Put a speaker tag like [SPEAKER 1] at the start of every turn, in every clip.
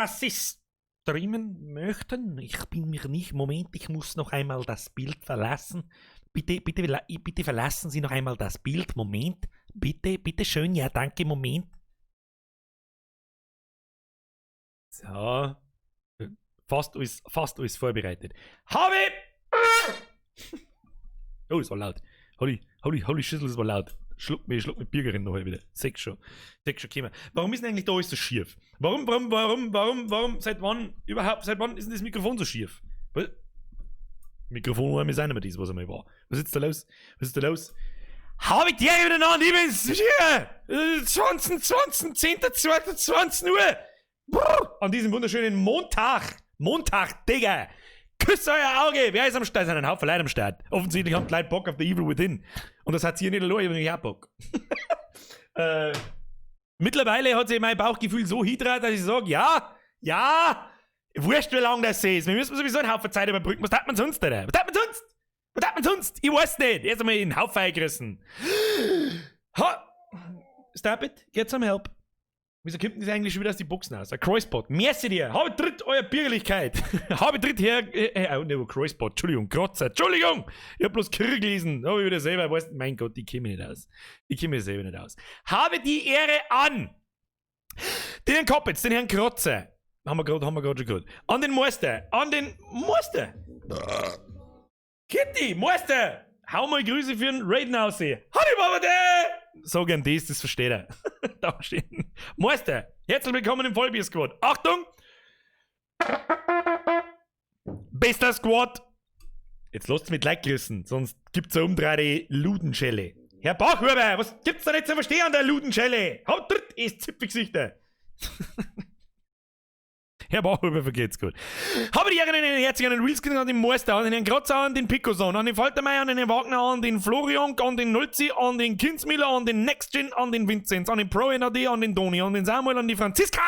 [SPEAKER 1] dass Sie streamen möchten. Ich bin mir nicht. Moment, ich muss noch einmal das Bild verlassen. Bitte verlassen Sie noch einmal das Bild. Moment. Bitte schön. Ja, danke. Moment. So. Fast alles vorbereitet. Habe! Oh, das war laut. Holy Schüssel, das war laut. Schluck mir Bürgerin noch wieder. Sechs schon gekommen. Warum ist denn eigentlich da alles so schief? Warum, seit wann ist denn das Mikrofon so schief? Was? Mikrofon ist auch nicht mehr das, was einmal war. Was ist da los? Habe ich dir wieder noch, liebes hier! 10.2.20 Uhr! An diesem wunderschönen Montag, Digga! Küsst euer Auge! Wer ist am Start? Es sind ein Haufen Leute am Start. Offensichtlich haben die Leute Bock auf The Evil Within. Und das hat sie hier nicht allein, ich hab Bock. Mittlerweile hat sich mein Bauchgefühl so hydrat, dass ich sage, ja, wurscht, wie lange das ist. Wir müssen sowieso einen Haufen Zeit überbrücken. Was tat man sonst, Alter? Was tat man sonst? Ich weiß nicht. Erst einmal in den Haufen eingerissen. Stop it. Get some help. Wieso kommt denn das eigentlich schon wieder aus die Boxen aus? Ein Croisspot. Merci dir. Habe tritt euer Bürgerlichkeit. Habe tritt her. Ne, Croisspot. Entschuldigung. Krotzer. Entschuldigung. Ich hab bloß Krieg gelesen. Habe ich wieder selber. Weißt, mein Gott, ich kenne mich nicht aus. selber nicht aus. Habe die Ehre an den Koppitz, den Herrn Krotzer. Haben wir gerade schon gehört. An den Meister. Kitty, Meister. Hau mal Grüße für den Raiden aussehen. Hallo, Baba, so gern das versteht er. Dankeschön. Meister, herzlich willkommen im Vollbier-Squad. Achtung! Bester Squad! Jetzt lasst es mit Like grüßen, sonst gibt's eine umdrehte Ludenschelle. Herr Bachhuber, was gibt's da nicht zu verstehen an der Ludenschelle? Haut dritt, ist Zipfelgesichter. Herr Bachhuber, vergeht's gut. Habe die Ehre, den Herzigen, den Reelskin, an den Meister, an den Herrn Krotzer, an den Pickoson, an den Faltermeier, an den Herrn Wagner, an den Florian, an den Nulzi, an den Kinsmiller, an den Nextgen, an den Vinzenz, an den Pro NAD, an den Toni, an den Samuel, an die Franziska,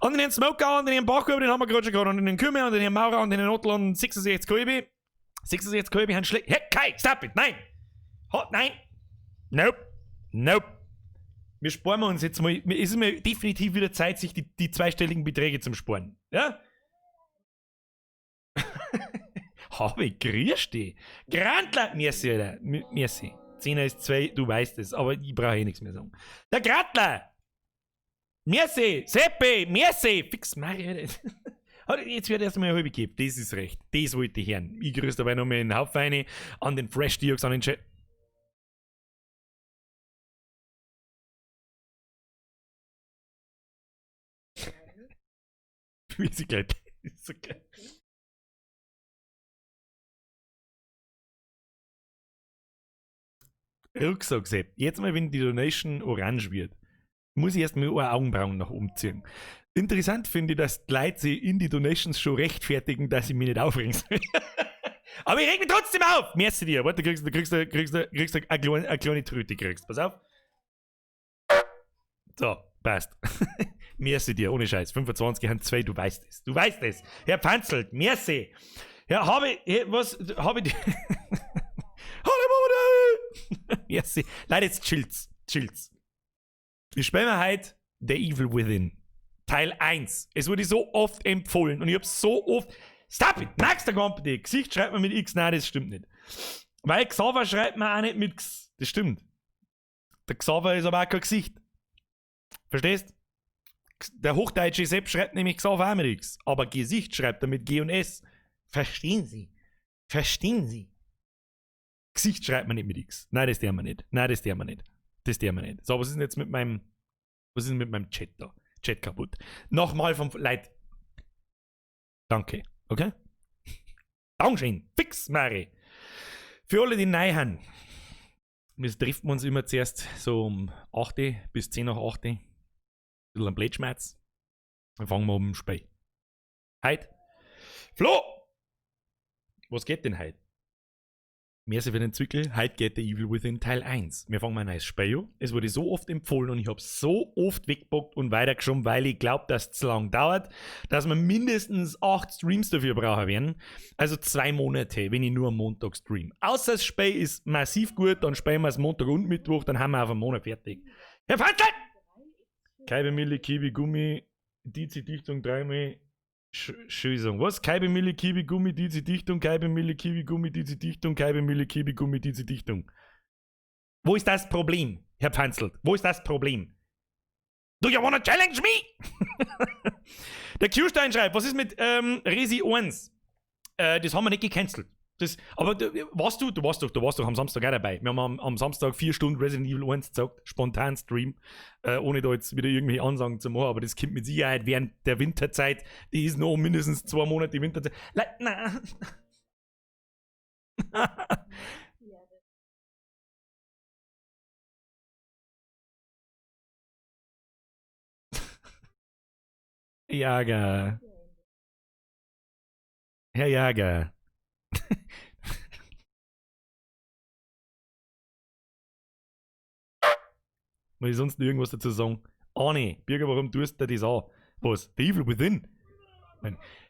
[SPEAKER 1] an den Herrn Smoker, an den Herrn Bachhuber, den haben wir gerade schon gehabt, an den Herrn Kümmel, an den Herrn Maurer, an den Herrn Ottel, an 66 Kolbi, Herrn Schleck. Hey, Kai, stop it, nein! Nein! Nope. Wir sparen uns jetzt mal. Es ist mir definitiv wieder Zeit, sich die zweistelligen Beträge zum Sparen. Ja? Habe ich grüß dich. Grantler. Merci, Alter. Merci. 10er ist 2, du weißt es, aber ich brauche eh nichts mehr sagen. Der Grantler. Merci. Seppi. Merci. Fix Mario. Jetzt wird erst mal eine halbe gegeben. Das ist recht. Das wollte ich hören. Ich grüße dabei nochmal den Haufen rein, an den Fresh Diox, an den Chat. Wie sie gleich. Ist so geil. Rucksack, Sepp. Jetzt mal, wenn die Donation orange wird, muss ich erstmal eine Augenbrauen nach oben ziehen. Interessant finde ich, dass die Leute sich in die Donations schon rechtfertigen, dass ich mich nicht aufregen soll. Aber ich reg mich trotzdem auf! Merci dir. Warte, du kriegst eine kleine Tröte. Pass auf. So, passt. Merci dir, ohne Scheiß. 25 haben 2, du weißt es. Herr Panzelt, merci. Ja, habe ich. Merci. Leute, jetzt chillt's. Wir spielen heute The Evil Within. Teil 1. Es wurde so oft empfohlen und ich habe so oft. Stop it! Nächster Company. Gesicht schreibt man mit X. Nein, das stimmt nicht. Weil Xaver schreibt man auch nicht mit X. Das stimmt. Der Xaver ist aber auch kein Gesicht. Verstehst? Der hochdeutsche Sepp schreibt nämlich Xaver auch mit X. Aber Gesicht schreibt er mit G und S. Verstehen Sie? Gesicht schreibt man nicht mit X. Nein, das der man nicht. So, was ist denn jetzt mit meinem Chat da? Chat kaputt. Nochmal vom Leid. Danke. Okay? Dankeschön. Fix, Mari. Für alle, die neu haben. Wir treffen uns immer zuerst so um 8 bis 10 nach 8. Ein bisschen am Blättschmerz. Dann fangen wir um den Spiel. Heute. Flo! Was geht denn heute? Merci für den Zwickel. Heute geht der Evil Within Teil 1. Wir fangen mal ein neues Spiel an. Es wurde so oft empfohlen und ich habe so oft weggebockt und weitergeschoben, weil ich glaube, dass es zu lang dauert, dass wir mindestens 8 Streams dafür brauchen werden. Also 2 Monate, wenn ich nur am Montag stream. Außer das Spiel ist massiv gut, dann spielen wir es Montag und Mittwoch, dann haben wir auf einen Monat fertig. Herr Fanzel! Kaibe, Milli, Kiwi, Gummi, Dizi-Dichtung dreimal Schösung. Was? Kaibe Mille Kiwi Gummi, Dizi-Dichtung, Kaibe Mille Kiwi Gummi, Dizi-Dichtung, Kaibe Mille Kiwi Gummi, Dizi-Dichtung. Wo ist das Problem, Herr Pfanzelt? Wo ist das Problem? Do you wanna challenge me? Der Q-Stein schreibt, was ist mit Resi 1? Das haben wir nicht gecancelt. Aber du warst doch am Samstag auch dabei. Wir haben am Samstag 4 Stunden Resident Evil 1 gezockt, spontan Stream, ohne da jetzt wieder irgendwelche Ansagen zu machen, aber das kommt mit Sicherheit während der Winterzeit. Die ist noch mindestens 2 Monate die Winterzeit. Nein. Jager. Herr Jager. Muss ich sonst irgendwas dazu sagen? Arne, Birger, warum tust du das an? Was? The Evil Within?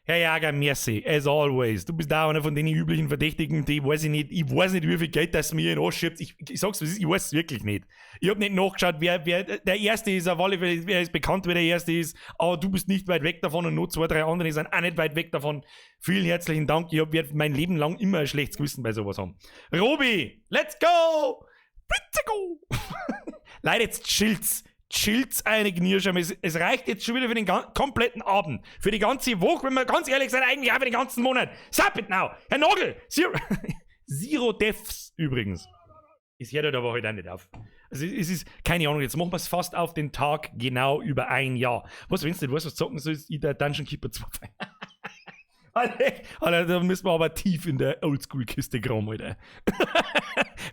[SPEAKER 1] Herr Jager, merci, as always. Du bist da einer von den üblichen Verdächtigen, ich weiß nicht, wie viel Geld das mir in den Arsch schiebt. Ich sag's, ich weiß es wirklich nicht. Ich hab nicht nachgeschaut, wer der Erste ist, auf alle Fälle, wer ist bekannt, wer der Erste ist, aber du bist nicht weit weg davon und noch 2, 3 andere sind auch nicht weit weg davon. Vielen herzlichen Dank, ich werde mein Leben lang immer ein schlechtes Gewissen bei sowas haben. Robi, let's go! Let's go! Leute, jetzt chillt's eine Gnirscham. Es reicht jetzt schon wieder für den kompletten Abend. Für die ganze Woche, wenn wir ganz ehrlich sind, eigentlich auch für den ganzen Monat. Stop it now! Herr Nagel! Zero Deaths übrigens. Es hört halt aber heute auch nicht auf. Also es ist, keine Ahnung, jetzt machen wir es fast auf den Tag genau über ein Jahr. Was, wenn du nicht weißt, was zocken sollst, ich der Dungeon Keeper 2. Alter, da müssen wir aber tief in der Oldschool-Kiste graben, Alter.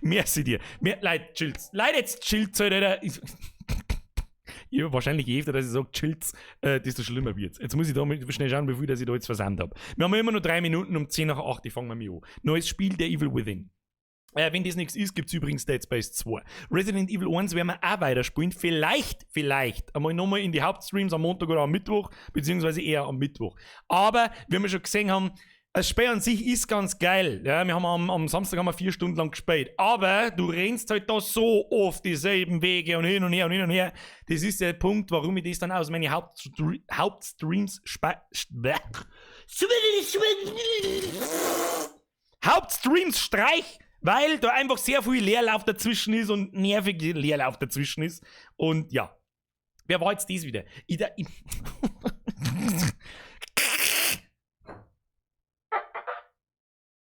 [SPEAKER 1] Merci dir. Leute, chillt's. Leute, jetzt chillt's, Alter. Ja, wahrscheinlich je öfter, dass ich sage, chillt's, desto schlimmer wird's. Jetzt muss ich da schnell schauen, wie viel dass ich da jetzt versandt habe. Wir haben immer nur 3 Minuten, um 10 nach 8, ich fange mal an. Neues Spiel, der Evil Within. Wenn das nichts ist, gibt es übrigens Dead Space 2. Resident Evil 1 werden wir auch weiterspielen. Vielleicht einmal nochmal in die Hauptstreams am Montag oder am Mittwoch, beziehungsweise eher am Mittwoch. Aber, wie wir schon gesehen haben, das Spiel an sich ist ganz geil. Ja, wir haben am Samstag haben wir 4 Stunden lang gespielt. Aber du rennst halt da so oft dieselben Wege und hin und her und hin und her. Das ist der Punkt, warum ich das dann aus meinen Hauptstreams streich. Weil da einfach sehr viel Leerlauf dazwischen ist und nervig Leerlauf dazwischen ist. Und ja. Wer war jetzt dies wieder?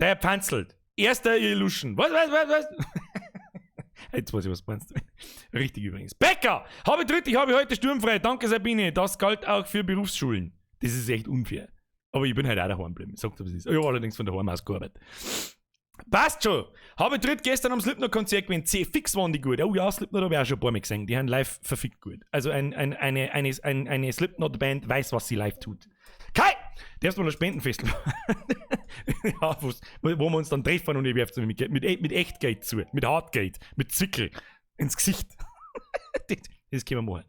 [SPEAKER 1] Der Panzelt. Erster Illusion. Was? Jetzt weiß ich, was meinst du. Richtig übrigens. Becker! Habe heute sturmfrei. Danke, Sabine. Das galt auch für Berufsschulen. Das ist echt unfair. Aber ich bin halt auch daheim geblieben. Sagt, was es ist. Ich habe allerdings von daheim aus gearbeitet. Passt schon. Habe gestern am Slipknot-Konzert gewesen. Fix waren die gut. Oh ja, Slipknot habe ich auch schon ein paar Mal gesehen. Die haben live verfickt gut. Also eine Slipknot-Band weiß, was sie live tut. Kai! Der ist mal ein Spendenfest. Ja, wo wir uns dann treffen und ich werfe mit Echtgeld zu. Mit Hardgeld. Mit Zwickel. Ins Gesicht. Das können wir machen.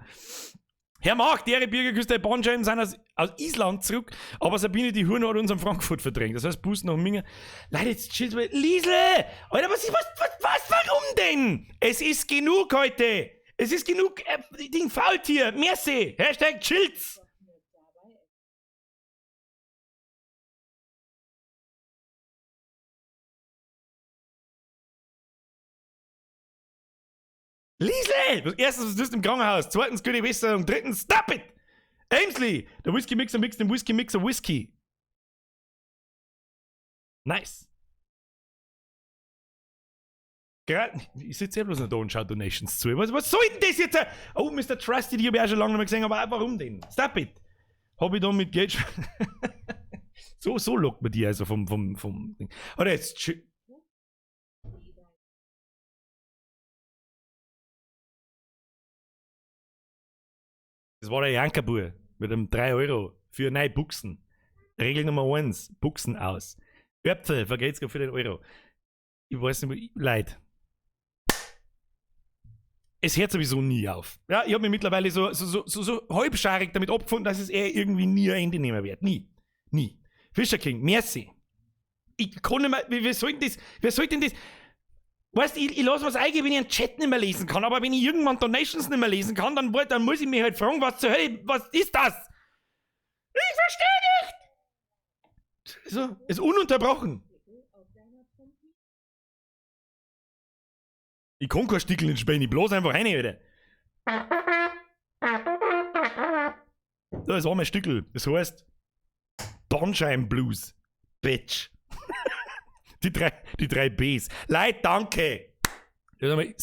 [SPEAKER 1] Herr Mark, die Bürgerküste Bonheim sind aus Island zurück, aber Sabine, die Hure, hat uns in Frankfurt verdrängt. Das heißt, Bus nach Minge. Leute, jetzt chillt mal. Liesle! Alter, warum denn? Es ist genug heute. Es ist genug Ding Faultier. Merci. Hashtag chillt's. Liesle! Erstens, was tust du im Krankenhaus? Zweitens, gute Besserung. Drittens, stop it! Aimsley! Der Whisky-Mixer mixt den Whisky-Mixer Whisky. Nice. Ich sitze ja bloß noch da und schaue Donations zu. Was soll denn das jetzt? Oh, Mr. Trusty, die habe ich auch schon lange nicht mehr gesehen, aber warum denn? Stop it! Hab ich da mit Geld. so lockt man die also vom Ding. Oder jetzt. Das war der Jankerbur mit einem 3 Euro für neue Buchsen. Regel Nummer 1, Buchsen aus. Äpfel, vergeht's für den Euro. Ich weiß nicht, Leid. Es hört sowieso nie auf. Ja, ich habe mich mittlerweile so halbscharig damit abgefunden, dass es eher irgendwie nie ein Ende nehmen wird. Nie. Fischer King, merci. Ich kann nicht mehr, wer soll denn das? Weißt du, ich lasse was eingeben, wenn ich einen Chat nicht mehr lesen kann, aber wenn ich irgendwann Donations nicht mehr lesen kann, dann muss ich mich halt fragen, was zur Hölle, was ist das? Ich verstehe nicht! So, ist ununterbrochen. Ich kann kein Stickel in Späne, bloß einfach rein, Alter. Da ist auch mein Stickel. Das heißt Bandscheibenblues. Bitch. die drei Bs. Leute, danke. Das ist einmal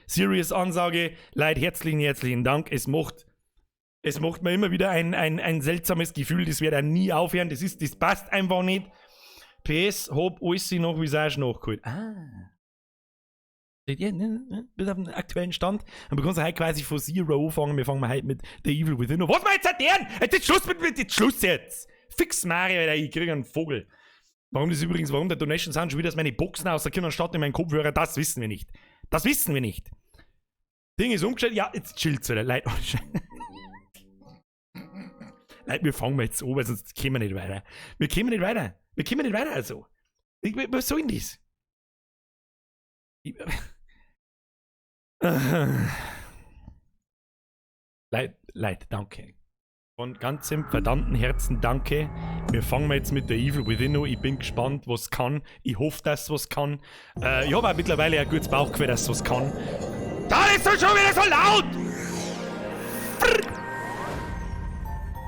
[SPEAKER 1] serious Ansage. Leute, herzlichen Dank. Es macht mir immer wieder ein seltsames Gefühl, das wird dann nie aufhören. Das passt einfach nicht. PS, hab alles noch Visage nachgeholt. Ja, bis auf den aktuellen Stand. Und wir können halt quasi von Zero anfangen. Wir fangen mal halt mit The Evil Within. Was wir jetzt erzählen? Jetzt Schluss jetzt Schluss jetzt. Fix Mario, Alter, ich krieg einen Vogel. Warum der Donation Sound schon wieder aus meine Boxen aus der Kinder statt in meinen Kopfhörer, das wissen wir nicht. Das wissen wir nicht. Ding ist umgestellt. Ja, jetzt chillt's wieder. Leute, Leute, wir fangen mal jetzt an, weil sonst kommen wir nicht weiter. Wir kommen nicht weiter, also. Was soll denn das? Leute, danke. Von ganzem verdammten Herzen danke. Wir fangen jetzt mit der Evil Within an. Ich bin gespannt, was kann. Ich hoffe, dass es was kann. Ich habe auch mittlerweile ein gutes Bauchgefühl, dass es was kann. Da ist doch schon wieder so laut!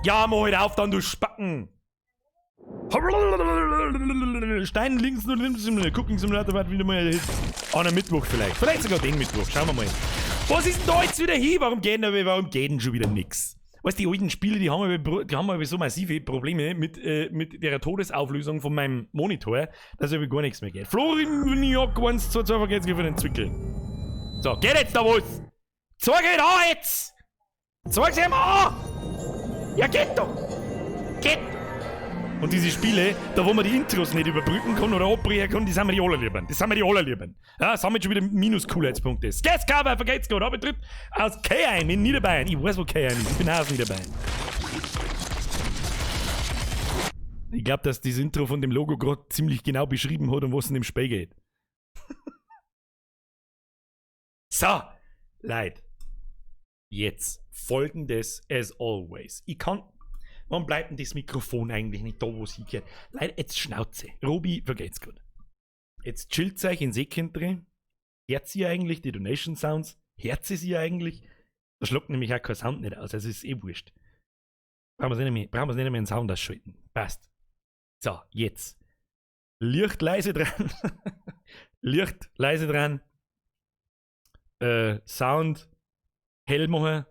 [SPEAKER 1] Ja, mach halt auf, dann du Spacken! Stein links und links Cooking Simulator wird wieder mal an einem Mittwoch vielleicht. Vielleicht sogar den Mittwoch. Schauen wir mal. Was ist denn da jetzt wieder hin? Warum geht denn schon wieder nix? Weißt du, die alten Spiele, die haben aber so massive Probleme mit der Todesauflösung von meinem Monitor, dass irgendwie gar nichts mehr geht. Florin, New York, 1, 2, 2, vergeht's für den Zwickel. So, geht jetzt da was? Zeig ihn an jetzt! Zeig sie ihm an! Ja, geht doch! Geht! Und diese Spiele, da wo man die Intros nicht überbrücken kann oder abbrechen kann, die sind mir die allerliebsten. Ja, das haben wir schon wieder Minus-Coolheitspunkte. Sketchcover, vergeht's gerade, Abbetritt aus K-Heim in Niederbayern. Ich weiß, wo K-Heim ist, ich bin auch aus Niederbayern. Ich glaube, dass das Intro von dem Logo gerade ziemlich genau beschrieben hat, um was in dem Spiel geht. So, Leute. Jetzt folgendes as always. Wann bleibt denn das Mikrofon eigentlich nicht da, wo es hingeht? Leute, jetzt Schnauze. Robi, vergeht's gut. Jetzt chillt euch in Säckchen drin. Hört ihr eigentlich die Donation Sounds? Hört ihr eigentlich? Da schluckt nämlich auch kein Sound nicht aus, also ist eh wurscht. Brauchen wir nicht mehr einen Sound ausschalten. Passt. So, jetzt. Licht leise dran. Licht leise dran. Sound hell machen.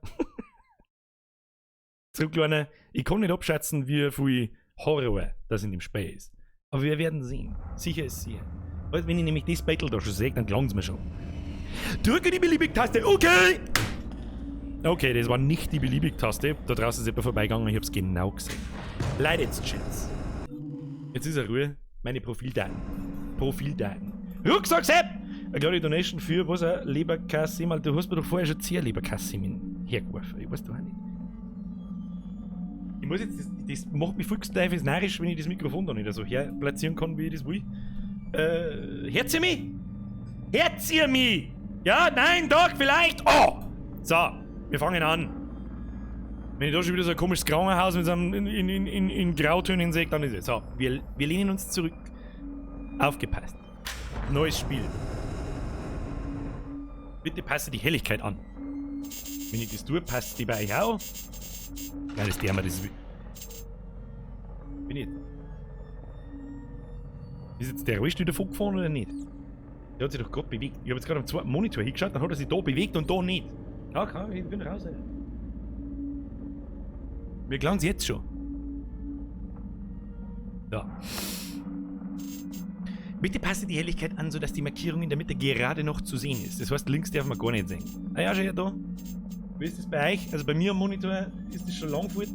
[SPEAKER 1] Zurücklernen. Ich kann nicht abschätzen, wie viel Horror das in dem Spiel ist. Aber wir werden sehen. Sicher ist sicher. Weil wenn ich nämlich das Battle da schon sehe, dann klang's mir schon. Drücke die Beliebig-Taste. Okay! Okay, das war nicht die Beliebig-Taste. Da draußen ist jemand vorbeigegangen, ich hab's genau gesehen. Leute, jetzt chillt's. Jetzt ist er Ruhe. Meine Profildaten. Rucksack-Sepp! Eine kleine Donation für, was, eine Leberkasse. Mal, du hast mir doch vorher schon 10 Leberkasse hergeworfen. Ich weiß doch auch nicht. Ich muss jetzt, das macht mich voll narrisch, wenn ich das Mikrofon da nicht so platzieren kann, wie ich das will. Hört ihr mich? Hört ihr mich? Ja, nein, doch, vielleicht. Oh! So, wir fangen an. Wenn ich da schon wieder so ein komisches Krankenhaus mit so einem in Grautönen sehe, dann ist es. So, wir lehnen uns zurück. Aufgepasst. Neues Spiel. Bitte passe die Helligkeit an. Wenn ich das tue, passt die bei euch auch. Nein, das ist der, das ist... Bin ich... Ist jetzt der Rollstuhl davon gefahren oder nicht? Der hat sich doch gerade bewegt. Ich habe jetzt gerade am zweiten Monitor hingeschaut, dann hat er sich da bewegt und da nicht. Ja, ich bin raus, Alter. Wir glauben es jetzt schon. Da. Bitte passe die Helligkeit an, sodass die Markierung in der Mitte gerade noch zu sehen ist. Das heißt, links darf man gar nicht sehen. Ah ja, schau her da. Wie ist das bei euch? Also bei mir am Monitor ist das schon lang fort.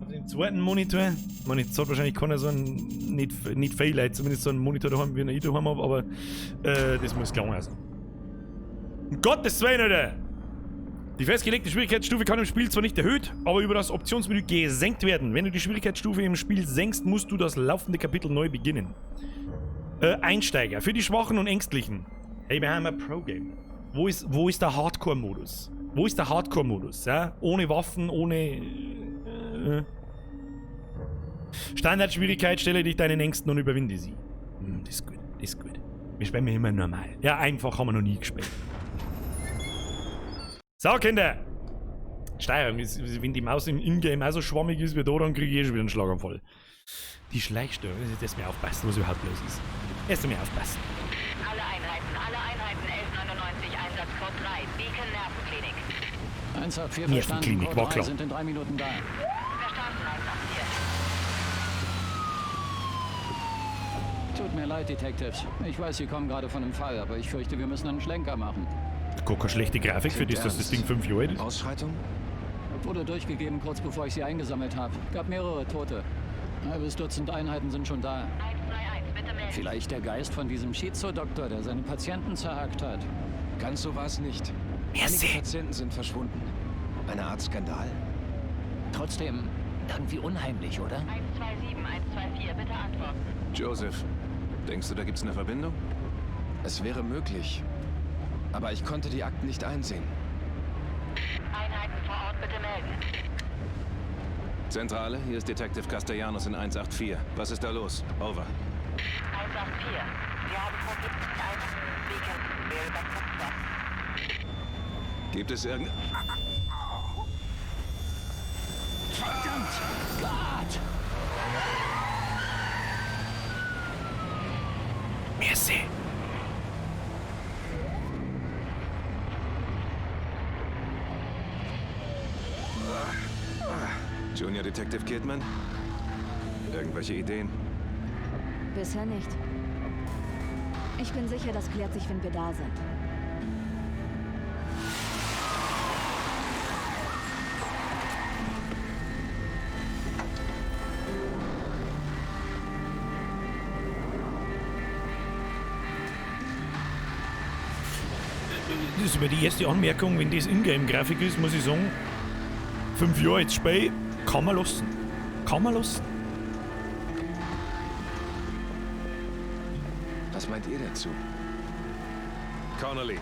[SPEAKER 1] Auf dem zweiten Monitor, ich meine, jetzt hat wahrscheinlich keiner so einen, nicht viel Leute, zumindest so einen Monitor daheim, wie ich daheim habe, aber das muss klar sein. Um Gottes Willen, Alter! Die festgelegte Schwierigkeitsstufe kann im Spiel zwar nicht erhöht, aber über das Optionsmenü gesenkt werden. Wenn du die Schwierigkeitsstufe im Spiel senkst, musst du das laufende Kapitel neu beginnen. Einsteiger. Für die Schwachen und Ängstlichen. Hey, wir haben ein Pro-Game. Wo ist der Hardcore-Modus? Wo ist der Hardcore-Modus? Ja? Ohne Waffen, ohne... Standardschwierigkeit, stelle dich deinen Ängsten und überwinde sie. Das ist gut, das ist gut. Wir spielen immer normal. Ja, einfach haben wir noch nie gespielt. So, Kinder! Steuerung, wenn die Maus im Ingame auch so schwammig ist wie da, dann kriege ich schon wieder einen Schlaganfall. Die Schleichstörung, das mir aufpassen, was überhaupt los ist. Erst einmal aufpassen.
[SPEAKER 2] Alle Einheiten, 1199, Einsatzcode 3, Beacon Nervenklinik.
[SPEAKER 3] 184
[SPEAKER 1] Nervenklinik,
[SPEAKER 3] verstanden,
[SPEAKER 1] war
[SPEAKER 3] Code 3
[SPEAKER 1] klar.
[SPEAKER 3] sind in 3 Minuten da.
[SPEAKER 2] Verstanden, 184.
[SPEAKER 3] Tut mir leid, Detectives. Ich weiß, Sie kommen gerade von einem Fall, aber ich fürchte, wir müssen einen Schlenker machen.
[SPEAKER 1] Guck, keine schlechte Grafik für das, dass das Ding 5 Jahre alt ist.
[SPEAKER 4] Ausschreitung?
[SPEAKER 3] Wurde durchgegeben, kurz bevor ich sie eingesammelt habe. Gab mehrere Tote. Ein halbes Dutzend Einheiten sind schon da.
[SPEAKER 2] 131, bitte melden.
[SPEAKER 3] Vielleicht der Geist von diesem Schizo-Doktor, der seine Patienten zerhackt hat.
[SPEAKER 4] Ganz so war es nicht.
[SPEAKER 1] Merci.
[SPEAKER 4] Einige Patienten sind verschwunden. Eine Art Skandal?
[SPEAKER 3] Trotzdem, irgendwie unheimlich, oder?
[SPEAKER 2] 127, 124, bitte antworten.
[SPEAKER 5] Joseph, denkst du, da gibt's eine Verbindung?
[SPEAKER 4] Es wäre möglich. Aber ich konnte die Akten nicht einsehen.
[SPEAKER 2] Einheiten vor Ort, bitte melden.
[SPEAKER 5] Zentrale, hier ist Detective Castellanos in 184. Was ist da los? Over.
[SPEAKER 2] 184, wir haben Probleme mit einem Beacon. Wir überprüfen das.
[SPEAKER 5] Gibt es irgend...
[SPEAKER 3] Verdammt! Gott!
[SPEAKER 1] Merci.
[SPEAKER 5] Junior Detective Kidman? Irgendwelche Ideen?
[SPEAKER 6] Bisher nicht. Ich bin sicher, das klärt sich, wenn wir da sind.
[SPEAKER 1] Das ist über die erste Anmerkung, wenn das Ingame-Grafik ist, muss ich sagen, 5 Jahre jetzt Spiel, kann man lassen. Kann man lassen.
[SPEAKER 4] Was meint ihr dazu?
[SPEAKER 5] Connolly,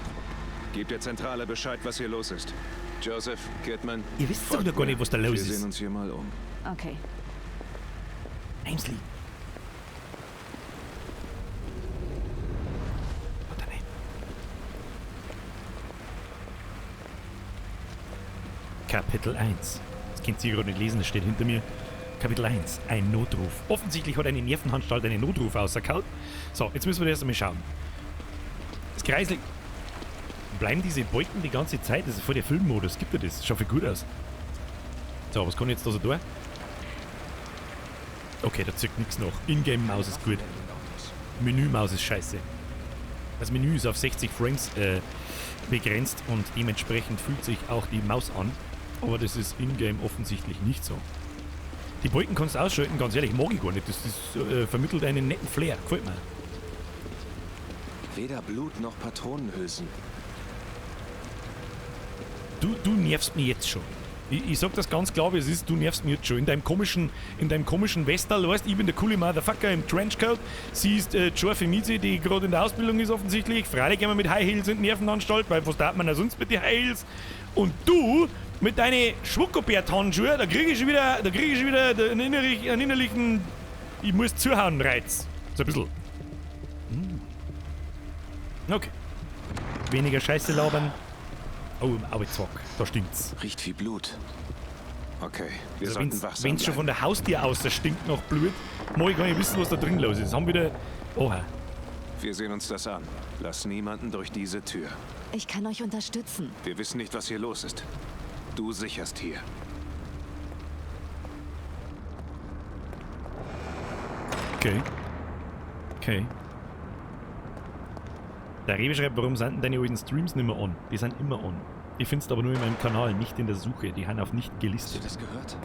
[SPEAKER 5] gib der Zentrale Bescheid, was hier los ist. Joseph, Kidman...
[SPEAKER 1] Ihr wisst doch
[SPEAKER 5] folgt
[SPEAKER 1] noch gar
[SPEAKER 5] mir.
[SPEAKER 1] nicht, was da los
[SPEAKER 5] Wir sehen
[SPEAKER 1] ist.
[SPEAKER 5] uns hier mal um.
[SPEAKER 6] Okay.
[SPEAKER 1] Ainsley. Oder nicht? Kapitel 1. Das könnt ihr gerade nicht lesen, das steht hinter mir. Kapitel 1. Ein Notruf. Offensichtlich hat eine Nervenanstalt einen Notruf ausgekaut. So, jetzt müssen wir erst einmal schauen. Das Kreisel. Bleiben diese Balken die ganze Zeit? Das ist voll der Filmmodus. Gibt er das? Schaut viel gut aus. So, was kann ich jetzt da so tun? Okay, da zirkt nichts noch. Ingame-Maus ist gut. Menü-Maus ist scheiße. Das Menü ist auf 60 Frames begrenzt und dementsprechend fühlt sich auch die Maus an. Aber das ist in-game offensichtlich nicht so. Die Balken kannst du ausschalten, ganz ehrlich, mag ich gar nicht. Das vermittelt einen netten Flair. Gefällt mir.
[SPEAKER 4] Weder Blut noch Patronenhülsen.
[SPEAKER 1] Du nervst mich jetzt schon. Ich sag das ganz klar, wie es ist, du nervst mich jetzt schon. In deinem komischen Westerl, weißt, ich bin der coole Motherfucker im Trenchcoat. Sie ist Joe Femizi, die gerade in der Ausbildung ist offensichtlich. Freilich gehen wir mit High Heels in die Nervenanstalt, weil was darf man da sonst mit den High Heels? Und du mit deinen Schwuckobert-Handschuhen, da krieg ich schon wieder einen innerlichen ich muss zuhauen Reiz. So ein bisschen. Okay. Weniger Scheiße labern. Oh, aber zack, da stinkt's.
[SPEAKER 4] Riecht wie Blut.
[SPEAKER 5] Okay, wir
[SPEAKER 1] Also
[SPEAKER 5] sollten wachsam
[SPEAKER 1] wenn's schon von
[SPEAKER 5] bleiben.
[SPEAKER 1] der Haustür aus das stinkt nach Blut, mag ich gar nicht wissen, was da drin los ist. Haben wieder... Oha.
[SPEAKER 5] Wir sehen uns das an. Lass niemanden durch diese Tür.
[SPEAKER 6] Ich kann euch unterstützen.
[SPEAKER 5] Wir wissen nicht, was hier los ist. Du sicherst hier.
[SPEAKER 1] Okay. Okay. Der Rewe schreibt, warum sind denn deine alten Streams nicht mehr on? Die sind immer on. Die findest du aber nur in meinem Kanal, nicht in der Suche. Die haben auf nicht
[SPEAKER 4] Hast du
[SPEAKER 1] gelistet.
[SPEAKER 4] das gehört?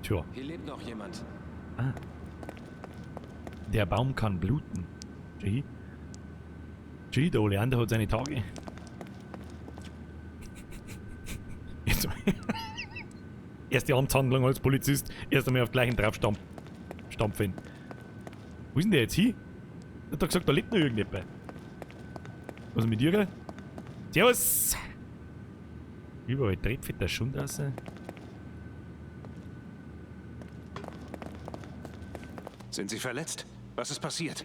[SPEAKER 1] Tja.
[SPEAKER 4] Hier lebt noch jemand.
[SPEAKER 1] Ah. Der Baum kann bluten. Der Oleander hat seine Tage. Jetzt erste Amtshandlung als Polizist, erst einmal auf gleichen drauf stampfen. Wo ist denn der jetzt hin? Hat doch gesagt, da lebt noch irgendjemand. Was ist mit dir, gell? Servus! Überall Trittfett der Schund raus.
[SPEAKER 5] Sind Sie verletzt? Was ist passiert?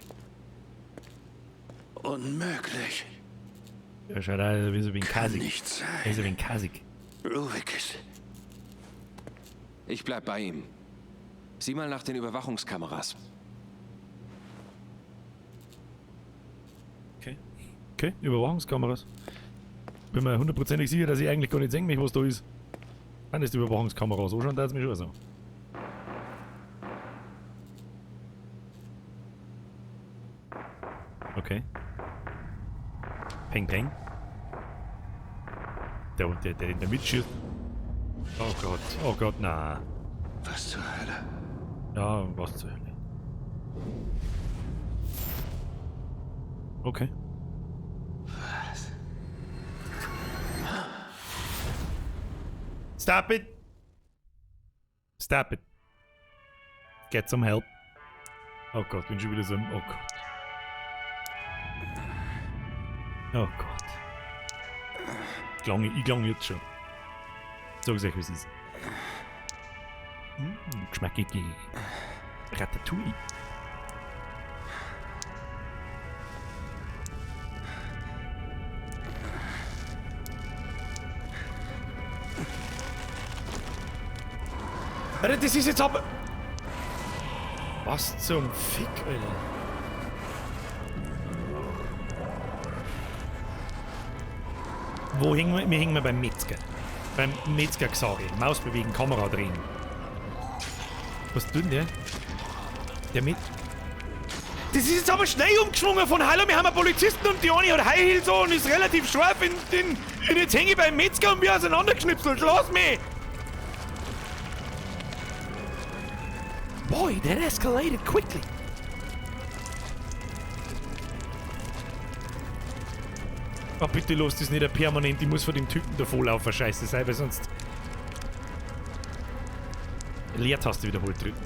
[SPEAKER 7] Unmöglich.
[SPEAKER 1] Ja, schaut aus wie so wie ein
[SPEAKER 7] Kann
[SPEAKER 1] Kasig.
[SPEAKER 7] nicht sein.
[SPEAKER 1] Er ist so wie ein Kasig.
[SPEAKER 7] Ruvik ist...
[SPEAKER 4] Ich bleib bei ihm. Sieh mal nach den Überwachungskameras.
[SPEAKER 1] Okay, Überwachungskameras. Bin mir hundertprozentig sicher, dass ich eigentlich gar nicht sehen mich, was da ist. Wann ist die Überwachungskamera? So schaut das mir schon so. Okay. Peng, peng. Der in der Mitte schießt. Oh Gott, na.
[SPEAKER 7] Was zur Hölle?
[SPEAKER 1] Ja, was zur Hölle. Okay.
[SPEAKER 7] Was?
[SPEAKER 1] Stop it! Stop it. Get some help. Oh Gott, bin schon wieder so ein... Oh Gott. Oh Gott. Ich klang jetzt schon. Sag's euch, was ist. Geschmackige Ratatouille. Alter, das ist jetzt aber... Was zum Fick, Alter? Wo hängen wir? Wir hängen beim Metzger. Beim Metzger gesagt. Maus bewegen, Kamera drehen. Was tut denn der? Der mit... Das ist jetzt aber schnell umgeschwungen von Hallo, wir haben einen Polizisten und die eine hat High Heels so und ist relativ scharf in jetzt hänge ich beim Metzger und wir auseinandergeschnipselt. Lass mich! Boy, that escalated quickly. Oh, bitte los das nicht permanent. Ich muss vor dem Typen davonlaufen, scheiße sein, weil sonst... Leertaste wiederholt drücken.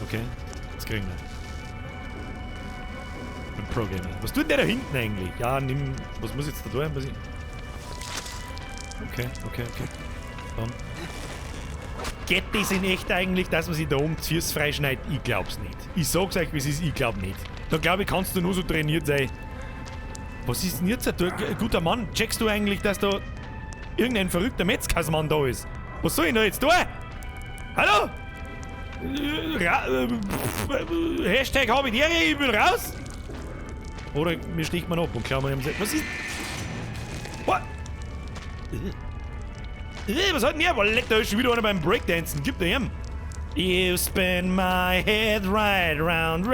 [SPEAKER 1] Okay, jetzt kriegen wir. Ein Pro-Gamer. Was tut der da hinten eigentlich? Ja, nimm... Was muss ich jetzt da tun? Okay. Dann... Geht das in echt eigentlich, dass man sich da oben die Füße freischneidet? Ich glaub's nicht. Ich sag's euch, wie es ist, ich glaub nicht. Da glaube ich, kannst du nur so trainiert sein. Was ist denn jetzt? Du, guter Mann, checkst du eigentlich, dass da irgendein verrückter Metzgersmann da ist? Was soll ich da jetzt tun? Hallo? Hashtag Habitäre, ich bin raus? Oder mir sticht man ab und klauen wir ihm... Was ist... What? Was hat denn der? Leck, da ist schon wieder einer beim Breakdancen. Gib dir ihm. You spin my head right round.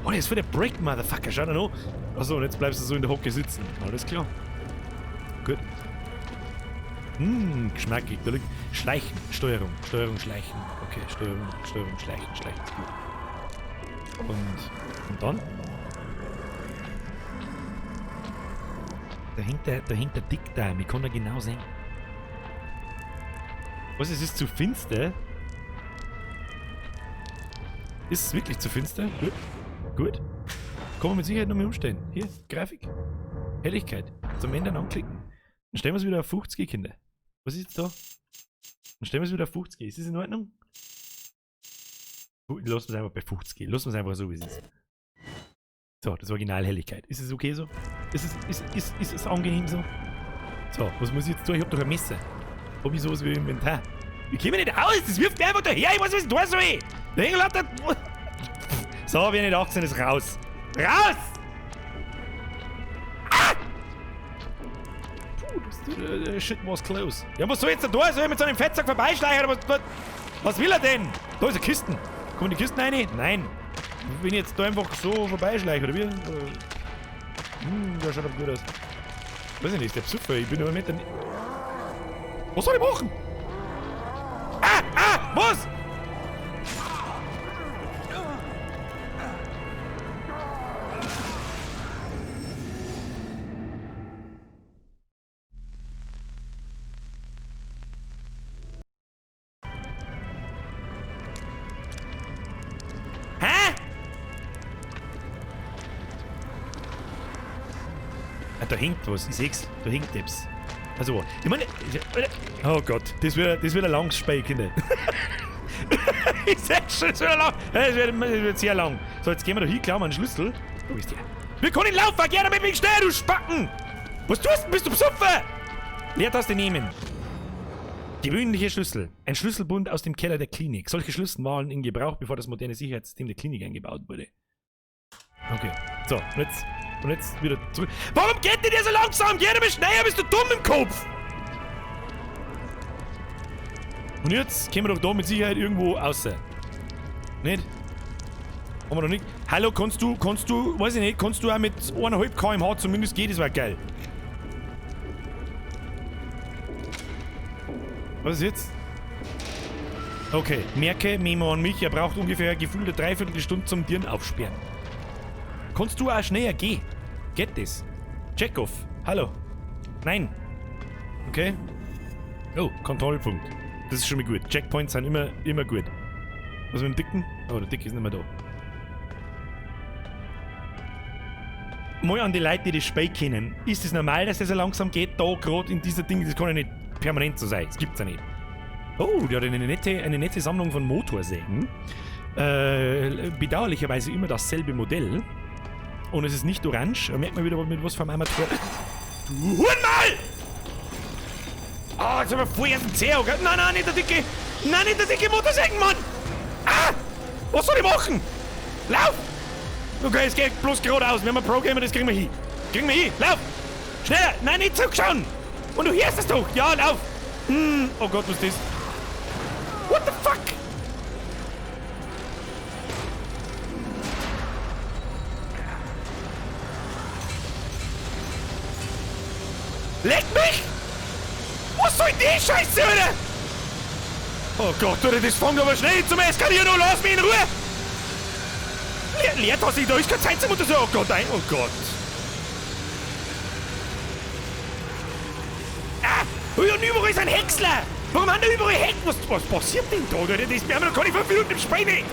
[SPEAKER 1] Oh, das ist für der Break, Motherfucker. Schau dir an. Achso, und jetzt bleibst du so in der Hocke sitzen. Alles klar. Gut. Geschmackig. Da liegt Schleichen. Steuerung, Schleichen. Okay, Steuerung, Schleichen. Und dann? Da hängt der Dick da. Ich kann da genau sehen. Was, es ist zu finster? Ist es wirklich zu finster? Gut. Kann man mit Sicherheit noch mal umstellen. Hier, Grafik. Helligkeit. Zum Ändern anklicken. Dann stellen wir es wieder auf 50, Kinder. Was ist jetzt da? Dann stellen wir es wieder auf 50. Ist das in Ordnung? Lassen wir es einfach bei 50. Lassen wir es einfach so, wie es ist. So, das Originalhelligkeit. Ist es okay so? Ist es angenehm so? So, was muss ich jetzt tun? Ich hab doch ein Messer. Hab ich sowas wie im Inventar? Ich komm nicht aus! Das wirft mir einfach daher! Ich weiß, was ich tun soll! Der Engel hat... So, wer nicht 18 ist, raus! Raus! Ah! Puh, das shit was close. Ja, was soll ich jetzt da tun? Soll ich mit so einem Fettsack vorbeischleichen? Oder was will er denn? Da ist eine Kisten. Kommen die Kisten rein? Nein. Wenn ich jetzt da einfach so vorbeischleiche, oder wie? Der schaut aber gut aus. Weiß ich nicht, ist der Psuffer? Ich bin aber nicht... Was soll ich machen? Was? Ah, da hängt was, ich seh's. Da hängt etwas. Also, ich meine... Oh Gott, das wird ein langes Spiel, Kinder. Ich seh's schon, das wird lang. Das wird sehr lang. So, jetzt gehen wir da hin, klauen wir einen Schlüssel. Wo ist der? Wir können laufen, geh damit wegen schnell, du Spacken! Was tust du? Bist du besoffen? Leertaste nehmen. Gewöhnlicher Schlüssel. Ein Schlüsselbund aus dem Keller der Klinik. Solche Schlüssel waren in Gebrauch, bevor das moderne Sicherheitssystem der Klinik eingebaut wurde. Okay. So, und jetzt wieder zurück. Warum geht denn der so langsam? Geh damit schneller, bist du dumm im Kopf? Und jetzt können wir doch da mit Sicherheit irgendwo raus. Nicht? Haben wir noch nicht? Hallo, kannst du, weiß ich nicht, kannst du auch mit 1,5 km/h zumindest gehen? Das war geil. Was ist jetzt? Okay, merke, Memo an mich, er braucht ungefähr ein Gefühl der Dreiviertelstunde zum Tieren aufsperren. Kannst du auch schneller gehen? Geht das? Checkoff. Hallo. Nein. Okay. Oh, Kontrollpunkt. Das ist schon mal gut. Checkpoints sind immer gut. Was mit dem Dicken? Oh, der Dicke ist nicht mehr da. Mal an die Leute, die das Spiel kennen. Ist es normal, dass es so langsam geht? Da gerade in dieser Ding, das kann ja nicht permanent so sein. Das gibt's ja nicht. Oh, die hat eine nette Sammlung von Motorsägen. Bedauerlicherweise immer dasselbe Modell. Und es ist nicht orange. Da merkt man wieder mit was vom Amateur. Du Hurenmal! Ah, jetzt haben wir voll erst einen Zeh. Nein, nicht der dicke. Nein, nicht der dicke Motorsägen, Mann! Ah! Was soll ich machen? Lauf! Okay, es geht bloß geradeaus. Wir haben ein Pro-Gamer, das kriegen wir hin. Lauf! Schneller! Nein, nicht zurückschauen! Und du hörst es doch! Ja, lauf! Oh Gott, was ist das? What the fuck? Leck mich! Was soll die Scheiße, Alter? Oh Gott, Alter, das fängt aber schnell zum Eskalieren und lass mich in Ruhe! Leertaste, da ist keine Zeit zum Untersuchen. Oh Gott, nein, oh Gott. Ah, und überall ist ein Häcksler. Warum haben da überall Heck? Was passiert denn da, Alter? Das wir haben noch gar nicht 5 Minuten im Spiel nicht.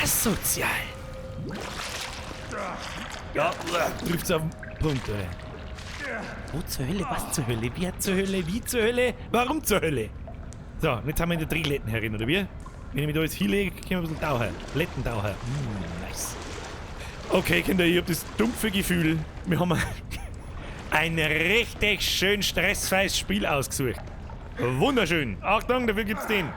[SPEAKER 1] Asozial. Ja, trifft's auf den Punkt, Alter. Wo zur Hölle? Was zur Hölle? Wer zur Hölle? Wie zur Hölle? Warum zur Hölle? So, jetzt haben wir in der Drehletten herin, oder wie? Wenn ich mich da jetzt hinlege, können wir ein bisschen tauchen. Letten tauchen. Nice. Okay, Kinder, ich hab das dumpfe Gefühl, wir haben ein richtig schön stressfreies Spiel ausgesucht. Wunderschön. Achtung, dafür gibt's den.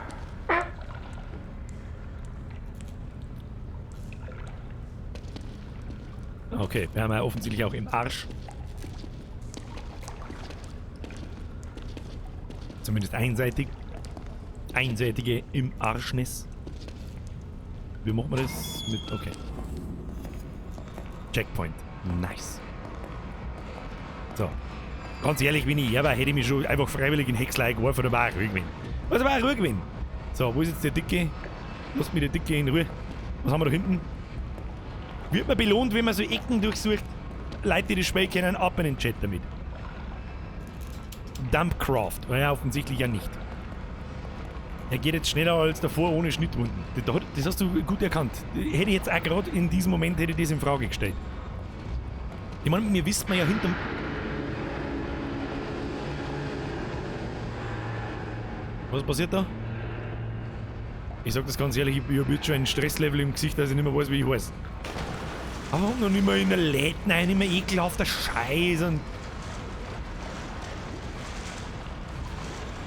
[SPEAKER 1] Okay, wir haben ja offensichtlich auch im Arsch. Zumindest einseitig. Einseitige im Arschnis. Wie macht man das mit... Okay. Checkpoint. Nice. So. Ganz ehrlich, wenn ich aber hätte ich mich schon einfach freiwillig in Hexlei geworfen oder war auch Ruhe gewinnen. Was war auch Ruhe gewinnen? So, wo ist jetzt der Dicke? Lass mich der Dicke in Ruhe. Was haben wir da hinten? Wird man belohnt, wenn man so Ecken durchsucht? Leute, die das Spiel kennen, ab in den Chat damit. Dumpcraft. Naja, offensichtlich ja nicht. Er geht jetzt schneller als davor ohne Schnittwunden. Das hast du gut erkannt. Hätte ich jetzt auch gerade in diesem Moment hätte ich das in Frage gestellt. Ich meine, mir wisst man ja hinterm... Was passiert da? Ich sag das ganz ehrlich, ich hab jetzt schon ein Stresslevel im Gesicht, dass ich nicht mehr weiß, wie ich heiße. Aber noch nicht mehr in der Läden ein, immer ekelhafter Scheiß und...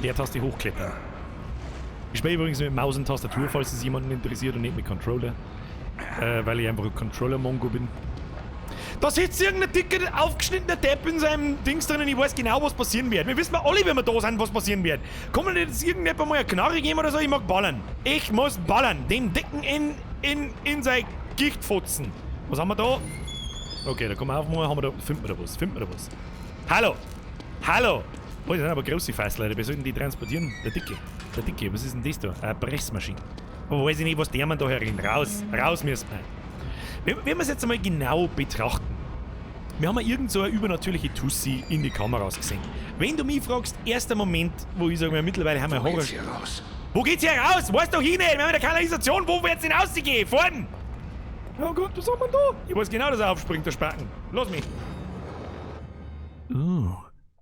[SPEAKER 1] Leertaste hochklettern. Ich spiele übrigens mit Maus und Tastatur, falls es jemanden interessiert und nicht mit Controller. Weil ich einfach ein Controller-Mongo bin. Da sitzt irgendein dicker, aufgeschnittener Depp in seinem Dings drin und ich weiß genau, was passieren wird. Wir wissen alle, wenn wir da sind, was passieren wird. Kann man jetzt irgendjemand mal eine Knarre geben oder so? Ich mag ballern. Ich muss ballern. Den Dicken in sein Gicht futzen. Was haben wir da? Okay, da kommen wir aufmachen, haben wir da... Finden wir da was? Hallo! Hallo! Oh, das sind aber große Fassleute. Wir sollten die transportieren. Der Dicke, was ist denn das da? Eine Pressmaschine. Aber weiß ich nicht, was der Mann da herin. Raus müssen wir. Wenn wir es jetzt einmal genau betrachten. Wir haben ja irgend so eine übernatürliche Tussi in die Kameras gesehen. Wenn du mich fragst, erster Moment, wo ich sage, mittlerweile haben wir Horror...
[SPEAKER 7] Wo geht's hier raus?
[SPEAKER 1] Wo geht's hier raus? Weißt doch hin, wir haben eine Kanalisation, wo wird's denn rausgehen? Vorne! Oh Gott, was soll man da? Ich weiß genau, dass er aufspringt, der Spacken. Lass mich.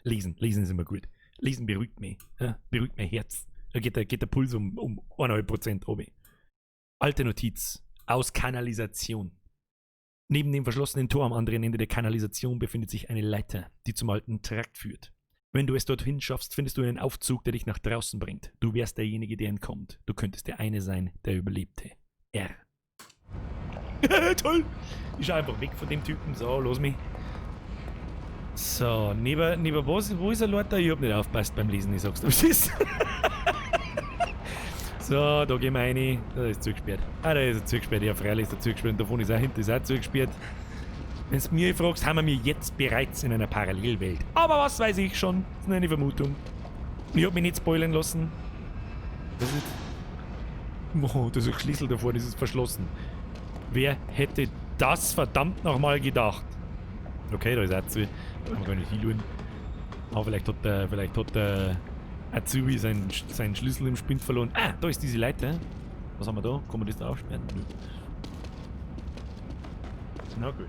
[SPEAKER 1] Lesen ist immer gut. Lesen beruhigt mich. Ja, beruhigt mein Herz. Da geht der Puls um 1,5% oben. Alte Notiz. Aus Kanalisation. Neben dem verschlossenen Tor am anderen Ende der Kanalisation befindet sich eine Leiter, die zum alten Trakt führt. Wenn du es dorthin schaffst, findest du einen Aufzug, der dich nach draußen bringt. Du wärst derjenige, der entkommt. Du könntest der eine sein, der überlebte. R. Toll! Ich schau einfach weg von dem Typen. So, los mich. So, neben was? Wo ist er, Leute? Ich hab nicht aufgepasst beim Lesen, ich sag's dir, was ist. So, da gehen wir rein. Da ist zugesperrt. Ah, da ist er zugesperrt. Ja, freilich ist er zugesperrt. Und davon ist er hinten ist auch zugesperrt. Wenn du mich fragst, haben wir jetzt bereits in einer Parallelwelt. Aber was weiß ich schon? Das ist nur eine Vermutung. Ich hab mich nicht spoilern lassen. Das ist... Oh, da ist ein Schlüssel davor, das ist verschlossen. Wer hätte das verdammt nochmal gedacht? Okay, da ist Azubi. Da kann man gar nicht hinschauen. Aber vielleicht hat der Azubi seinen Schlüssel im Spind verloren. Ah, da ist diese Leiter. Was haben wir da? Kann man das da aufsperren? Nö. Na gut.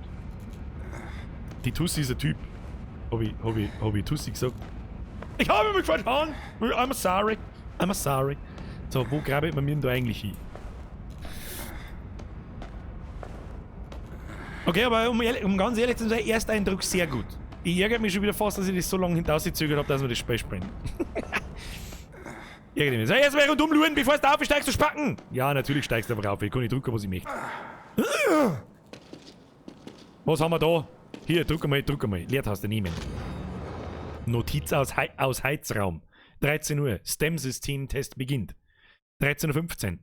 [SPEAKER 1] Die Tussi ist ein Typ. Hab ich Tussi gesagt? Ich habe mich vertan! I'm sorry. So, wo grabe man mir denn da eigentlich hin? Okay, aber um ganz ehrlich zu sein, erster Eindruck sehr gut. Ich ärgere mich schon wieder fast, dass ich das so lange hinausgezögert habe, dass wir das Spiel springen. Ärgere mich. So, jetzt mal rundum luren, bevor du aufsteigst, du Spacken! Ja, natürlich steigst du einfach auf. Ich kann nicht drücken, was ich möchte. Was haben wir da? Hier, drück mal. Leertaste nehmen. Notiz aus Heizraum. 13 Uhr. STEM-System-Test beginnt. 13:15 Uhr.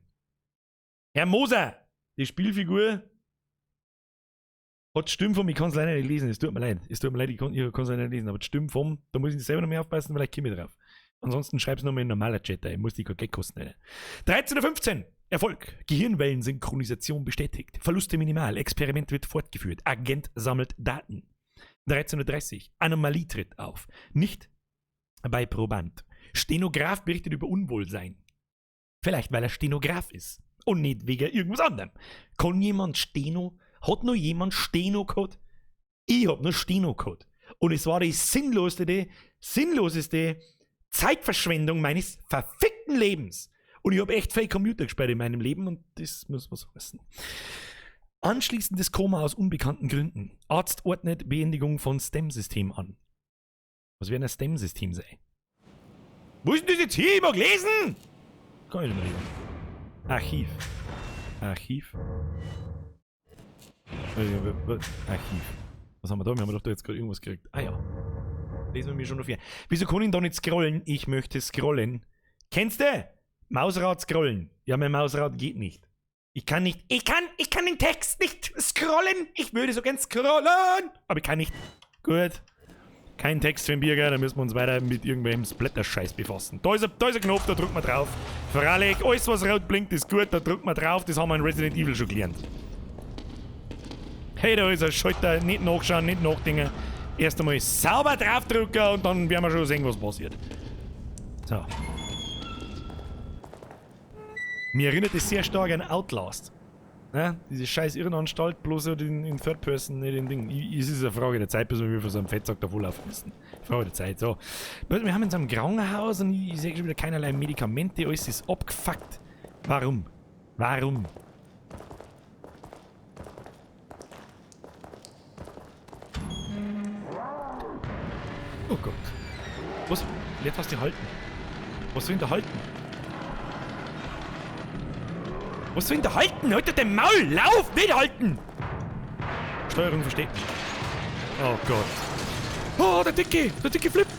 [SPEAKER 1] Herr Moser! Die Spielfigur hat die Stimme vom, ich kann es leider nicht lesen, es tut mir leid, ich kann es leider nicht lesen, aber die Stimme vom, da muss ich selber noch mehr aufpassen, vielleicht komme ich drauf. Ansonsten schreib's nochmal in normaler Chat, ich muss die kein Geld kosten. 13:15 Uhr. Erfolg. Gehirnwellensynchronisation bestätigt. Verluste minimal. Experiment wird fortgeführt. Agent sammelt Daten. 13:30 Uhr. Anomalie tritt auf. Nicht bei Proband. Stenograf berichtet über Unwohlsein. Vielleicht, weil er Stenograf ist. Und nicht wegen irgendwas anderem. Kann jemand Steno? Hat noch jemand Steno gehabt? Ich hab noch Steno gehabt. Und es war die sinnloseste Zeitverschwendung meines verfickten Lebens. Und ich habe echt viel Computer gesperrt in meinem Leben und das muss was heißen. Anschließendes Koma aus unbekannten Gründen. Arzt ordnet Beendigung von STEM-System an. Was wäre ein STEM-System sein? Wo ist denn das jetzt hier? Ich mag lesen! Kann ich nicht mehr lesen. Archiv. Archiv. Was haben wir da? Wir haben doch da jetzt gerade irgendwas gekriegt. Ah ja. Lesen wir mir schon noch viel. Wieso kann ich da nicht scrollen? Ich möchte scrollen. Kennst du? Mausrad scrollen. Ja, mein Mausrad geht nicht. Ich kann den Text nicht scrollen. Ich würde so gern scrollen. Aber ich kann nicht. Gut. Kein Text für den Bierger, da müssen wir uns weiter mit irgendwelchem Splatter-Scheiß befassen. Da ist ein Knopf, da drückt man drauf. Freilich, alles was rot blinkt ist gut, da drückt man drauf. Das haben wir in Resident Evil schon gelernt. Hey, da ist ein Schalter. Nicht nachschauen, nicht nachdenken. Erst einmal sauber draufdrücken und dann werden wir schon sehen, was passiert. So. Mir erinnert es sehr stark an Outlast. Ja, diese scheiß Irrenanstalt, bloß in Third Person, nicht in Ding. Es ist eine Frage der Zeit, bis wir von so einem Fettsack da volllaufen müssen. Frage der Zeit, so. Wir haben in so einem Krankenhaus und ich sehe schon wieder keinerlei Medikamente, alles ist abgefuckt. Warum? Oh Gott. Was? Leertaste halten. Was will denn da halten? Was will denn da halten? Halt den Maul! Lauf! Nicht halten! Steuerung versteckt. Oh Gott. Oh, der Dicke flippt!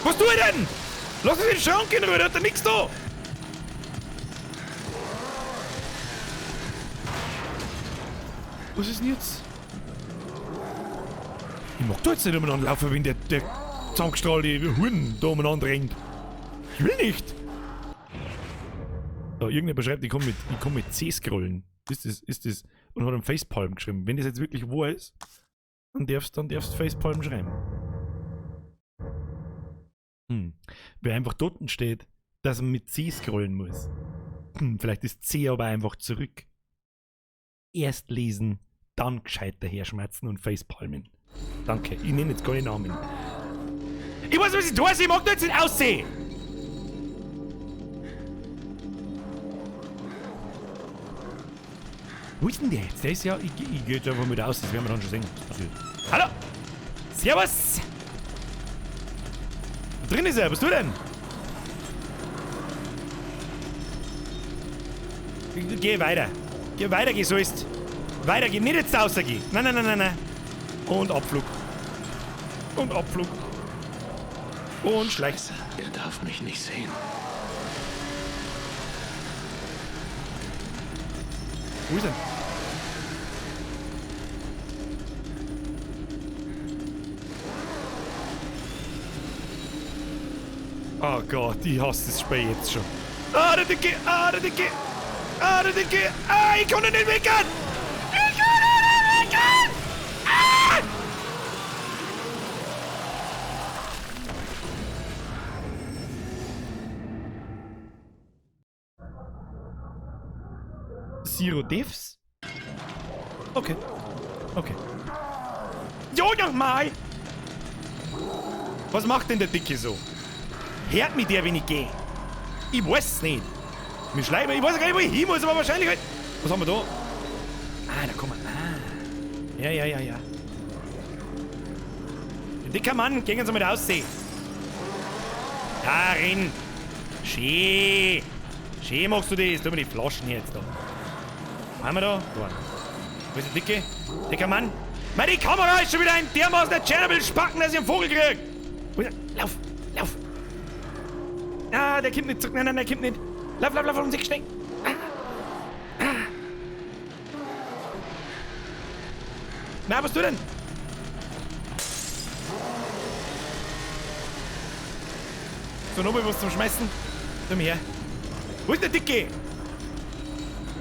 [SPEAKER 1] Was tue ich denn? Lass uns den Schrank in Ruhe, da hat er nix da! Was ist denn jetzt? Ich mag da jetzt nicht umeinander laufen, wenn der zusammengestrahlte Huren da umeinander rennt. Ich will nicht! Da, irgendjemand beschreibt, ich komm mit C scrollen. Ist das, und hat einen Facepalm geschrieben. Wenn das jetzt wirklich wahr ist, dann darfst du Facepalm schreiben. Wer einfach dort steht, dass man mit C scrollen muss. Vielleicht ist C aber einfach zurück. Erst lesen, dann gescheit daherschmerzen und Facepalmen. Danke, ich nenne jetzt keine Namen. Ich weiß, was ich tue, ich mag da jetzt nicht aussehen! Wo ist denn der jetzt? Der ist ja... Ich gehe jetzt einfach mit aus, das werden wir dann schon sehen. Hallo! Servus! Da drin ist er, was du denn? Geh weiter. Geh weiter, geh sollst. Weiter, geh nicht jetzt rausgehen. Nein. Und Abflug. Und Abflug. Und Schleichs.
[SPEAKER 7] Er darf mich nicht sehen.
[SPEAKER 1] Wo ist er? Oh Gott, ich hasse das Spiel jetzt schon. Der Dicke! Ich kann nicht weggehen! Zero Diffs? Okay. Jo, nochmal! Was macht denn der Dicke so? Hört mich der, wenn ich gehe? Ich weiß es nicht. Mit Schleimer, ich weiß gar nicht, wo ich hin muss, aber wahrscheinlich halt... Was haben wir da? Da kommen wir. Ja. Dicker Mann, gehen Sie mal aussehen. Darin. Schön machst du das. Tu mir die Flaschen jetzt da. Haben wir da? Da. Wo ist der Dicke? Dicker Mann. Die Kamera ist schon wieder ein dermaßen Tschernobyl-Spacken, dass ich einen Vogel krieg. Lauf. Der kommt nicht zurück. Nein, der kommt nicht. Lauf, um sich stecken. Na, was du denn? So, nochmal was zum Schmeißen. Komm her. Wo ist der Dicke?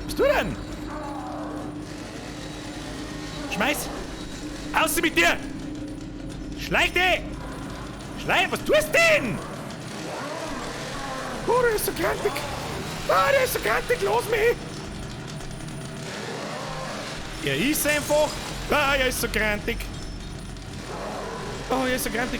[SPEAKER 1] Was du denn? Schmeiß! Aus mit dir! Schleich dich! Was tust du denn? Oh, der ist so grantig! Los mich! Er ist einfach... er ist so grantig! Er ist so grantig!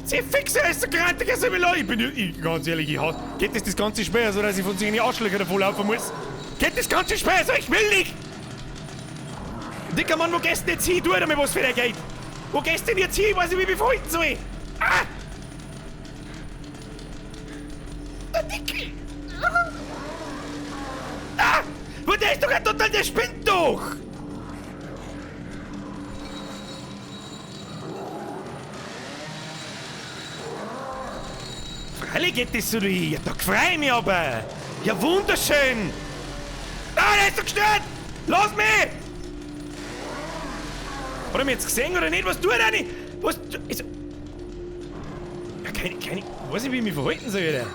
[SPEAKER 1] Sie fix, er ist so grantig, er soll mich lassen! Ich ganz ehrlich, geht das ganze Spiel so, dass ich von seinen Arschlöchern davon laufen muss? Geht das ganze Spiel so, ich will nicht! Dicker Mann, wo gehst du jetzt hin? Tu damit was für der geht! Wo gehst du denn jetzt hin? Ich weiß nicht, wie ich mich verhalten soll! Der Dicke! Der ist doch ein total... Der spinnt doch! Freilich geht das so durch. Ja, da freu mich aber! Ja, wunderschön! Der ist doch gestört! Lass mich! Hat er mich jetzt gesehen oder nicht? Was tut er denn? Was... Ist... Ja, keine... Weiß nicht, wie ich mich verhalten soll, Alter.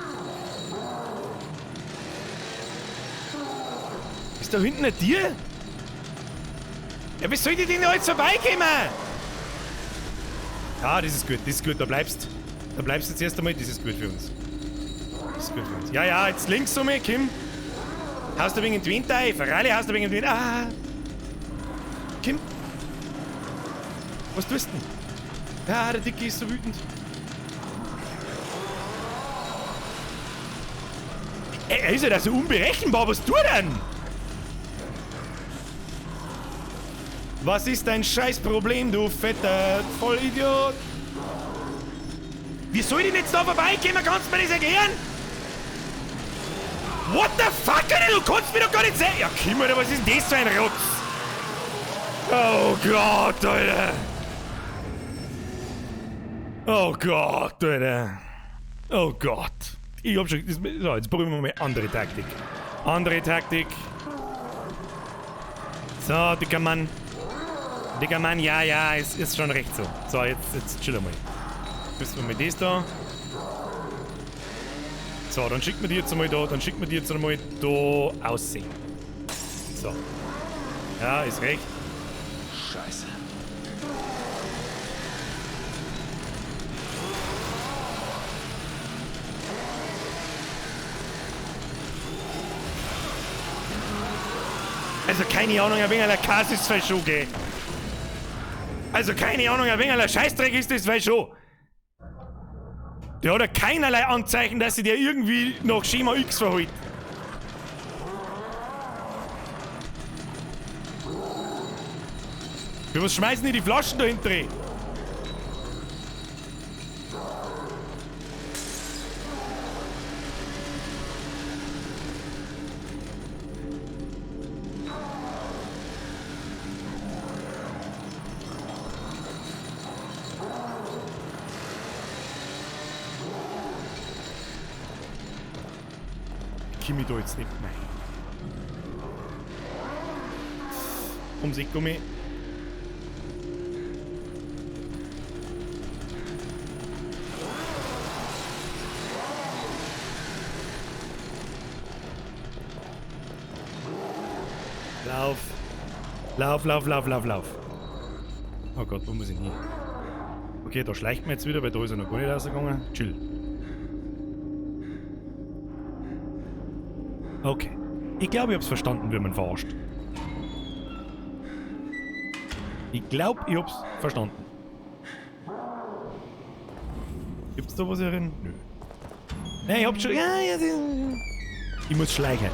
[SPEAKER 1] Ist da hinten ein Tier? Ja, wie soll ich denn da jetzt vorbeikommen? Ja, das ist gut, da bleibst du jetzt erst einmal, das ist gut für uns. Ja, jetzt links um mich, Kim. Haust du wegen den Wind ein? Ferrari, haust du wegen den Wind? Kim? Was tust du denn? Ja, der Dicke ist so wütend. Er ist ja da so unberechenbar, was tut er denn? Was ist dein Scheißproblem, du fetter Vollidiot? Wie soll ich denn jetzt da vorbeikommen? Kannst du mir das erklären? What the fuck, Alter? Du kannst mich doch gar nicht sehen! Ja, Kim, Alter, was ist denn das für ein Rotz? Oh Gott, Alter! Oh Gott, Alter! Oh Gott! Ich hab schon... So, jetzt probieren wir mal andere Taktik. So, dicker Mann. Digga, Mann, ja, es ist schon recht so. So, jetzt chill mal. Müssen wir mit das da. So, dann schicken wir die jetzt einmal da, da aussehen. So. Ja, ist recht.
[SPEAKER 4] Scheiße.
[SPEAKER 1] Also keine Ahnung, ein wenig Kass ist es schon, gell? Also keine Ahnung, ein wenig Scheißdreck ist das, weil schon. Der hat ja keinerlei Anzeichen, dass sich der irgendwie nach Schema X verhält. Für was schmeißen die Flaschen da hinten? Kimi da jetzt nicht mehr. Gummi. Lauf. Oh Gott, wo muss ich hin? Okay, da schleicht man jetzt wieder, weil da ist er noch gar nicht rausgegangen. Chill. Okay. Ich glaube, ich hab's verstanden, wie man verarscht. Ich glaube, ich hab's verstanden. Gibt's da was herin? Nö. Nein, ich hab's schon. Ja. Ich muss schleichen.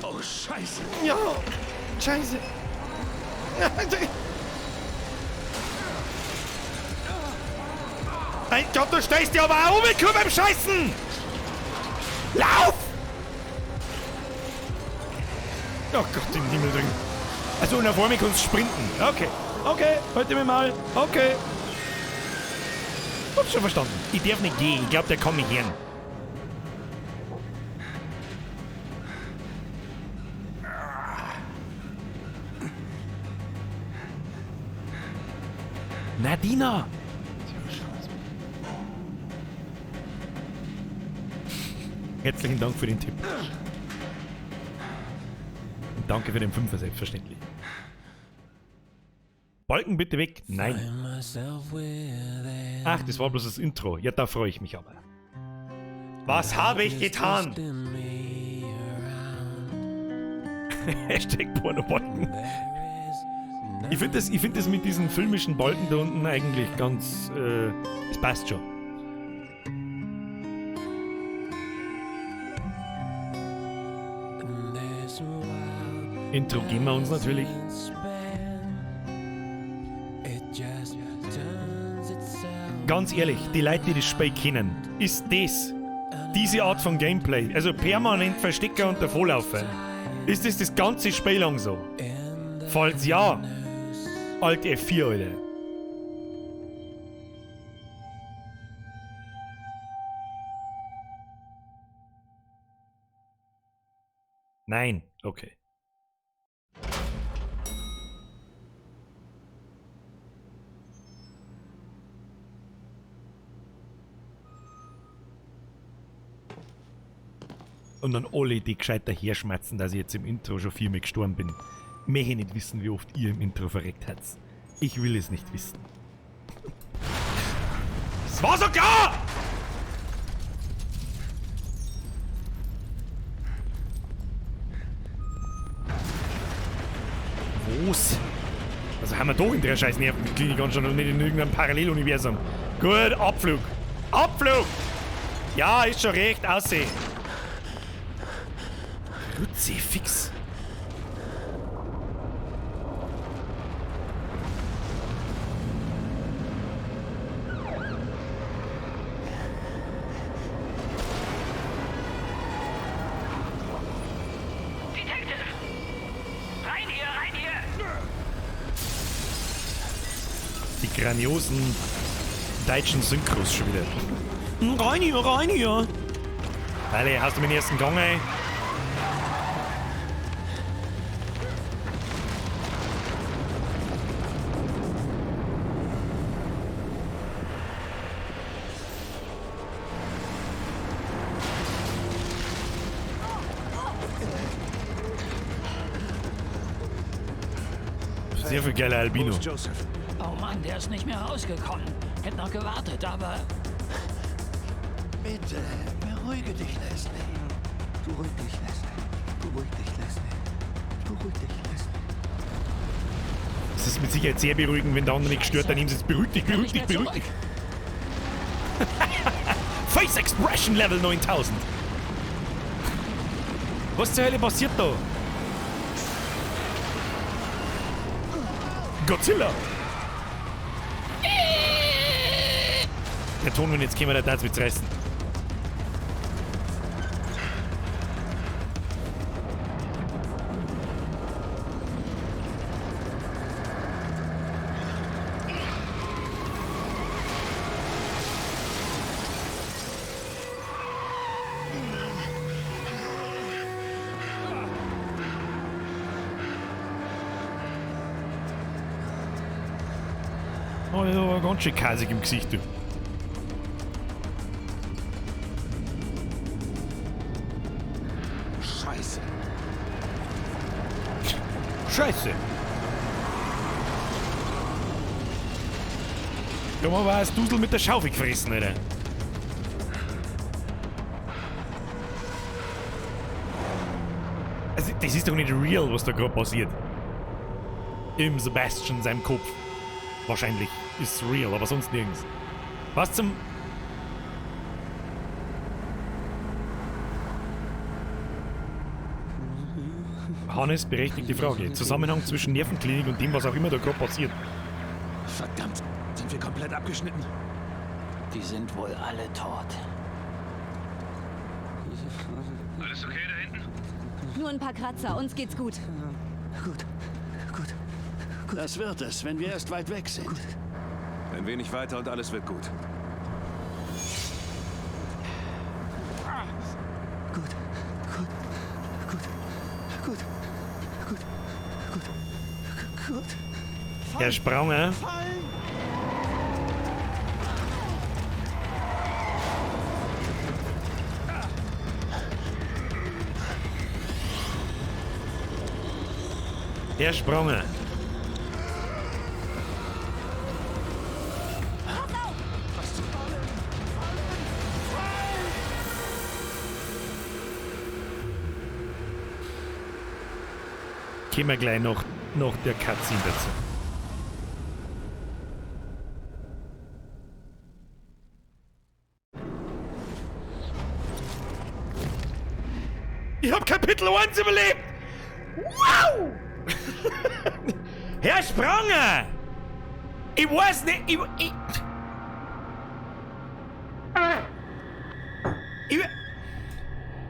[SPEAKER 7] Oh, Scheiße.
[SPEAKER 1] Ja, Scheiße. Mein Gott, du stehst dir aber auch mit beim Scheißen! Lauf! Oh Gott, im Himmel drin. Also, und vor mir kannst du sprinten. Okay, halt mich mal. Okay. Hab's schon verstanden. Ich darf nicht gehen. Ich glaube, der kann mich hören. Nadina! Herzlichen Dank für den Tipp. Und danke für den Fünfer, selbstverständlich. Balken bitte weg. Nein. Ach, das war bloß das Intro. Ja, da freue ich mich aber. Was habe ich getan? Hashtag Pornobalken. Ich finde das mit diesen filmischen Balken da unten eigentlich ganz... das passt schon. Intro geben wir uns natürlich. Ganz ehrlich, die Leute, die das Spiel kennen, ist das, diese Art von Gameplay, also permanent Verstecker und Davonlaufen, ist das ganze Spiel lang so? Falls ja, Alt F4, Alter. Nein, okay. Und dann alle, die gescheiter herschmerzen, dass ich jetzt im Intro schon 4-mal gestorben bin. Möchte nicht wissen, wie oft ihr im Intro verreckt habt. Ich will es nicht wissen. Es war so klar! Was? Also haben wir doch in der scheiß Nervenklinik anschauen und nicht in irgendeinem Paralleluniversum. Gut, Abflug. Abflug! Ja, ist schon recht, aussehen. Kruzifix. Die grandiosen deutschen Synchros schon wieder. Rein hier. Alter, hast du meinen ersten Gang, ey? Sehr viel geiler
[SPEAKER 5] Wo
[SPEAKER 1] Albino.
[SPEAKER 5] ist Joseph?
[SPEAKER 3] Oh Mann, der ist nicht mehr rausgekommen. Hätte noch gewartet, aber...
[SPEAKER 7] Bitte, beruhige dich, Leslie. Beruhig dich, Leslie. Beruhig dich, Leslie. Beruhig dich, Leslie.
[SPEAKER 1] Das ist mit Sicherheit sehr beruhigend, wenn der andere nicht stört, dann ihm es beruhig dich, beruhig dich, beruhig dich. Face Expression Level 9000. Was zur Hölle passiert da? Godzilla! Der Ton, wenn jetzt käme, der Tanz mit reißen. Oh, der ist aber ganz schön kasig im Gesicht, du.
[SPEAKER 5] Scheiße.
[SPEAKER 1] Scheiße! Da haben wir ein Dusel mit der Schaufel gefressen, Alter. Also, das ist doch nicht real, was da gerade passiert. Im Sebastian, seinem Kopf. Wahrscheinlich ist es real, aber sonst nirgends. Was zum... Hannes, berechtigte Frage. Zusammenhang zwischen Nervenklinik und dem, was auch immer da gerade passiert.
[SPEAKER 5] Verdammt, sind wir komplett abgeschnitten?
[SPEAKER 3] Die sind wohl alle tot.
[SPEAKER 5] Alles okay da hinten?
[SPEAKER 6] Nur ein paar Kratzer, uns geht's gut.
[SPEAKER 7] Gut.
[SPEAKER 8] Das wird es, wenn wir erst weit weg sind.
[SPEAKER 5] Ein wenig weiter und alles wird gut.
[SPEAKER 7] Gut.
[SPEAKER 1] Er sprang, hä? Der sprang. Gehen wir gleich noch der Cutscene dazu. Ich hab Kapitel 1 überlebt! Wow! Herr Spranger! Ich weiß nicht,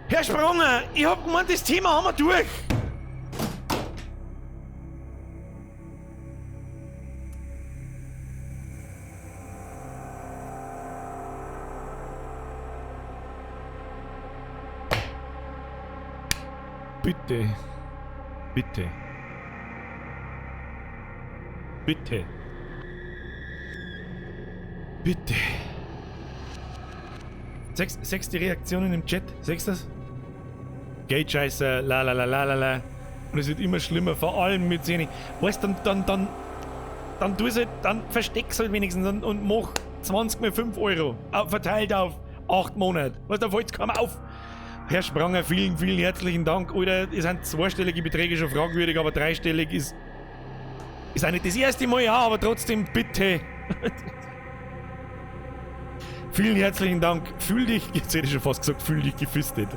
[SPEAKER 1] Herr Spranger, ich hab gemeint, das Thema haben wir durch! Bitte. Bitte. Bitte. Bitte. Sechs die Reaktionen im Chat. Sechst das? Geht scheiße, la la la la la la. Und es wird immer schlimmer, vor allem mit Szene. Weißt du, dann versteck's halt wenigstens und mach 20 mal 5 Euro. Verteilt auf 8 Monate. Weißt du, da fällt's kaum auf. Herr Spranger, vielen herzlichen Dank. Alter, es sind zweistellige Beträge schon fragwürdig, aber dreistellig ist auch nicht das erste Mal, ja, aber trotzdem, bitte. Vielen herzlichen Dank. Fühl dich, jetzt hätte ich schon fast gesagt, fühl dich gefistet.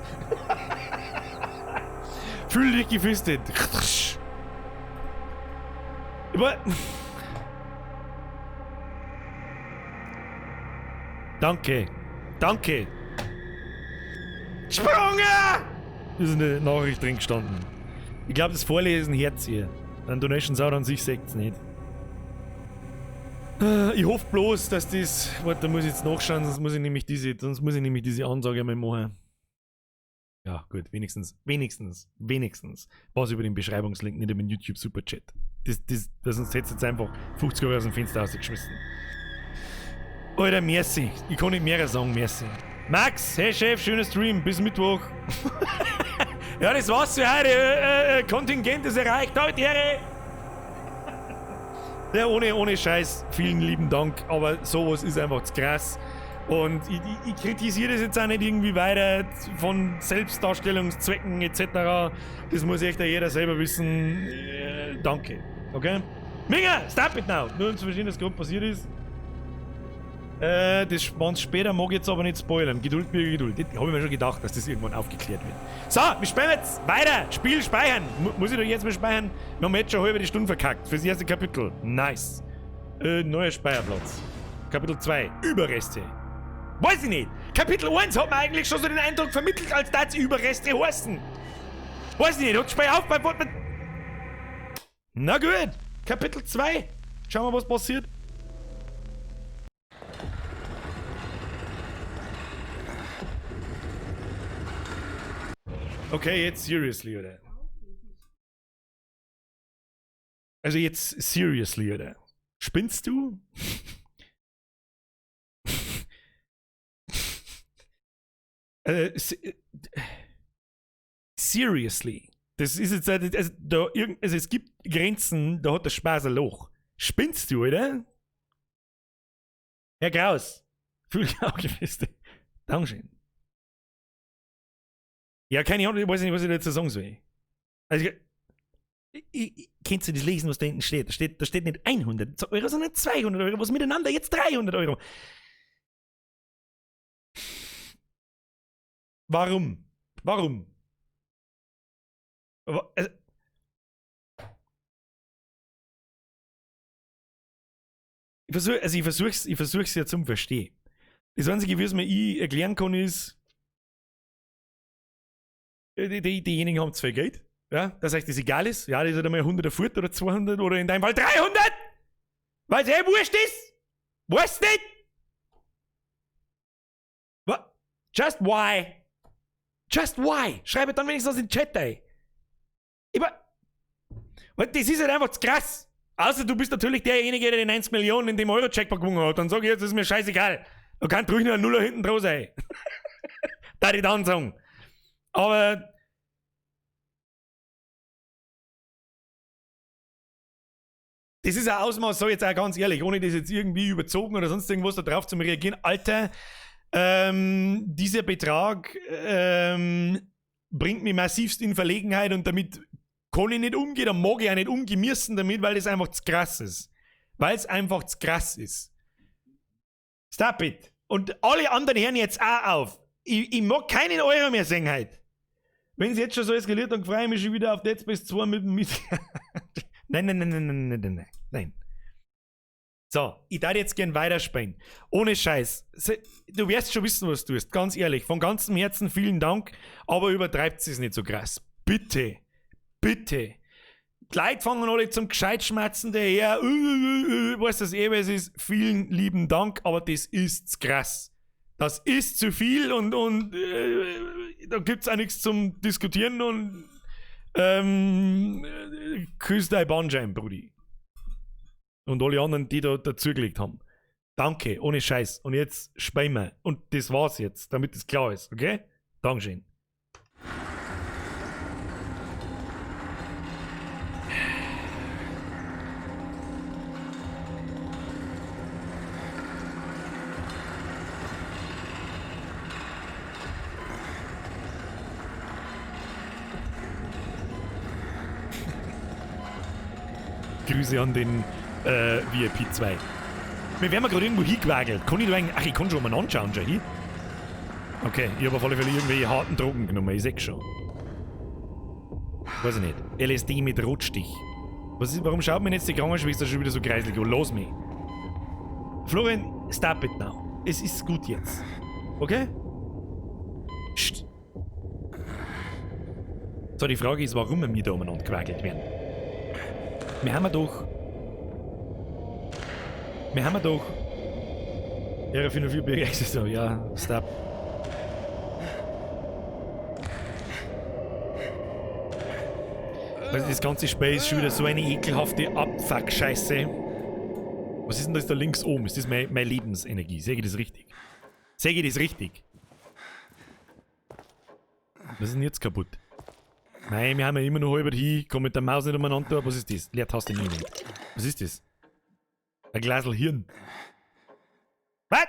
[SPEAKER 1] Fühl dich gefistet. Aber... Danke. Danke. Spranger! Ist eine Nachricht drin gestanden. Ich glaube, das Vorlesen Herz hier. Dann Donations auch an sich seht's nicht. Ich hoffe bloß, dass das... Warte, da muss ich jetzt nachschauen, sonst muss ich nämlich diese Ansage einmal machen. Ja, gut, wenigstens. Was über den Beschreibungslink, nicht über den YouTube Superchat. Sonst hättest du jetzt einfach 50 Euro aus dem Fenster rausgeschmissen. Alter, merci. Ich kann nicht mehr sagen, merci. Max, hey Chef, schöner Stream, bis Mittwoch. Ja, das war's für heute. Kontingent ist erreicht. Heute, Ehre. Ja, ohne Scheiß, vielen lieben Dank, aber sowas ist einfach zu krass. Und ich kritisiere das jetzt auch nicht irgendwie weiter von Selbstdarstellungszwecken etc. Das muss echt jeder selber wissen. Danke. Okay? Minga, stop it now! Nur um zu verstehen, was gerade passiert ist. Das spannend später, mag ich jetzt aber nicht spoilern. Geduld, Bürger, Geduld. Das habe ich mir schon gedacht, dass das irgendwann aufgeklärt wird. So, wir spielen jetzt weiter. Spiel speichern. Muss ich doch jetzt mal speichern? Wir haben jetzt schon halbe Stunde verkackt. Fürs erste Kapitel. Nice. Neuer Speicherplatz. Kapitel 2. Überreste. Weiß ich nicht. Kapitel 1 hat mir eigentlich schon so den Eindruck vermittelt, als das Überreste heißen. Weiß ich nicht. Hat Speicher auf bei Wort. Na gut. Kapitel 2. Schauen wir, was passiert. Okay, jetzt seriously, oder? Also jetzt seriously, oder? Spinnst du? Seriously. Das ist jetzt, also es gibt Grenzen, da hat der Spaß ein Loch. Spinnst du, oder? Herr Kraus. Fühlgefeste. Dankeschön. Ja, keine Ahnung, ich weiß nicht, was ich dazu sagen soll. Also, kennst du das lesen, was da hinten steht? Da steht nicht 100 Euro, sondern 200 Euro. Was miteinander? Jetzt 300 Euro. Warum? Also, ich versuch's ja zum Verstehen. Das Einzige, was mir ich erklären kann, ist, diejenigen haben zu viel Geld, ja, dass euch das egal ist. Ja, das ist halt einmal 100 Furt oder 200 oder in deinem Fall 300! Weil es wurscht ist! Weißt nicht! What? Just why? Just why? Schreibe dann wenigstens in den Chat ein. Das ist halt einfach zu krass. Außer du bist natürlich derjenige, der den 90 Millionen in dem Euro-Checkpack gewonnen hat. Dann sag ich jetzt, das ist mir scheißegal. Da kann ruhig nur ein Nuller hinten drauf sein. Da die dann sagen. Aber das ist ein Ausmaß, so jetzt auch ganz ehrlich, ohne das jetzt irgendwie überzogen oder sonst irgendwas da drauf zu reagieren. Alter, dieser Betrag bringt mich massivst in Verlegenheit und damit kann ich nicht umgehen, da mag ich auch nicht umgehen müssen damit, weil das einfach zu krass ist. Weil es einfach zu krass ist. Stop it. Und alle anderen hören jetzt auch auf. Ich mag keinen Euro mehr sehen heute. Wenn es jetzt schon so eskaliert, dann freue ich mich schon wieder auf Dead Space 2 mit dem Nein. So, ich darf jetzt gern weiterspielen. Ohne Scheiß. Du wirst schon wissen, was du tust. Ganz ehrlich. Von ganzem Herzen vielen Dank. Aber übertreibt es nicht so krass. Bitte. Die Leute fangen alle zum Gescheitschmerzen daher. Weißt du, was ist? Vielen lieben Dank. Aber das ist zu krass. Das ist zu viel und da gibt es auch nichts zum Diskutieren und küss dein Bandschein, Brudi. Und alle anderen, die da dazugelegt haben. Danke, ohne Scheiß. Und jetzt spielen wir. Und das war's jetzt, damit es klar ist, okay? Dankeschön. Grüße an den VIP 2. Wir werden gerade irgendwo hingewackelt. Kann ich da eigentlich. Ach, ich kann schon mal anschauen, schon hin. Okay, ich habe auf alle Fälle irgendwelche harten Drogen genommen, ich seh's schon. Weiß ich nicht. LSD mit Rotstich. Was ist, warum schaut mir jetzt die Krankenschwester schon wieder so kreislich an? Los mich. Florian, stop it now. Es ist gut jetzt. Okay? Psst. So, die Frage ist, warum wir da umeinander gewackelt werden. Wir haben doch. Ja, 404 BX so, ja, stop. Also das ganze Spiel ist schon wieder so eine ekelhafte Abfuck-Scheiße. Was ist denn das da links oben? Ist das meine Lebensenergie? Sehe ich das richtig? Was ist denn jetzt kaputt? Nein, wir haben ja immer noch halber hin, komm mit der Maus nicht umeinander, was ist das? Leertaste nie. Was ist das? Ein Glasl Hirn. Was?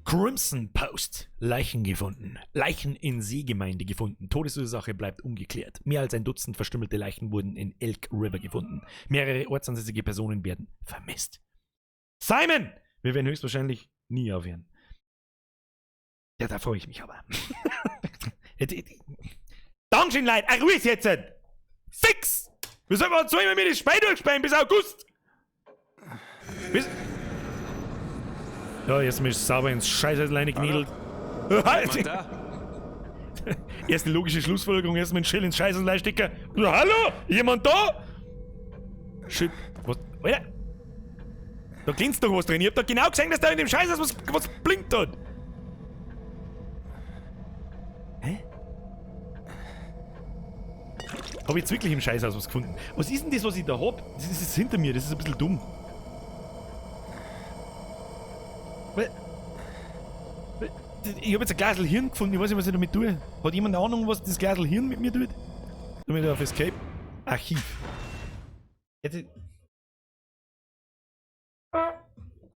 [SPEAKER 1] Crimson Post. Leichen gefunden. Leichen in Seegemeinde gefunden. Todesursache bleibt ungeklärt. Mehr als ein Dutzend verstümmelte Leichen wurden in Elk River gefunden. Mehrere ortsansässige Personen werden vermisst. Simon! Wir werden höchstwahrscheinlich nie aufhören. Ja, da freue ich mich aber. Dankeschön, Leute. Ruhe jetzt! Fix! Wir sollen uns so immer mit das Spiel durchspielen bis August! Ja, jetzt mich sauber ins Scheißleine gekniedelt.
[SPEAKER 5] Jemand da?
[SPEAKER 1] Erst die logische Schlussfolgerung, erst mit Schill ins Scheißlein stecken. Hallo? Jemand da? Shit. Was? Alter? Da glänzt doch was drin. Ich hab doch genau gesehen, dass da in dem Scheiß was blinkt hat. Hä? Hab ich jetzt wirklich im Scheißhaus was gefunden? Was ist denn das, was ich da hab? Das ist hinter mir, das ist ein bisschen dumm. Ich hab jetzt ein Glasl Hirn gefunden, ich weiß nicht, was ich damit tue. Hat jemand eine Ahnung, was das Glasl Hirn mit mir tut? Damit auf Escape. Archiv. Jetzt.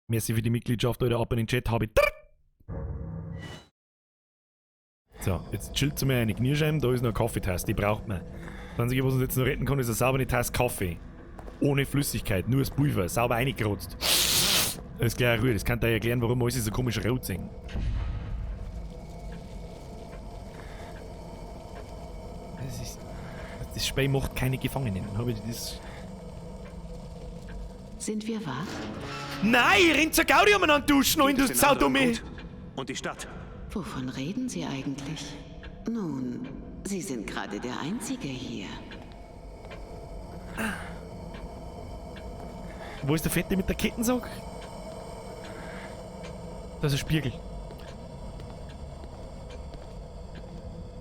[SPEAKER 1] Merci für die Mitgliedschaft, Alter, ab in den Chat habe ich. So, jetzt chillt zu mir eine Knierscheibe, da ist noch eine Kaffeetasse, die braucht man. Das Einzige, was uns jetzt noch retten kann, ist eine saubere Tasse Kaffee. Ohne Flüssigkeit, nur das Pulver, sauber reingerotzt. Das ist gleich eine Ruhe, das kann dir erklären, warum alles so komisch rot sehen. Das Spiel macht keine Gefangenen. Habe ich das.
[SPEAKER 9] Sind wir wach?
[SPEAKER 1] Nein, ihr rennt zur Gaudi umeinander duschen und du Saudumme!
[SPEAKER 5] Und die Stadt.
[SPEAKER 9] Wovon reden Sie eigentlich? Nun, Sie sind gerade der Einzige hier.
[SPEAKER 1] Wo ist der Fette mit der Kettensäge? Das ist ein Spiegel.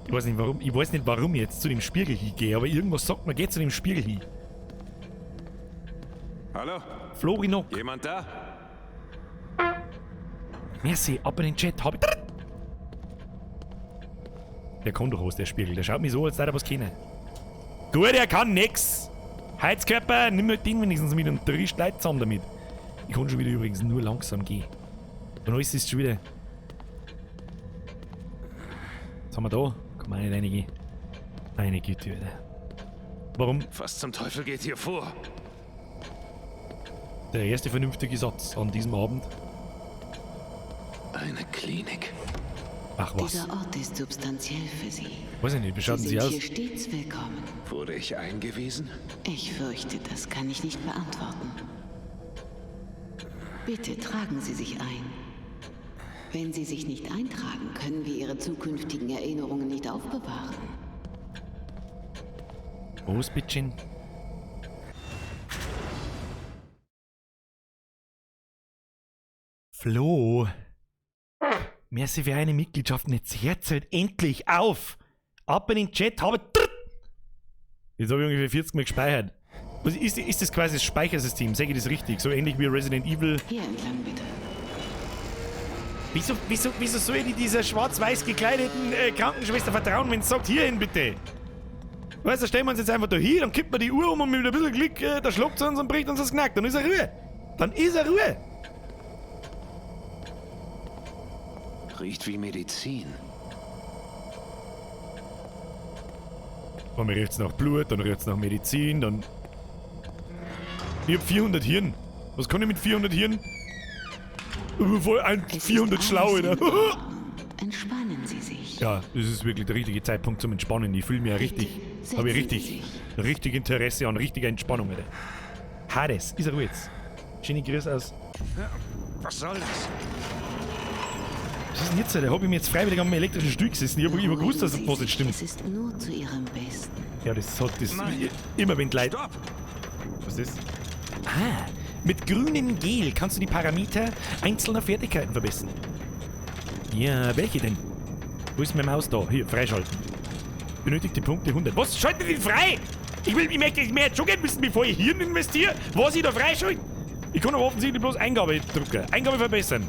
[SPEAKER 1] Ich weiß nicht warum ich jetzt zu dem Spiegel hingehe, aber irgendwas sagt mir, geh zu dem Spiegel hin.
[SPEAKER 5] Hallo?
[SPEAKER 1] Florian.
[SPEAKER 5] Jemand da?
[SPEAKER 1] Merci, ab in den Chat, hab ich. Der kann doch was, der Spiegel. Der schaut mich so, als würde er was kennen. Gut, er kann nix. Heizkörper, nimm halt den wenigstens mit und drehst Leute zusammen damit. Ich kann schon wieder übrigens nur langsam gehen. Und alles ist schon wieder. Was haben wir da? Kann man nicht reingehen. Meine Güte, Alter. Warum?
[SPEAKER 5] Was zum Teufel geht hier vor?
[SPEAKER 1] Der erste vernünftige Satz an diesem Abend.
[SPEAKER 5] Eine Klinik.
[SPEAKER 1] Ach was.
[SPEAKER 9] Dieser Ort ist substanziell für Sie.
[SPEAKER 1] Weiß ich nicht, wie schauen
[SPEAKER 9] Sie
[SPEAKER 1] Sie
[SPEAKER 9] sind
[SPEAKER 1] aus?
[SPEAKER 9] hier stets willkommen.
[SPEAKER 5] Wurde ich eingewiesen?
[SPEAKER 9] Ich fürchte, das kann ich nicht beantworten. Bitte tragen Sie sich ein. Wenn Sie sich nicht eintragen, können wir Ihre zukünftigen Erinnerungen nicht aufbewahren.
[SPEAKER 1] Was, Bitchin? Flo. Merci für eine Mitgliedschaft. Jetzt hört halt endlich auf. Ab in den Chat, habe. Jetzt habe ich ungefähr 40 Mal gespeichert. Was ist das quasi das Speichersystem? Sag ich das richtig? So ähnlich wie Resident Evil.
[SPEAKER 9] Hier entlang bitte.
[SPEAKER 1] Wieso soll ich dieser schwarz-weiß gekleideten Krankenschwester vertrauen, wenn sie sagt, hierhin bitte? Weißt du, stellen wir uns jetzt einfach da hin, dann kippt man die Uhr um und mit ein bisschen Glück, da schluckt sie uns und bricht uns das Knack. Dann ist er Ruhe. Dann ist er Ruhe.
[SPEAKER 5] Riecht wie Medizin.
[SPEAKER 1] Dann riecht's nach Blut, dann riecht's nach Medizin, dann... Ich hab 400 Hirn. Was kann ich mit 400 Hirn? Voll ein 400 Schlaue, ne?
[SPEAKER 9] Entspannen Sie sich.
[SPEAKER 1] Ja, das ist wirklich der richtige Zeitpunkt zum Entspannen. Ich fühle mich ja richtig... Habe ich richtig Interesse an richtiger Entspannung, Alter. Hades, ist er Ruhe jetzt. Schöne Grüße aus...
[SPEAKER 5] Was soll das?
[SPEAKER 1] Was ist denn jetzt, Alter? Hab ich mir jetzt freiwillig am elektrischen Stuhl gesessen? Ich hab gewusst, dass was nicht stimmt.
[SPEAKER 9] Es ist nur zu Ihrem Besten.
[SPEAKER 1] Ja, das hat das...
[SPEAKER 5] Nein.
[SPEAKER 1] Immer wenn die Leute...
[SPEAKER 5] Stopp!
[SPEAKER 1] Was ist das? Ah, mit grünem Gel kannst du die Parameter einzelner Fertigkeiten verbessern. Ja, welche denn? Wo ist meine Maus da? Hier, freischalten. Benötigte Punkte 100. Was? Schalte den frei! Ich möchte mehr jetzt schon Geld wissen, bevor ich Hirn investiere, was ich da freischalte. Ich kann aber offensichtlich bloß Eingabe drücken. Eingabe verbessern.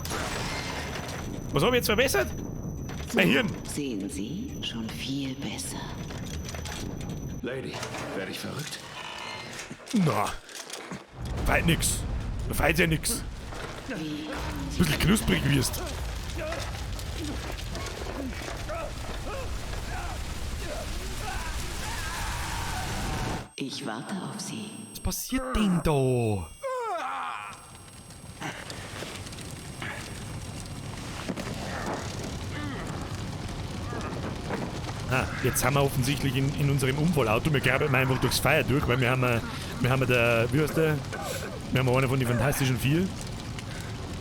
[SPEAKER 1] Was habe ich jetzt verbessert? Mein Hirn.
[SPEAKER 9] Sehen Sie, schon viel besser.
[SPEAKER 5] Lady, werde ich verrückt?
[SPEAKER 1] Na. Feit nix. Feit ja nix. Bisschen knusprig wirst.
[SPEAKER 9] Ich warte auf Sie.
[SPEAKER 1] Was passiert denn da? Ah, jetzt haben wir offensichtlich in unserem Unfallauto, wir graben einfach durchs Feuer durch, weil wir haben der, wie heißt der? Wir haben einen von den Fantastischen Vier.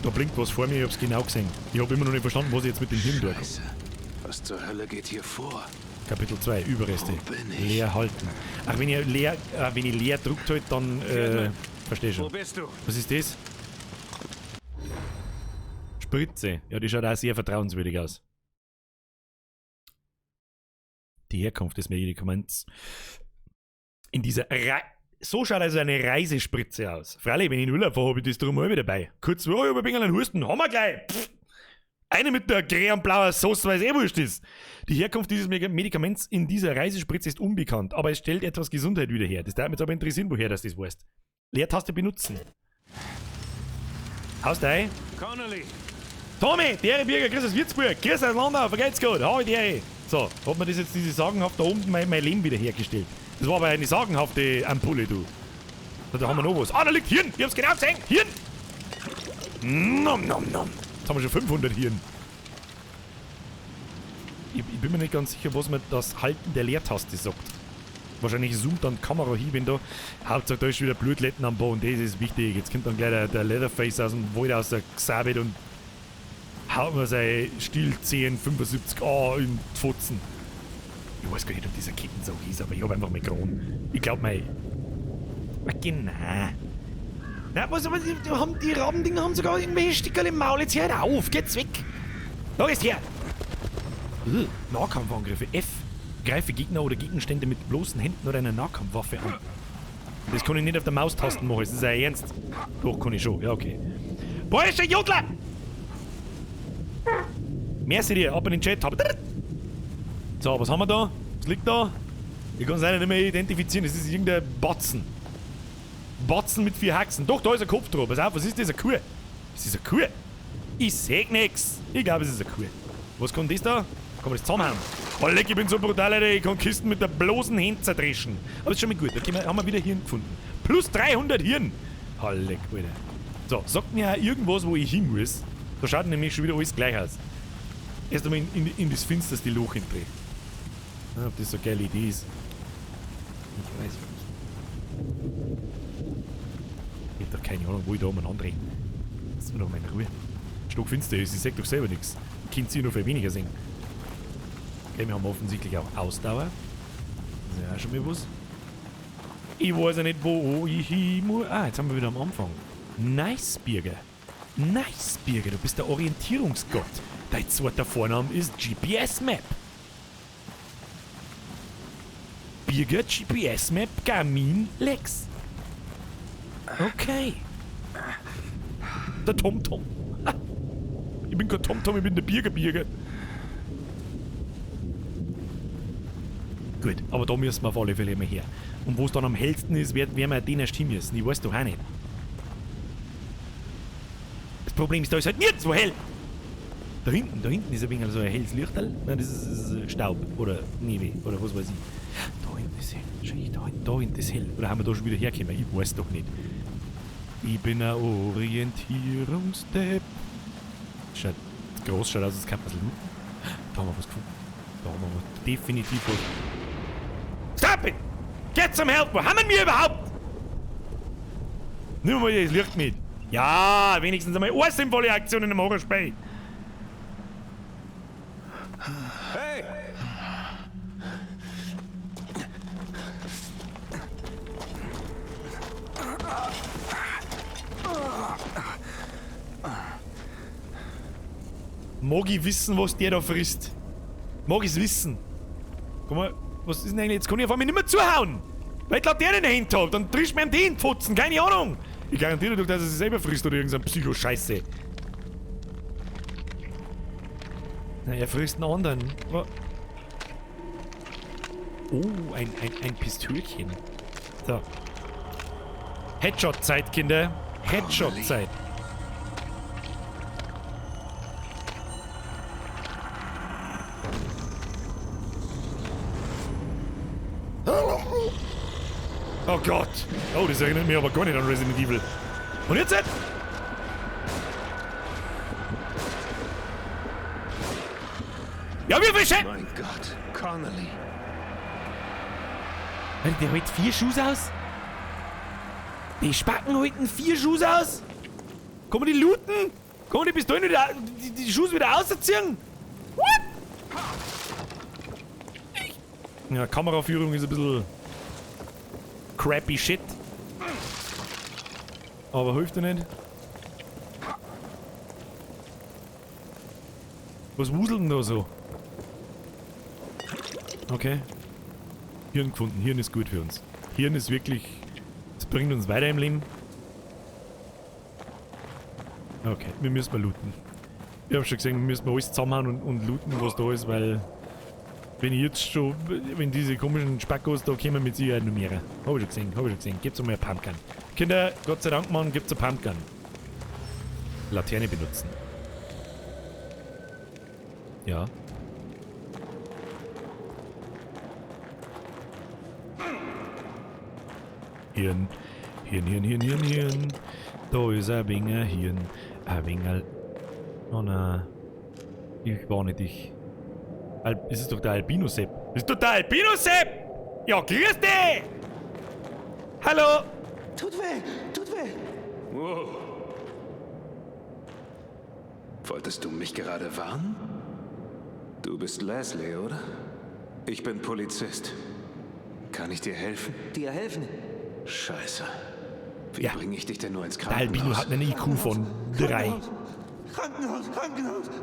[SPEAKER 1] Da blinkt was vor mir, ich hab's genau gesehen. Ich hab immer noch nicht verstanden, was ich jetzt mit dem Hirn tue.
[SPEAKER 5] Scheiße. Was zur Hölle geht hier vor?
[SPEAKER 1] Kapitel 2, Überreste.
[SPEAKER 5] Wo bin ich?
[SPEAKER 1] Leer halten. Ach, wenn ihr leer drückt halt, dann, versteh schon.
[SPEAKER 5] Wo bist du?
[SPEAKER 1] Was ist das? Spritze. Ja, die schaut auch sehr vertrauenswürdig aus. Die Herkunft des Medikaments. In dieser so schaut also eine Reisespritze aus. Freilich, wenn ich in Urlaub fahre, habe ich das drum mal wieder dabei. Kurz, oh, ich hab ein bisschen einen Husten, haben wir gleich. Pff. Eine mit der grä und blauer Sauce, weil es eh wurscht ist. Die Herkunft dieses Medikaments in dieser Reisespritze ist unbekannt, aber es stellt etwas Gesundheit wieder her. Das darf mich jetzt aber interessieren, woher das weißt. Leertaste benutzen. Haust ein.
[SPEAKER 5] Connolly!
[SPEAKER 1] Tommy, der Bürger, grüß aus Würzburg, grüß aus Landau, vergeht's gut, hau die. So, hat mir das jetzt diese sagenhaft da oben mein Leben wieder hergestellt. Das war aber eine sagenhafte Ampulle, du. Da haben wir noch was. Ah, da liegt Hirn, ich hab's genau gesehen, Hirn! Nom, nom, nom. Jetzt haben wir schon 500 Hirn. Ich bin mir nicht ganz sicher, was mir das Halten der Leertaste sagt. Wahrscheinlich zoomt dann die Kamera hin, wenn da. Hauptsache da ist wieder Blutletten am Boden, das ist wichtig. Jetzt kommt dann gleich der Leatherface aus dem Wald aus der Xabit und haut mir sein Stiel 1075a in die Pfotzen. Ich weiß gar nicht, ob dieser Kettensau ist, aber ich hab einfach Mikron. Ich glaub mal. Genau. Na, was aber die Rabendinger haben sogar irgendwelche Stickerl im Maul. Jetzt hört auf, geht's weg. Da ist her. Nahkampfangriffe F. Greife Gegner oder Gegenstände mit bloßen Händen oder einer Nahkampfwaffe an. Das kann ich nicht auf der Maustaste machen, das ist ja ernst. Doch, kann ich schon, ja okay. Boah, ist der Jodler! Merci dir, ab in den Chat. So, was haben wir da? Was liegt da? Ich kann es leider nicht mehr identifizieren, das ist irgendein Batzen. Batzen mit 4 Haxen. Doch, da ist ein Kopf drauf. Pass auf, was ist das? Eine Kuh? Das ist eine Kuh. Ich seh nix. Ich glaube, es ist eine Kuh. Was kann das da? Kann man das zusammenhauen? Oh, leck, ich bin so brutal, Alter. Ich kann Kisten mit der bloßen Hand zerdreschen. Aber das ist schon mal gut. Da haben wir wieder Hirn gefunden. Plus 300 Hirn. Oh, leck, Alter. So, sagt mir auch irgendwas, wo ich hin muss. Da schaut nämlich schon wieder alles gleich aus. Erst einmal in das finsterste Loch hindrehen. Ob das so eine geile Idee ist. Ich weiß nicht. Ich hab doch keine Ahnung, wo ich da umeinander rede. Lass mir doch mal in Ruhe. Stockfinster ist, ich seh doch selber nichts. Ich kann sie nur für weniger sehen. Okay, wir haben offensichtlich auch Ausdauer. Das ist ja auch schon mal was. Ich weiß ja nicht, wo ich hin muss. Ah, jetzt haben wir wieder am Anfang. Nice, Birger. Nice, Birger, du bist der Orientierungsgott. Dein zweiter Vorname ist GPS Map. Birger GPS Map Garmin Lex. Okay. Der TomTom. Ich bin kein TomTom, ich bin der Birger. Gut, aber da müssen wir auf alle Fälle mal her. Und wo es dann am hellsten ist, werden wir den erst hin müssen. Ich weiß doch auch nicht. Das Problem ist, da ist halt nicht so hell. Da hinten ist ein wenig so ein helles Lichterl. Nein, das ist Staub oder Nebel oder was weiß ich. Da hinten ist hell. Schau, da hinten ist hell. Oder haben wir da schon wieder hergekommen? Ich weiß doch nicht. Ich bin ein Orientierungsdepp. Schaut groß, schaut aus, als kann man es looten. Da haben wir was gefunden. Da haben wir definitiv was. Stop it! Get some help! Wo haben wir überhaupt? Nimm mal das Licht mit. Ja, wenigstens einmal eine sinnvolle Aktion in einem Horrorspiel.
[SPEAKER 5] Hey!
[SPEAKER 1] Mag ich wissen, was der da frisst? Mag ich's wissen? Guck mal, was ist denn eigentlich? Jetzt kann ich auf einmal nicht mehr zuhauen! Weil ich glaub, der in der Hand hat, dann trisch mir an den Pfotzen, keine Ahnung! Ich garantiere doch, dass er sich selber frisst oder irgendein Psycho-Scheiße. Na, er frisst einen anderen. Oh, ein Pistölchen. So. Headshot-Zeit, Kinder. Headshot-Zeit. Oh Gott. Oh, das erinnert mich aber gar nicht an Resident Evil. Und jetzt? Ja, wir wischen!
[SPEAKER 5] Mein Gott, Connolly.
[SPEAKER 1] Alter, der holt 4 Schuss aus? Die Spacken halten 4 Schuss aus? Kann man die looten? Kann man die Pistolen wieder, die Schuss wieder ausziehen? What? Ja, Kameraführung ist ein bisschen crappy shit. Aber hilft dir nicht. Was wuselt denn da so? Okay. Hirn gefunden. Hirn ist gut für uns. Hirn ist wirklich... Das bringt uns weiter im Leben. Okay, wir müssen mal looten. Ich hab schon gesehen, wir müssen alles zusammenhauen und looten, was da ist, weil... Wenn ich jetzt schon... Wenn diese komischen Spackos da kommen, mit Sicherheit noch mehr. Hab ich schon gesehen. Gibt's mal eine Pumpgun. Kinder, Gott sei Dank, Mann, gibt's eine Pumpgun. Laterne benutzen. Ja. Hirn. Hirn. Da ist ein Winger Hirn. Ein Winger. Oh nein. Ich warne dich. Ist es doch der Albino-Sepp? Ist doch der Albino-Sepp! Ja, grüß dich! Hallo!
[SPEAKER 7] Tut weh!
[SPEAKER 5] Wow. Wolltest du mich gerade warnen? Du bist Leslie, oder? Ich bin Polizist. Kann ich dir helfen?
[SPEAKER 7] Dir helfen?
[SPEAKER 5] Scheiße. Wie
[SPEAKER 1] Ja.
[SPEAKER 5] bringe ich dich denn nur ins
[SPEAKER 1] Der
[SPEAKER 5] Krankenhaus?
[SPEAKER 1] Albino hat einen IQ von 3.
[SPEAKER 7] Krankenhaus!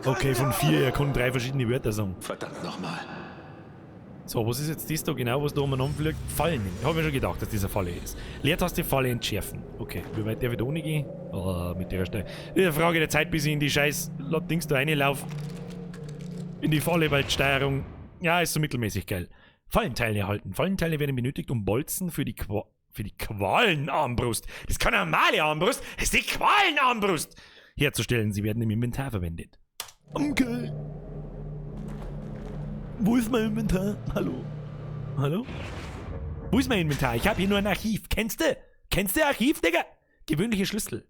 [SPEAKER 1] Okay, von 4. Er kann 3 verschiedene Wörter sagen.
[SPEAKER 5] Verdammt nochmal.
[SPEAKER 1] So, was ist jetzt das da genau, was da umeinander fliegt? Fallen. Ich habe mir schon gedacht, dass das eine Falle ist. Leertaste Falle entschärfen. Okay, wie weit darf ich da ohne gehen? Oh, mit der Stelle. Das ist eine Frage der Zeit, bis ich in die scheiß Dings da reinlaufe. In die Falle, weil die Steuerung... Ja, ist so mittelmäßig geil. Fallenteile erhalten. Fallenteile werden benötigt, um Bolzen für die Qualenarmbrust. Das ist keine normale Armbrust, das ist die Qualenarmbrust herzustellen. Sie werden im Inventar verwendet. Okay. Wo ist mein Inventar? Hallo? Wo ist mein Inventar? Ich habe hier nur ein Archiv. Kennst du Archiv, Digga? Gewöhnliche Schlüssel.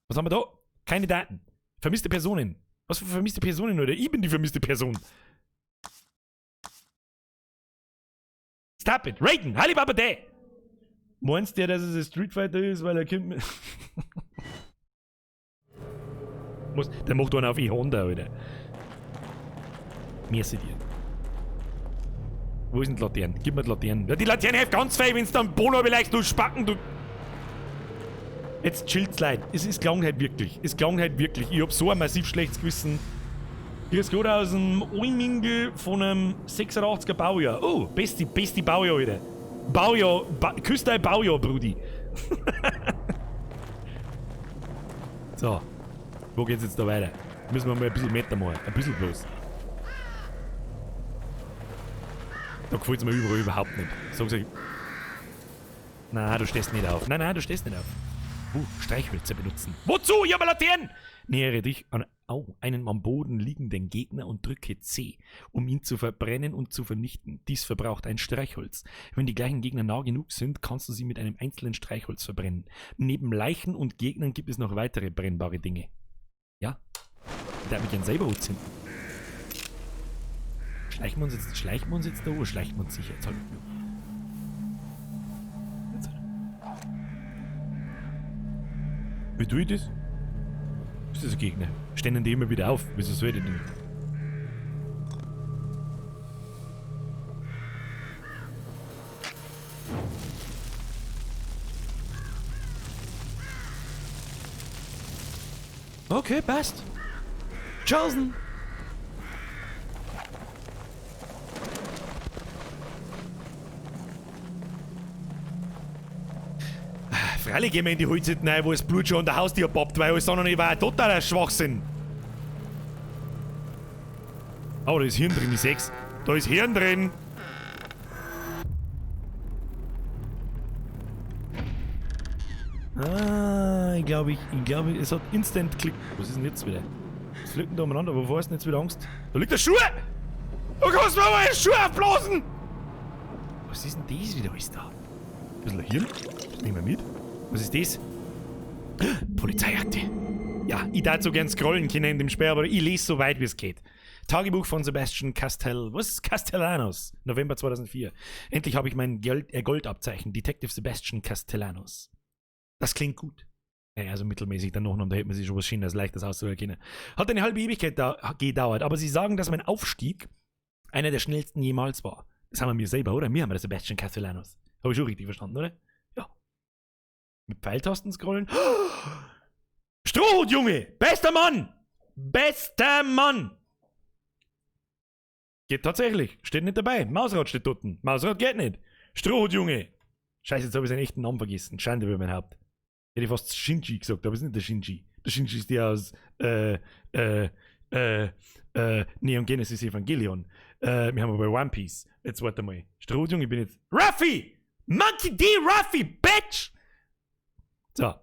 [SPEAKER 1] Was haben wir da? Keine Daten. Vermisste Personen. Was für vermisste Personen, oder? Ich bin die vermisste Person. Stop it. Raiden. Halibaba Day. Meinst du, dass es ein Street Fighter ist, weil er kommt mit... Der macht einen auf E-Honda, Alter. Merci dir. Wo ist denn die Laterne? Gib mir die Laterne. Ja, die Laterne hilft ganz viel, wenn es dann Polo vielleicht nur spacken, du... Jetzt chillt's, Leute. Es klang halt wirklich. Ich hab so ein massiv schlechtes Gewissen. Ich ist gerade aus dem Oimingel von einem 86er Baujahr. Oh, beste Baujahr, Alter. Küsst dein Baujahr, Brudi. So. Wo geht's jetzt da weiter? Müssen wir mal ein bisschen Meter machen. Ein bisschen bloß. Da gefällt's mir überhaupt nicht. Sag's euch. Nein, du stehst nicht auf. Nein, du stehst nicht auf. Streichhölzer benutzen. Wozu? Ich habe Laternen! Nähere dich an einen am Boden liegenden Gegner und drücke C, um ihn zu verbrennen und zu vernichten. Dies verbraucht ein Streichholz. Wenn die gleichen Gegner nah genug sind, kannst du sie mit einem einzelnen Streichholz verbrennen. Neben Leichen und Gegnern gibt es noch weitere brennbare Dinge. Ja? Der hat mich gern selber anzünden. Schleichen wir uns jetzt da oder schleichen wir uns sicher? Jetzt halt. Wie tue ich das? Was ist das ein Gegner? Stehen die immer wieder auf? Wieso soll ich denn? Okay, passt. Chosen. Freilich gehen wir in die Holzhütten rein, wo das Blut schon an der Haustür poppt, weil alles andere war ein totaler Schwachsinn. Oh, da ist Hirn drin, ich seh's. Da ist Hirn drin. Ich glaube, es hat Instant-Klick. Was ist denn jetzt wieder? Was liegt denn da umeinander? Wovor hast du denn jetzt wieder Angst? Da liegt der Schuh! Du kannst mir meine Schuhe aufblasen! Was ist denn das wieder alles da? Ein bisschen Hirn? Nehmen wir mit. Was ist das? Polizeiakte. Ja, ich darf so gern scrollen können in dem Sperr, aber ich lese so weit wie es geht. Tagebuch von Sebastian Castellanos, November 2004. Endlich habe ich mein Goldabzeichen. Detective Sebastian Castellanos. Das klingt gut. Naja, also mittelmäßig dann noch, da hätte man sich schon was Schönes, Leichtes auszuerkennen. Hat eine halbe Ewigkeit gedauert, aber sie sagen, dass mein Aufstieg einer der schnellsten jemals war. Das haben wir mir selber, oder? Wir haben den Sebastian Castellanos. Habe ich schon richtig verstanden, oder? Ja. Mit Pfeiltasten scrollen. Strohhut, Junge! Bester Mann! Bester Mann! Geht tatsächlich. Steht nicht dabei. Mausrad steht dort. Mausrad geht nicht. Strohhut, Junge! Scheiße, jetzt habe ich seinen echten Namen vergessen. Schande über mein Haupt. Hätte ich fast Shinji gesagt, aber es ist nicht der Shinji. Der Shinji ist der aus Neon Genesis Evangelion. Wir haben aber One Piece. Jetzt warte mal. Strohhut, Junge, ich bin jetzt... Ruffy! Monkey D. Ruffy, Bitch! So.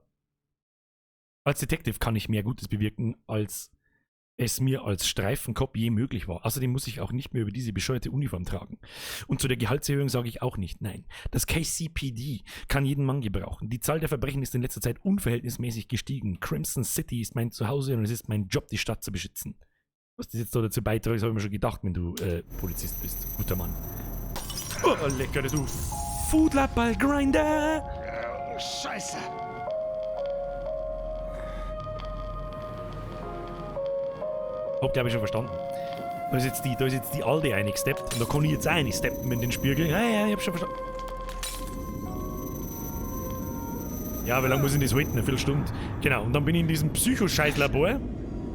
[SPEAKER 1] Als Detective kann ich mehr Gutes bewirken, als es mir als Streifenkopf je möglich war. Außerdem muss ich auch nicht mehr über diese bescheuerte Uniform tragen. Und zu der Gehaltserhöhung sage ich auch nicht nein. Das KCPD kann jeden Mann gebrauchen. Die Zahl der Verbrechen ist in letzter Zeit unverhältnismäßig gestiegen. Crimson City ist mein Zuhause und es ist mein Job, die Stadt zu beschützen. Was das jetzt da dazu beiträgt, habe ich mir schon gedacht, wenn du Polizist bist. Guter Mann. Oh, lecker, du Foodlappball Grinder!
[SPEAKER 8] Scheiße!
[SPEAKER 1] Hab, glaube ich, schon verstanden. Da ist jetzt die Alde eingesteppt und da kann ich jetzt auch einsteppen in den Spiegel. Ja, ich hab schon verstanden. Ja, wie lange muss ich das halten? Eine Viertelstunde. Genau, und dann bin ich in diesem Psychoscheiß-Labor.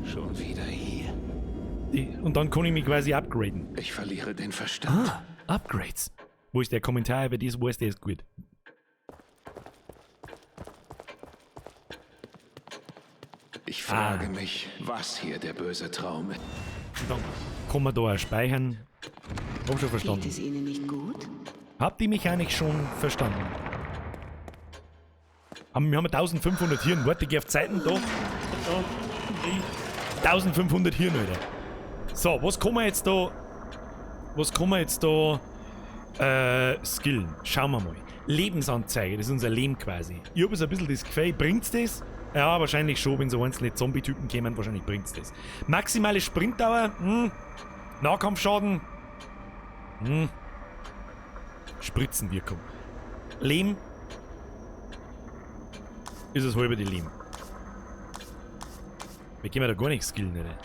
[SPEAKER 5] Schon wieder hier.
[SPEAKER 1] Und dann kann ich mich quasi upgraden.
[SPEAKER 5] Ich verliere den Verstand.
[SPEAKER 1] Upgrades. Wo ist der Kommentar über das, wo ist der ist gut?
[SPEAKER 5] Ich frage mich, was hier der böse Traum ist.
[SPEAKER 1] Und dann kann man da auch speichern. Hab schon verstanden.
[SPEAKER 9] Geht es Ihnen nicht gut?
[SPEAKER 1] Habt ihr mich eigentlich schon verstanden? Wir haben 1500 Hirn. Warte, ich geh auf die Seiten da. 1500 Hirn, Alter. So, was kann man jetzt da skillen? Schauen wir mal. Lebensanzeige, das ist unser Leben quasi. Ich habe jetzt ein bisschen das Gefühl, bringt's das? Ja, wahrscheinlich schon, wenn so einzelne Zombie-Typen kämen, wahrscheinlich bringt's das. Maximale Sprintdauer, Nahkampfschaden, Spritzenwirkung. Leben ist das halbe die Leben. Wir können da gar nichts skillen, Alter.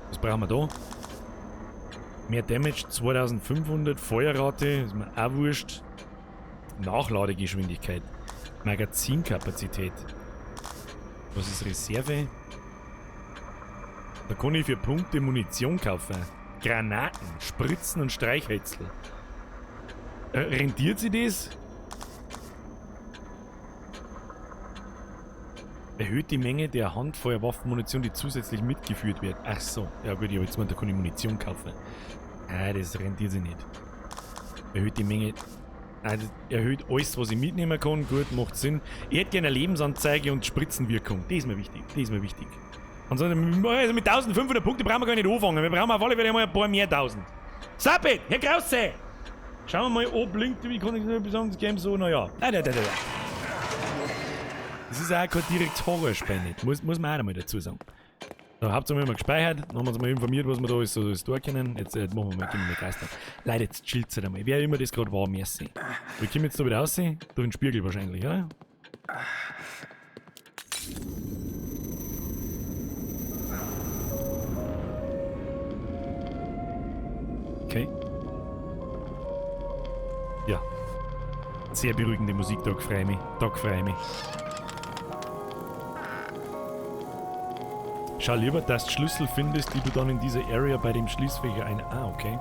[SPEAKER 1] Was brauchen wir da? Mehr Damage, 2500, Feuerrate, ist mir auch wurscht. Nachladegeschwindigkeit. Magazinkapazität. Was ist Reserve? Da kann ich für Punkte Munition kaufen. Granaten, Spritzen und Streichhölzel. Rentiert sich das? Erhöht die Menge der Handfeuerwaffenmunition, die zusätzlich mitgeführt wird. Ach so. Ja gut, ich habe jetzt gemeint, da kann ich Munition kaufen. Das rentiert sich nicht. Erhöht die Menge... erhöht alles, was ich mitnehmen kann. Gut, macht Sinn. Ich hätte gerne eine Lebensanzeige und Spritzenwirkung. Das ist mir wichtig. Ansonsten, also mit 1500 Punkten brauchen wir gar nicht anfangen. Wir brauchen auf alle Fälle mal ein paar mehr 1000. Stop it! Herr Krause! Schauen wir mal, ob blinkt, wie kann ich das sagen? Das Game so, naja. Das ist auch kein direkt Horrorspiel. Muss man auch einmal dazu sagen. So, Hauptsache wir haben gespeichert, dann haben wir uns mal informiert, was wir da alles tun können. Jetzt machen wir mal Geister. Leute, jetzt chillt's halt einmal. Wer immer das gerade war, merci. Wir kommen jetzt da wieder raus, durch den Spiegel wahrscheinlich, oder? Okay. Ja. Sehr beruhigende Musik, Doc, freu mich. Schau lieber, dass du Schlüssel findest, die du dann in dieser Area bei dem Schließfächer ein... Ah, okay.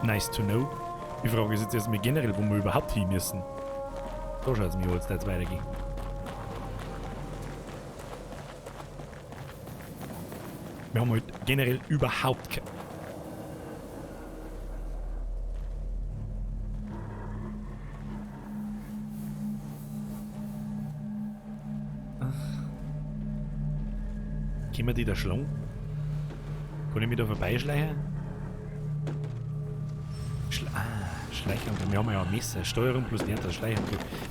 [SPEAKER 1] Nice to know. Die Frage ist jetzt erstmal generell, wo wir überhaupt hin müssen. Da schaut es mir jetzt jetzt weitergehen. Wir haben halt generell überhaupt kein... Können wir die da schlagen? Kann ich mich da vorbeischleichen? Schleichen. Wir haben ja ein Messer. Steuerung plus Lernen, Schleichen.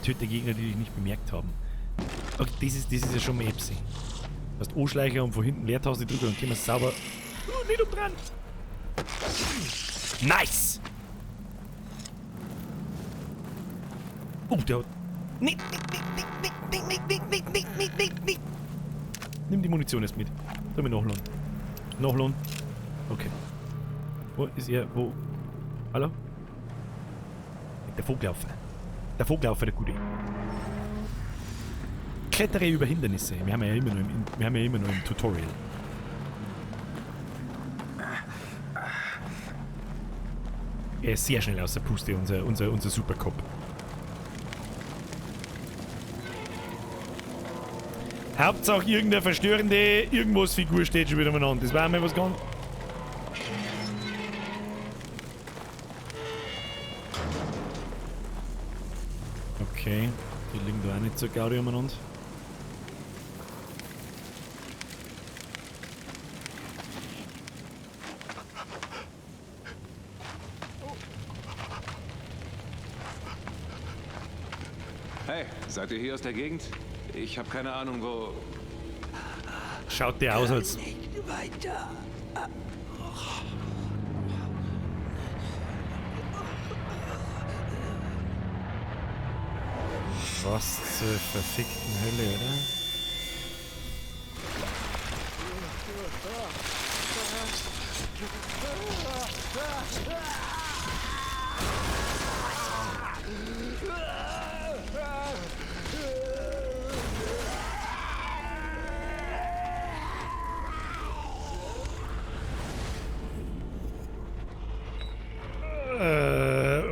[SPEAKER 1] Töte Gegner, die dich nicht bemerkt haben. Okay, das ist ja schon mal Epsi. Du hast O-Schleicher und von hinten Leertaste drüber und können wir sauber... nicht umdrehen! Nice! Oh, der hat... Nicht. Nimm die Munition jetzt mit. Soll mir nachladen. Nachladen. Okay. Wo ist er? Wo? Hallo? Der Vogelaufer. Der Vogelaufer, der Gute. Klettere über Hindernisse. Wir haben ja immer noch im Tutorial. Er ist sehr schnell aus der Puste, unser Supercop. Hauptsache irgendeine verstörende Irgendwas-Figur steht schon wieder miteinander. Das war mir was ganz... Okay, die liegen da auch nicht so gaudi umeinander.
[SPEAKER 5] Hey, seid ihr hier aus der Gegend? Ich habe keine Ahnung, wo...
[SPEAKER 1] Schaut der aus als...
[SPEAKER 7] Nicht weiter.
[SPEAKER 1] Was zur verfickten Hölle, oder?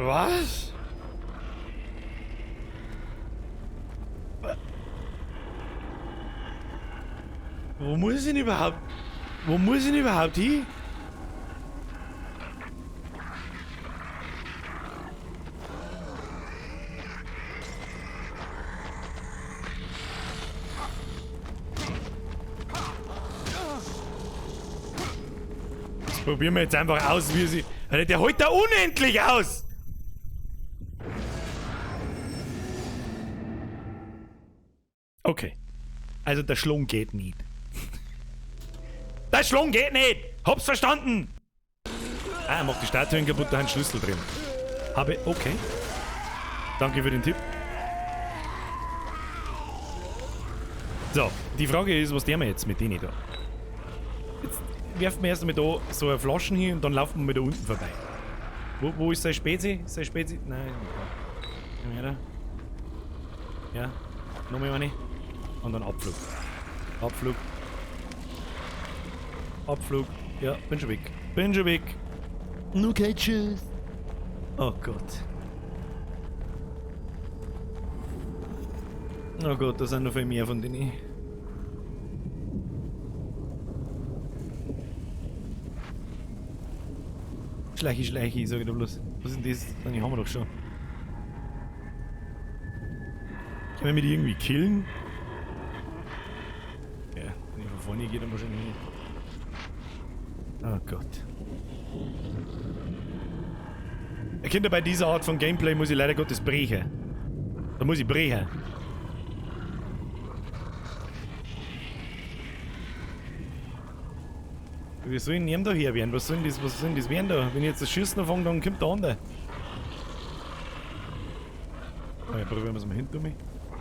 [SPEAKER 1] Was? Wo muss ich denn überhaupt? Wo muss ich denn überhaupt hin? Das probieren wir jetzt einfach aus, wie sie... Alter, der holt da unendlich aus! Okay. Also der Schlung geht nicht. Der Schlung geht nicht! Hab's verstanden! Ah, er macht die Statuen kaputt, da hat einen Schlüssel drin. Habe... Okay. Danke für den Tipp. So, die Frage ist, was tun wir jetzt mit denen da? Jetzt werfen wir erst einmal da so eine Flaschen hin und dann laufen wir mal da unten vorbei. Wo ist sein Spezi? Ist sein Spezi? Nein. Ja, ja. Nochmal eine. Und dann Abflug. Abflug. Abflug. Ja, bin schon weg. Bin schon weg. Okay, tschüss. Oh Gott. Oh Gott, da sind noch viel mehr von denen. Schleichi, sag ich da bloß. Was ist denn das? Die haben wir doch schon. Können wir die irgendwie killen? Ja, wenn ich von vorne gehe, dann wahrscheinlich nicht. Oh Gott. Kinder, bei dieser Art von Gameplay muss ich leider Gottes brechen. Da muss ich brechen. Wie soll ich denn da her werden? Was soll denn das werden da? Wenn ich jetzt das Schießen anfange, dann kommt der andere. Oh ja, probieren wir es mal hinter mich.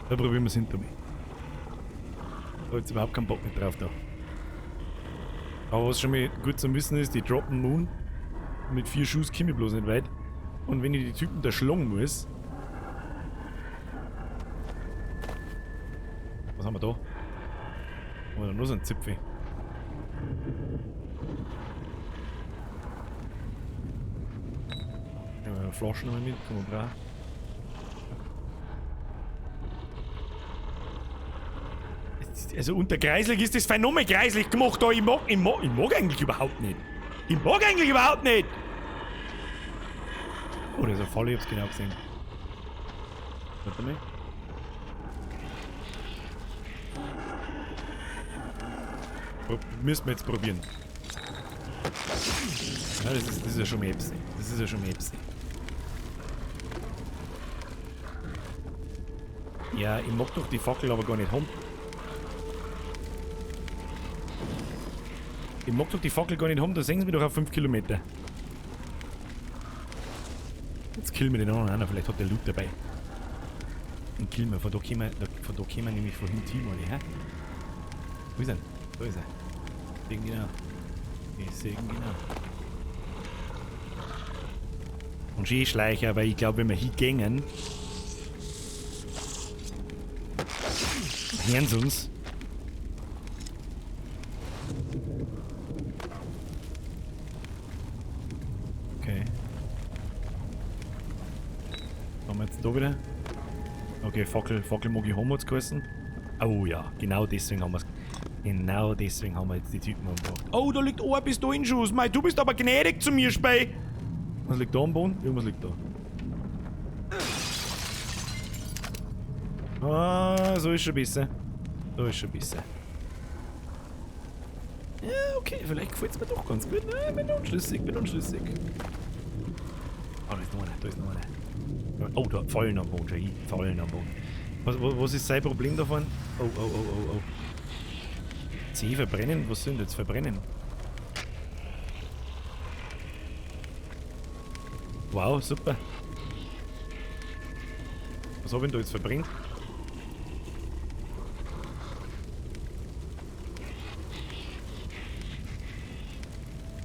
[SPEAKER 1] Ja, probieren wir es hinter mich. Da habe jetzt überhaupt keinen Bock mehr drauf da. Aber was schon mal gut zu wissen ist, die droppen Moon. Mit 4 Schuss komme ich bloß nicht weit. Und wenn ich die Typen da schlagen muss. Was haben wir da? Haben wir da nur so einen Zipfel? Nehmen wir Flaschen noch mit, kann man brauchen. Also unter Kreislig ist das Phänomen kreislich gemacht da. Ich mag eigentlich überhaupt nicht. Ich mag eigentlich überhaupt nicht! Oh, da ist ein Fall, ich hab's genau gesehen. Warte mal. Müssen wir jetzt probieren. Ja, das ist ja schon Mapsy. Das ist ja schon Mapsy. Ja, ich mag doch die Fackel aber gar nicht haben. Ich mag doch die Fackel gar nicht haben, da sehen sie mich doch auf 5 Kilometer. Jetzt killen wir den anderen einer, vielleicht hat der Loot dabei. Und killen wir, von da kommen wir nämlich vorhin Timo, hä? Wo ist er? Da ist er. Sehen genau. Ich sehe ihn genau. Und Schleicher, weil ich glaube, wenn wir hingehen, hören sie uns. Okay. Haben wir jetzt da wieder? Okay, Fackel mag ich haben, hat's geheißen. Oh ja, genau deswegen haben wir es. Genau deswegen haben wir jetzt die Typen umgebracht. Oh, da liegt ein Pistolenschuss. Mei, du bist aber gnädig zu mir, Spei. Was liegt da am Boden? Irgendwas liegt da. Ah, so ist schon besser. So ist schon besser. Ja, okay, vielleicht gefällt es mir doch ganz gut. Nein, bin unschlüssig. Ah, da ist noch einer, da ist noch einer. Oh, da fallen am Boden, schon fallen am Boden. Was ist sein Problem davon? Oh. C verbrennen? Was sind jetzt verbrennen? Wow, super. Was hab ich denn da jetzt verbrennt?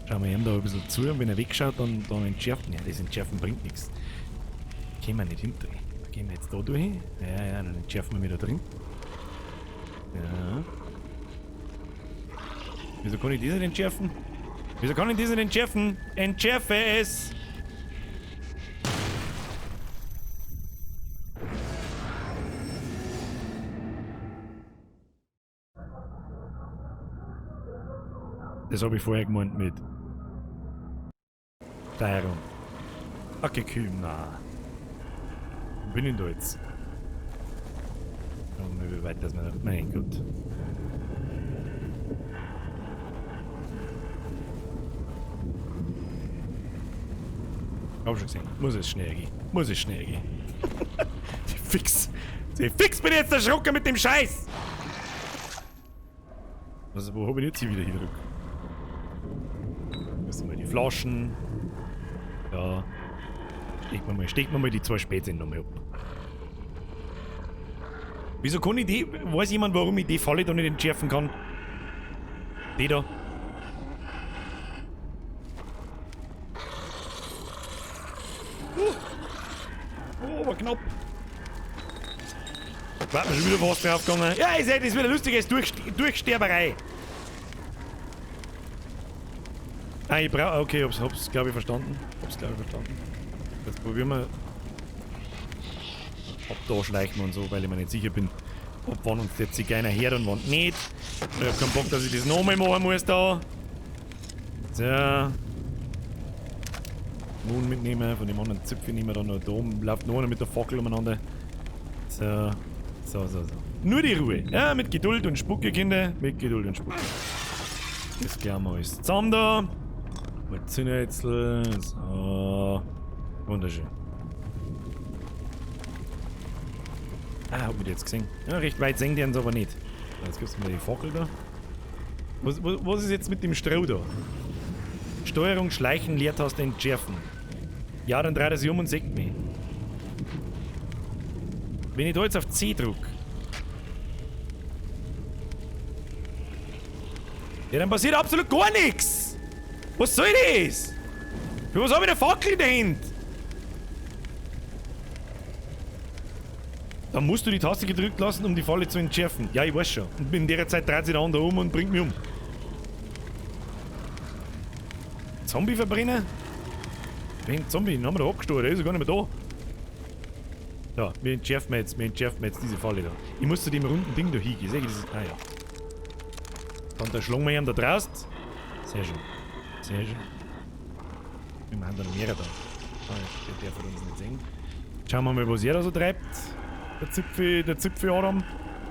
[SPEAKER 1] Schauen wir ihm da ein bisschen zu und wenn er wegschaut, dann entschärfen. Ja, das Entschärfen bringt nichts. Gehen wir nicht hinter. Da gehen wir jetzt da durch. Ja, dann entschärfen wir wieder drin. Ja. Wieso kann ich das nicht entschärfen? Wieso kann ich das nicht entschärfen? Entschärfe es! Das habe ich vorher gemeint mit Steuerung. Okay, kühl, na. Wo bin ich da jetzt? Oh, wie weit das noch? Mein Gott. Hab schon gesehen. Muss es schnell gehen. Fix bin ich jetzt erschrocken mit dem Scheiß! Also, wo hab ich jetzt hier wieder hingedrückt? Müssen wir die Flaschen. Ja. Stecken wir mal die 2 Spätzchen nochmal ab. Wieso kann ich die. Weiß jemand, warum ich die Falle da nicht entschärfen kann? Die da. Oh, aber knapp. Warte mal, schon wieder was draufgegangen. Ja, ich sehe, das ist wieder lustig, ist Durchsterberei. Ah, ich brauche. Okay, hab's glaube ich verstanden. Jetzt probieren wir. Ab da schleichen wir und so, weil ich mir nicht sicher bin, ob wann uns der Zigeuner hört und wann nicht. Ich hab keinen Bock, dass ich das nochmal machen muss da. So. Nun mitnehmen, von dem anderen Zipfel nehmen wir dann noch da oben. Läuft noch einer mit der Fackel umeinander. So. Nur die Ruhe. Ja, mit Geduld und Spucke, Kinder. Mit Geduld und Spucke. Das klären wir alles zusammen da. Mit Zündhölzel. So. Wunderschön. Ah, hab ich die jetzt gesehen. Ja, recht weit sehen die uns aber nicht. Jetzt gibt's mal die Fackel da. Was ist jetzt mit dem Stroh da? Steuerung, Schleichen, Leertaste, entschärfen. Ja, dann dreht er sich um und sägt mich. Wenn ich da jetzt auf C drücke. Ja, dann passiert absolut gar nichts. Was soll das? Für was habe ich eine Fackel dahinter? Dann musst du die Taste gedrückt lassen, um die Falle zu entschärfen. Ja, ich weiß schon. Und in der Zeit dreht sich der andere um und bringt mich um. Zombie verbrennen? Wen Zombie? Den haben wir da abgestoßen, der ist ja gar nicht mehr da. Ja, wir entschärfen jetzt diese Falle da. Ich muss zu dem runden Ding da hingehen. Sehe ich das? Ah ja. Dann da schlagen wir ihn da draußen. Sehr schön. Wir haben da noch mehrere da. Ah, der darf uns nicht sehen. Schauen wir mal, was er da so treibt. Der Zipfel Adam.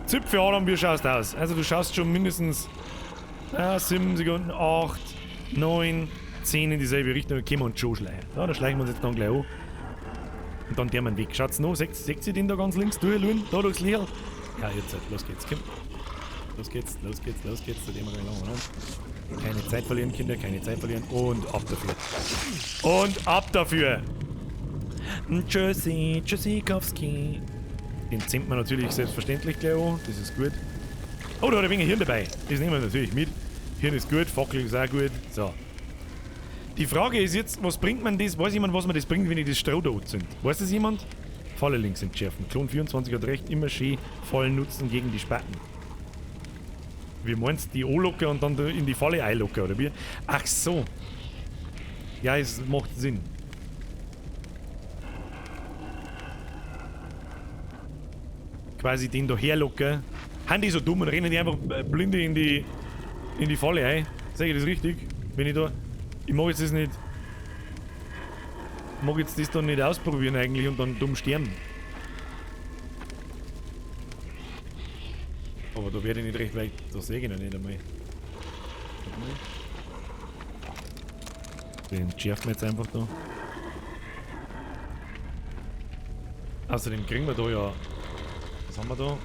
[SPEAKER 1] Zipfel Adam, wie schaust du aus? Also du schaust schon mindestens 7 Sekunden, 8, 9, 10 in dieselbe Richtung. Dann können wir uns schon schleichen. Ja, da schleichen wir uns jetzt dann gleich an. Und dann der man weg. Schaut's noch, seht ihr den da ganz links durchschauen? Da durchs Licht. Ja, jetzt, los geht's, komm. Los geht's, da gehen wir gleich lang ran. Keine Zeit verlieren, Kinder, keine Zeit verlieren. Und ab dafür. Und ab dafür! Tschüssikowski. Den zimmt man natürlich selbstverständlich gleich an. Das ist gut. Oh, da hat ein wenig Hirn dabei. Das nehmen wir natürlich mit. Hirn ist gut, Fackel ist auch gut. So. Die Frage ist jetzt, was bringt man das? Weiß jemand, was man das bringt, wenn ich das Stroh da anzünde? Weiß das jemand? Falle links entschärfen. Klon 24 hat recht, immer schön Fallen nutzen gegen die Spaten. Wie meinst du, die anlocken und dann in die Falle einlocken, oder wie? Ach so. Ja, es macht Sinn. Quasi den da herlocken. Haben die so dumm und rennen die einfach blinde in die Falle ein? Sag ich das richtig? Wenn ich da... Ich mag jetzt das nicht... Ich mag jetzt das dann nicht ausprobieren eigentlich und dann dumm sterben. Aber da werde ich nicht recht weit... Da sehe ich noch nicht einmal. Den schärfen wir jetzt einfach da. Außerdem kriegen wir da ja... Was haben wir da?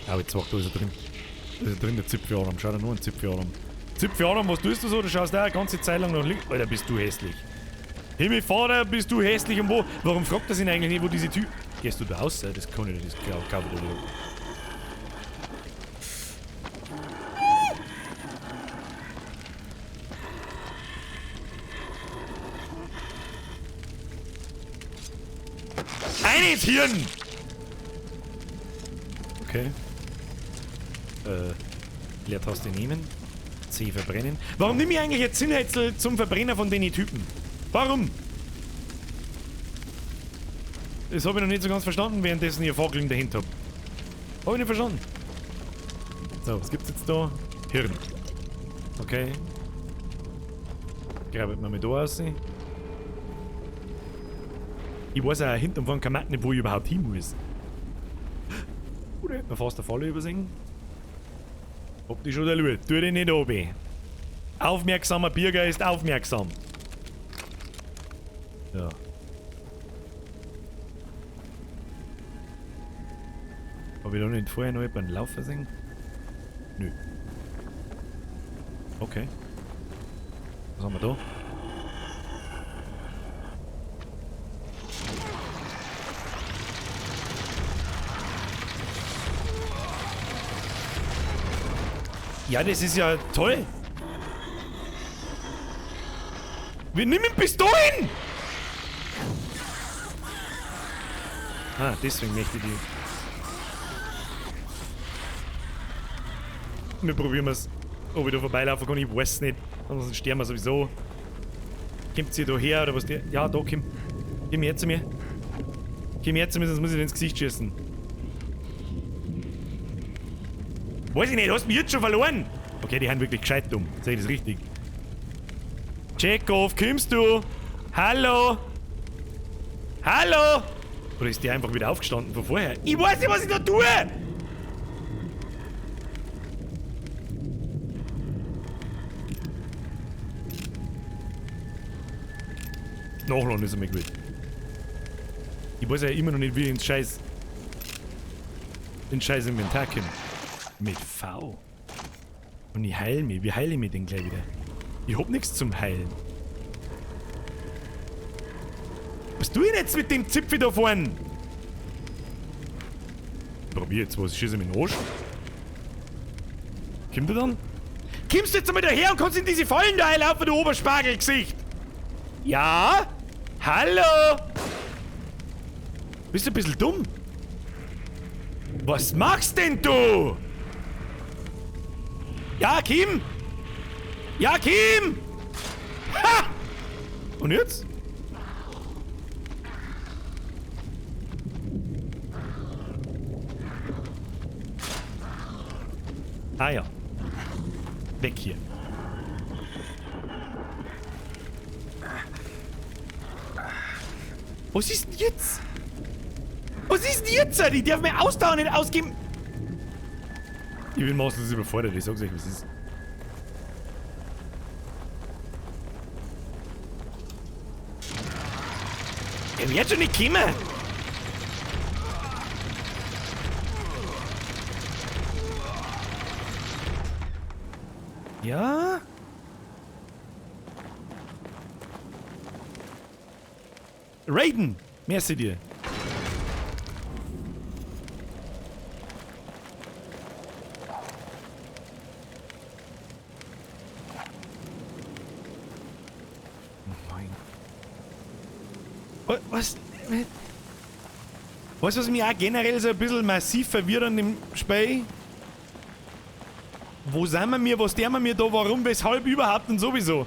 [SPEAKER 1] Ah, jetzt sagt, da ist er drin. Da ist er drin, der Zipfelarm. Schau dir nur einen Zipfelarm. Zipfelarm, was tust du so? Du schaust da eine ganze Zeit lang nach links. Alter, bist du hässlich. Himmelfahrer, bist du hässlich und wo? Warum fragt er sich eigentlich nicht, wo diese Typ... Gehst du da raus? Das kann ich nicht, das kaufe ich dir nicht. Ein ins Hirn! Okay. Leertaste nehmen. C verbrennen. Warum nehme ich eigentlich jetzt Sinnhäcksel zum Verbrenner von den Typen? Warum? Das habe ich noch nicht so ganz verstanden, währenddessen ihr Fackeln dahinter habt. Habe ich nicht verstanden. So, was gibt's jetzt da? Hirn. Okay. Grabbelt man mit da raus. Ich weiß auch hinterm von Kamatten nicht, wo ich überhaupt hin muss. Oder hätte man fast eine Falle übersehen? Hab dich schon der Lut. Tu dich nicht oben. Aufmerksamer Bürger ist aufmerksam. Ja. Hab ich da nicht vorher noch jemanden laufen sehen? Nö. Okay. Was haben wir da? Ja, das ist ja toll. Wir nehmen Pistolen! Ah, deswegen möchte ich die. Wir probieren es. Ob ich da vorbeilaufen kann, ich weiß nicht. Ansonsten sterben wir sowieso. Kommt sie da her oder was der? Ja, da, komm. Komm her zu mir. Komm her zu mir, sonst muss ich dir ins Gesicht schießen. Weiß ich nicht, hast du mich jetzt schon verloren? Okay, die haben wirklich gescheit dumm. Sag ich das richtig? Chekhov, kommst du? Hallo? Hallo? Oder ist die einfach wieder aufgestanden von vorher? Ich weiß nicht, was ich da tue! Nachladen ist er mir gut. Ich weiß ja immer noch nicht, wie ich ins scheiß Inventar komme. Mit V. Und ich heile mich. Wie heile ich mich denn gleich wieder? Ich hab nichts zum Heilen. Was tue ich jetzt mit dem Zipfel da vorne? Probier jetzt was. Schieße mir in den Arsch. Kommt er dann? Kommst du jetzt einmal daher und kannst in diese Fallen da einlaufen, du Oberspargelgesicht? Ja? Hallo? Bist du ein bisschen dumm? Was machst denn du? Ja, Kim! Ja, Kim! Ha! Und jetzt? Ah ja. Weg hier. Was ist denn jetzt? Was ist denn jetzt? Ich darf mir Ausdauer nicht ausgeben. Ich bin maßlos überfordert, ich sag's euch, was ist. Er wird schon nicht kommen! Ja? Raiden! Merci dir! Was? Weißt du, was mich auch generell so ein bisschen massiv verwirrt an dem Spiel? Wo sind wir? Was tun wir da? Warum? Weshalb überhaupt und sowieso?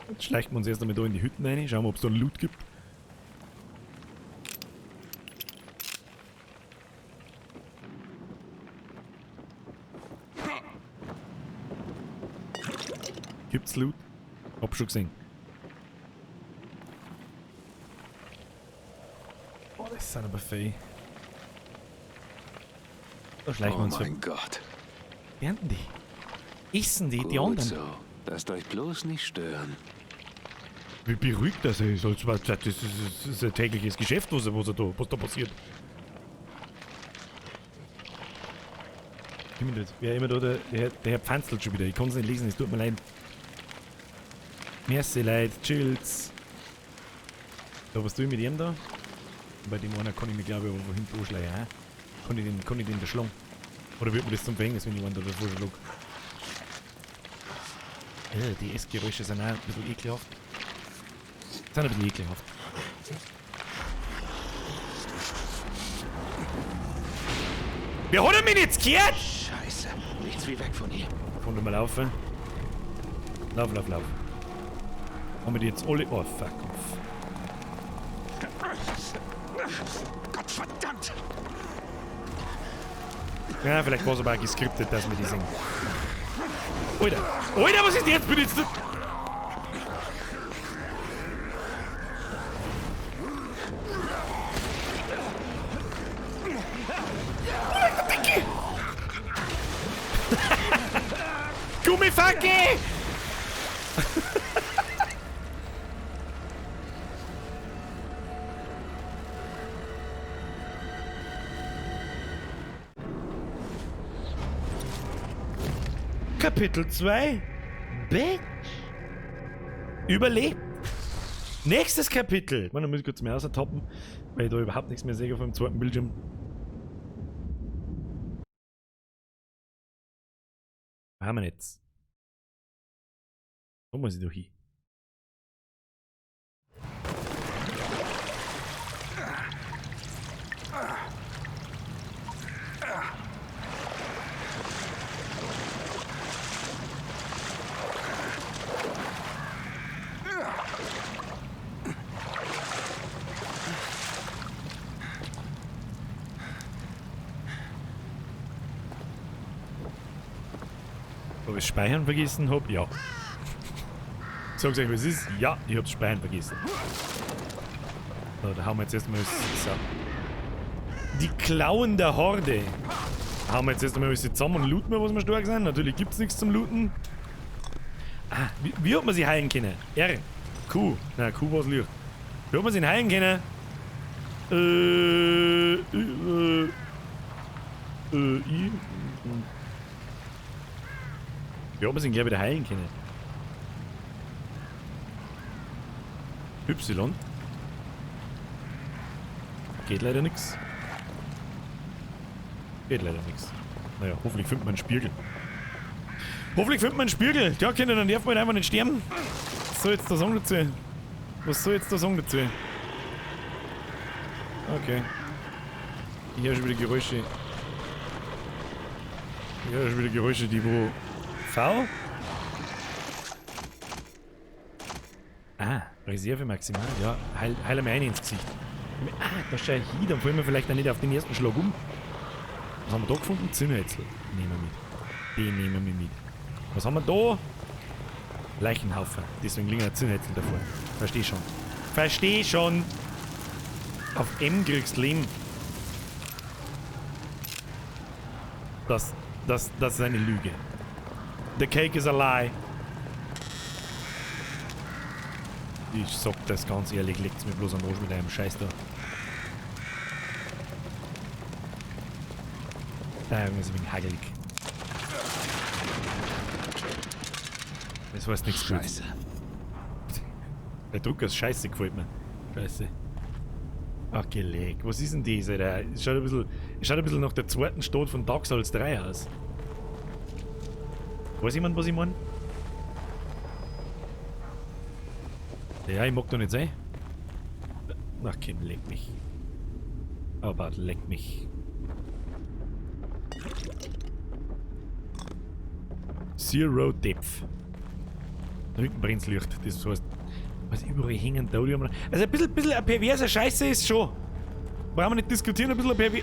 [SPEAKER 1] Jetzt schleichen wir uns erst einmal da in die Hütten rein. Schauen wir, ob es da Loot gibt. Gibt's Loot? Hab schon gesehen. Oh, das sind aber fei. Da schleichen wir uns.
[SPEAKER 5] Oh mein Gott.
[SPEAKER 1] Ernten die? Essen die
[SPEAKER 5] Gut
[SPEAKER 1] anderen?
[SPEAKER 5] so. Lasst euch bloß nicht stören.
[SPEAKER 1] Wie beruhigt das ist? Das ist ein tägliches Geschäft, was da passiert. Wer immer da, der Herr pfanzelt schon wieder. Ich kann es nicht lesen, es tut mir leid. Merci, Leute, chills. So, was tue ich mit ihm da? Bei dem einen kann ich mich, glaube ich, irgendwo hinten anschleichen. Kann ich den da schlagen? Oder wird mir das zum Verhängnis, wenn ich einen da davor schlage? Die Essgeräusche sind auch ein bisschen ekelhaft. Sind ein bisschen ekelhaft. Wer hat mich jetzt gehört?
[SPEAKER 5] Scheiße. Nichts wie weg von hier.
[SPEAKER 1] Komm doch mal laufen. Lauf. Haben wir die jetzt alle... Oh, fuck off.
[SPEAKER 5] Gottverdammt!
[SPEAKER 1] Ja, vielleicht war es aber auch geskriptet, dass wir die singen. Alter, was ist jetzt bitte? Gummifacke! Kapitel 2. Bitch. Überlebt. Nächstes Kapitel. Man, da muss ich kurz mehr ausertappen, weil ich da überhaupt nichts mehr sehe auf dem zweiten Bildschirm. Was haben wir jetzt? Wo muss ich doch hin? Ob ich Speichern vergessen habe? Ja. Sag's euch, was ist? Ja, ich hab's Speichern vergessen. So, da haben wir jetzt erstmal so. Die Klauen der Horde. Da haben wir jetzt erstmal alles zusammen und looten wir, was wir stark sind. Natürlich gibt's nichts zum Looten. Ah, wie hat man sie heilen können? R. Q. Nein, Q war's Licht. Wie hat man sie heilen können? I. Wie hat man sie gleich wieder heilen können? Y. Geht leider nix. Geht leider nix. Naja, hoffentlich findet man einen Spiegel. Hoffentlich findet man einen Spiegel. Ja, Kinder, dann darf man einfach nicht sterben. Was soll jetzt der Song dazu? Was soll jetzt der Song dazu? Okay. Ich höre schon wieder Geräusche. Ich höre schon wieder Geräusche, die wo... V? Ah, Reserve maximal. Ja, heile mir eine ins Gesicht. Ah, da schau ich hin, dann fallen wir vielleicht auch nicht auf den ersten Schlag um. Was haben wir da gefunden? Zündhölzel. Nehmen wir mit. Den nehmen wir mit. Was haben wir da? Leichenhaufen. Deswegen liegen ein Zündhölzel davor. Versteh schon. versteh schon. Auf M kriegst du Leben. Das ist eine Lüge. The cake is a lie. Ich sag das ganz ehrlich, legt's mir bloß am Arsch mit einem Scheiß da. Da ist ein wenig hagelig. Das heißt nichts Gutes.
[SPEAKER 4] Scheiße.
[SPEAKER 1] Der Drucker ist scheiße, gefällt mir. Scheiße. Ach, geleg. Was ist denn das, Alter? Es schaut ein bisschen nach der zweiten Stadt von Dark Souls 3 aus. Weiß jemand, was ich meine? Ja, ich mag doch nicht sein. Ach, Kim, leck mich. Aber leck mich. Zero Depth. Da hinten brennt's Licht. Das heißt, was überall hängen da. Also ein bisschen eine perverse Scheiße ist schon. Brauchen wir nicht diskutieren, ein bisschen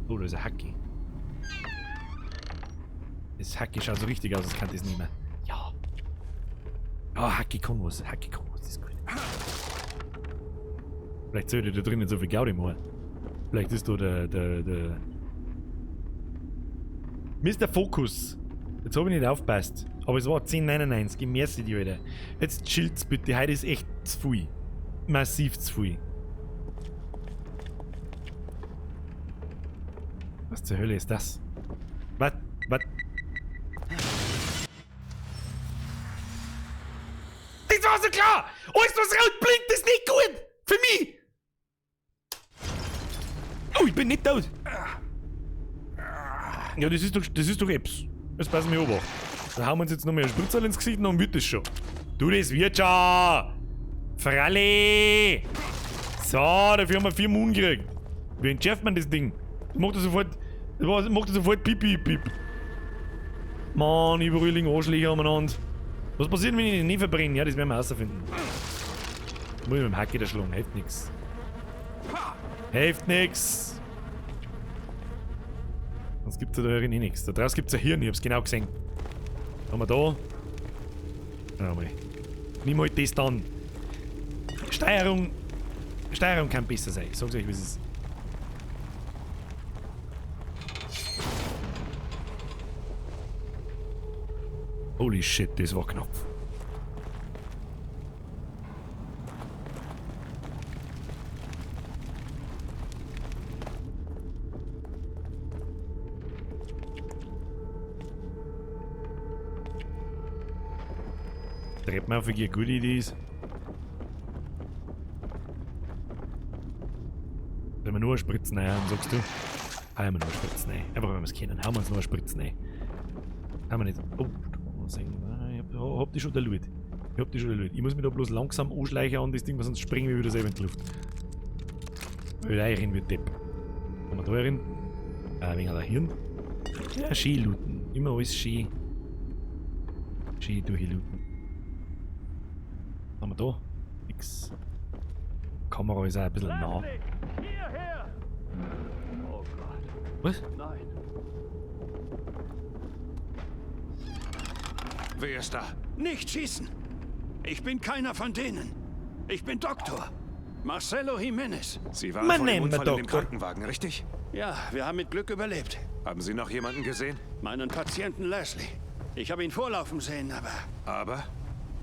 [SPEAKER 1] Oh, da ist ein Hacki. Das Hacki schaut so richtig aus, als kann das nicht mehr. Ja. Oh, Hacki kann was. Hacki kann was, das ist gut. Vielleicht sollte da drinnen so viel Gaudi machen. Vielleicht ist da der Mr. Focus. Jetzt habe ich nicht aufgepasst. Aber es war 10,99. Merci dir, Alter. Jetzt chillt's bitte. Heute ist echt zu viel. Massiv zu viel. Was zur Hölle ist das? Was? Das war so klar! Alles, was rot blinkt, ist nicht gut! Für mich! Oh, ich bin nicht tot! Ja, das ist doch Eps. Jetzt passen wir obacht. Da hauen wir uns jetzt noch mehr Spritzel ins Gesicht und dann wird das schon. Du, das wird schon! Fralle! So, dafür haben wir 4 Moon gekriegt. Wie entschärft man das Ding? Macht das sofort Pipi-Pip. Mann, überall liegen Arschlöcher umeinander. Was passiert, wenn ich den nicht verbrenne? Ja, das werden wir herausfinden. Muss ich mit dem Hacki da schlagen, hilft nix. Hilft nix! Sonst gibt's da drin eh nichts. Da draußen gibt's ein Hirn, ich hab's genau gesehen. Haben wir da. Schau mal. Nimm halt das dann. Steuerung kann besser sein. Ich sag's euch, wie es ist. Holy shit, das war knapp. Treppen auf, wie gute Idee ist. Wenn wir nur Spritzen rein haben, sagst du? Hauen wir nur Spritzen rein. Einfach wenn wir es kennen, hauen wir uns nur Spritzen rein. Haben wir nicht. Oh, ich hab die schon der Loot. Ich muss mich da bloß langsam anschleichen an das Ding, weil sonst springen wir wieder selber in die Luft. Weil da rein wird Depp. Haben wir da rein? Ein wenig da Hirn. Ja, schön looten. Immer alles schön. Schön durchlooten. Haben wir da? Nix. Die Kamera ist auch ein bisschen nah.
[SPEAKER 8] Oh Gott.
[SPEAKER 1] Was?
[SPEAKER 8] Nein.
[SPEAKER 5] Wer ist da?
[SPEAKER 8] Nicht schießen! Ich bin keiner von denen. Ich bin Doktor. Marcelo Jimenez.
[SPEAKER 5] Sie waren
[SPEAKER 1] Mein
[SPEAKER 5] vor dem
[SPEAKER 1] Name,
[SPEAKER 5] Unfall in dem
[SPEAKER 1] Doktor.
[SPEAKER 5] Krankenwagen, richtig?
[SPEAKER 8] Ja, wir haben mit Glück überlebt.
[SPEAKER 5] Haben Sie noch jemanden gesehen?
[SPEAKER 8] Meinen Patienten Leslie. Ich habe ihn vorlaufen sehen, aber...
[SPEAKER 5] Aber?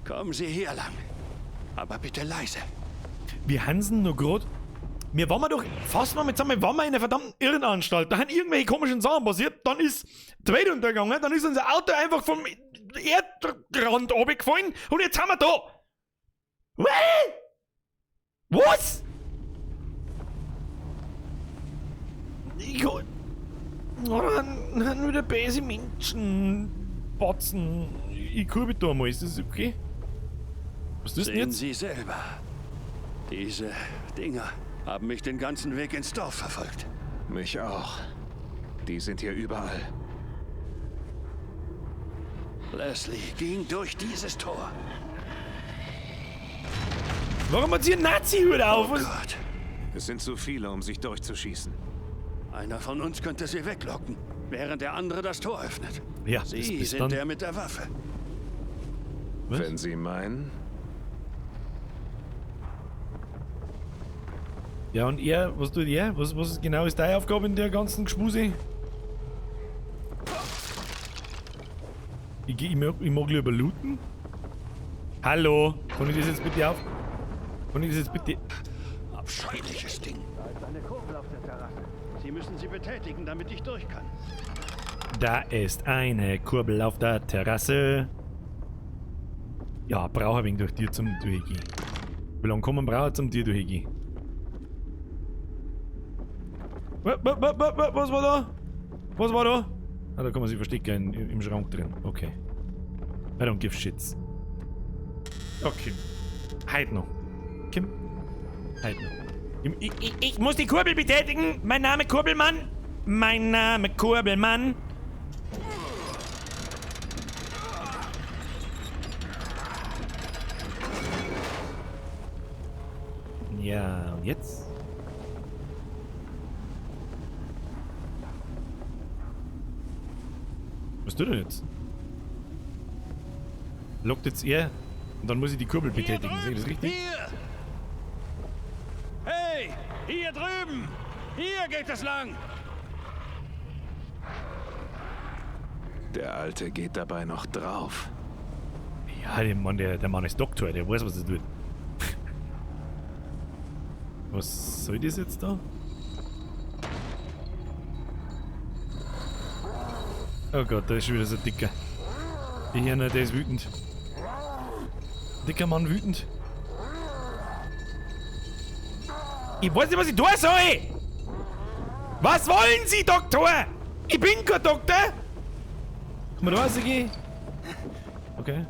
[SPEAKER 8] Kommen Sie hier lang. Aber bitte leise.
[SPEAKER 1] Wir Hansen nur grad. Wir waren doch fast mal zusammen, waren wir in einer verdammten Irrenanstalt. Da haben irgendwelche komischen Sachen passiert. Dann ist die Welt untergegangen. Dann ist unser Auto einfach vom Erdrand runtergefallen. Und jetzt haben wir da. Was? Ich haben wieder böse Menschen. Batzen. Ich kurbe da mal. Ist das okay? Was ist das denn
[SPEAKER 8] Sehen
[SPEAKER 1] jetzt?
[SPEAKER 8] Sie selber. Diese Dinger haben mich den ganzen Weg ins Dorf verfolgt.
[SPEAKER 5] Mich auch. Die sind hier überall.
[SPEAKER 8] Leslie ging durch dieses Tor.
[SPEAKER 1] Warum hat sie einen Nazi-Hut auf?
[SPEAKER 8] Oh Gott.
[SPEAKER 5] Es sind zu viele, um sich durchzuschießen.
[SPEAKER 8] Einer von uns könnte sie weglocken, während der andere das Tor öffnet.
[SPEAKER 1] Ja, das
[SPEAKER 8] Sie
[SPEAKER 1] bist
[SPEAKER 8] sind
[SPEAKER 1] dann.
[SPEAKER 8] der mit der Waffe.
[SPEAKER 1] Was?
[SPEAKER 5] Wenn Sie meinen.
[SPEAKER 1] Ja, und er, was tut er? Was genau ist deine Aufgabe in der ganzen Geschmuse? Ich mag lieber looten. Hallo? Kann ich das jetzt bitte auf... Kann ich das jetzt bitte...
[SPEAKER 8] Abscheuliches Ding. Da ist eine Kurbel auf der Terrasse. Sie müssen sie betätigen, damit ich durch kann.
[SPEAKER 1] Da ist eine Kurbel auf der Terrasse. Ja, brauche ein wenig durch die zum durchgehen. Wie lange kann man brauchen zum Tier durchgehen? Was war da? Was war da? Ah, da kann man sich verstecken im Schrank drin. Okay. I don't give shits. Okay. Halt noch. Kim. Halt noch. Ich muss die Kurbel betätigen. Mein Name Kurbelmann. Mein Name Kurbelmann. Ja, und jetzt? Was tut er jetzt? Lockt jetzt er und dann muss ich die Kurbel betätigen. Sehe ich das richtig?
[SPEAKER 8] Hier! Hey! Hier drüben! Hier geht es lang!
[SPEAKER 5] Der Alte geht dabei noch drauf.
[SPEAKER 1] Ja, der Mann ist Doktor, der weiß, was er tut. Was soll das jetzt da? Oh Gott, da ist schon wieder so ein Dicker. Die Hirne, der ist wütend. Dicker Mann wütend. Ich weiß nicht, was ich tun soll! Was wollen Sie, Doktor? Ich bin kein Doktor! Kann man da rausgehen? Okay.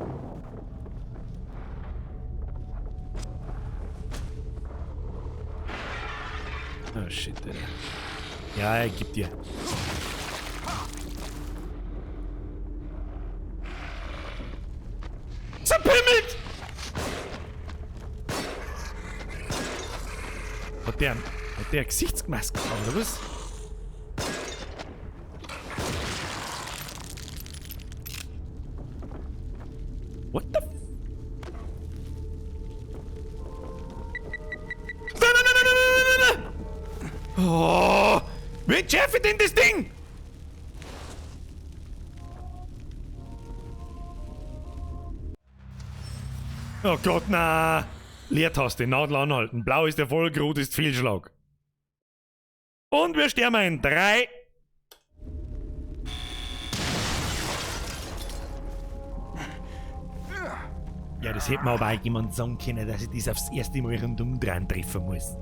[SPEAKER 1] Oh shit, Alter. Ja, er gibt dir. Zerpimmelt! Hat der Gesichtsmaske oder was? What the f... Nein! Oh! Wie schärfe denn das Ding? Oh Gott, na! Leertaste, Nadel anhalten. Blau ist Erfolg, rot ist Fehlschlag. Und wir sterben in 3. Ja, das hätte mir aber auch jemand sagen können, dass ich das aufs erste Mal rundum dran treffen muss.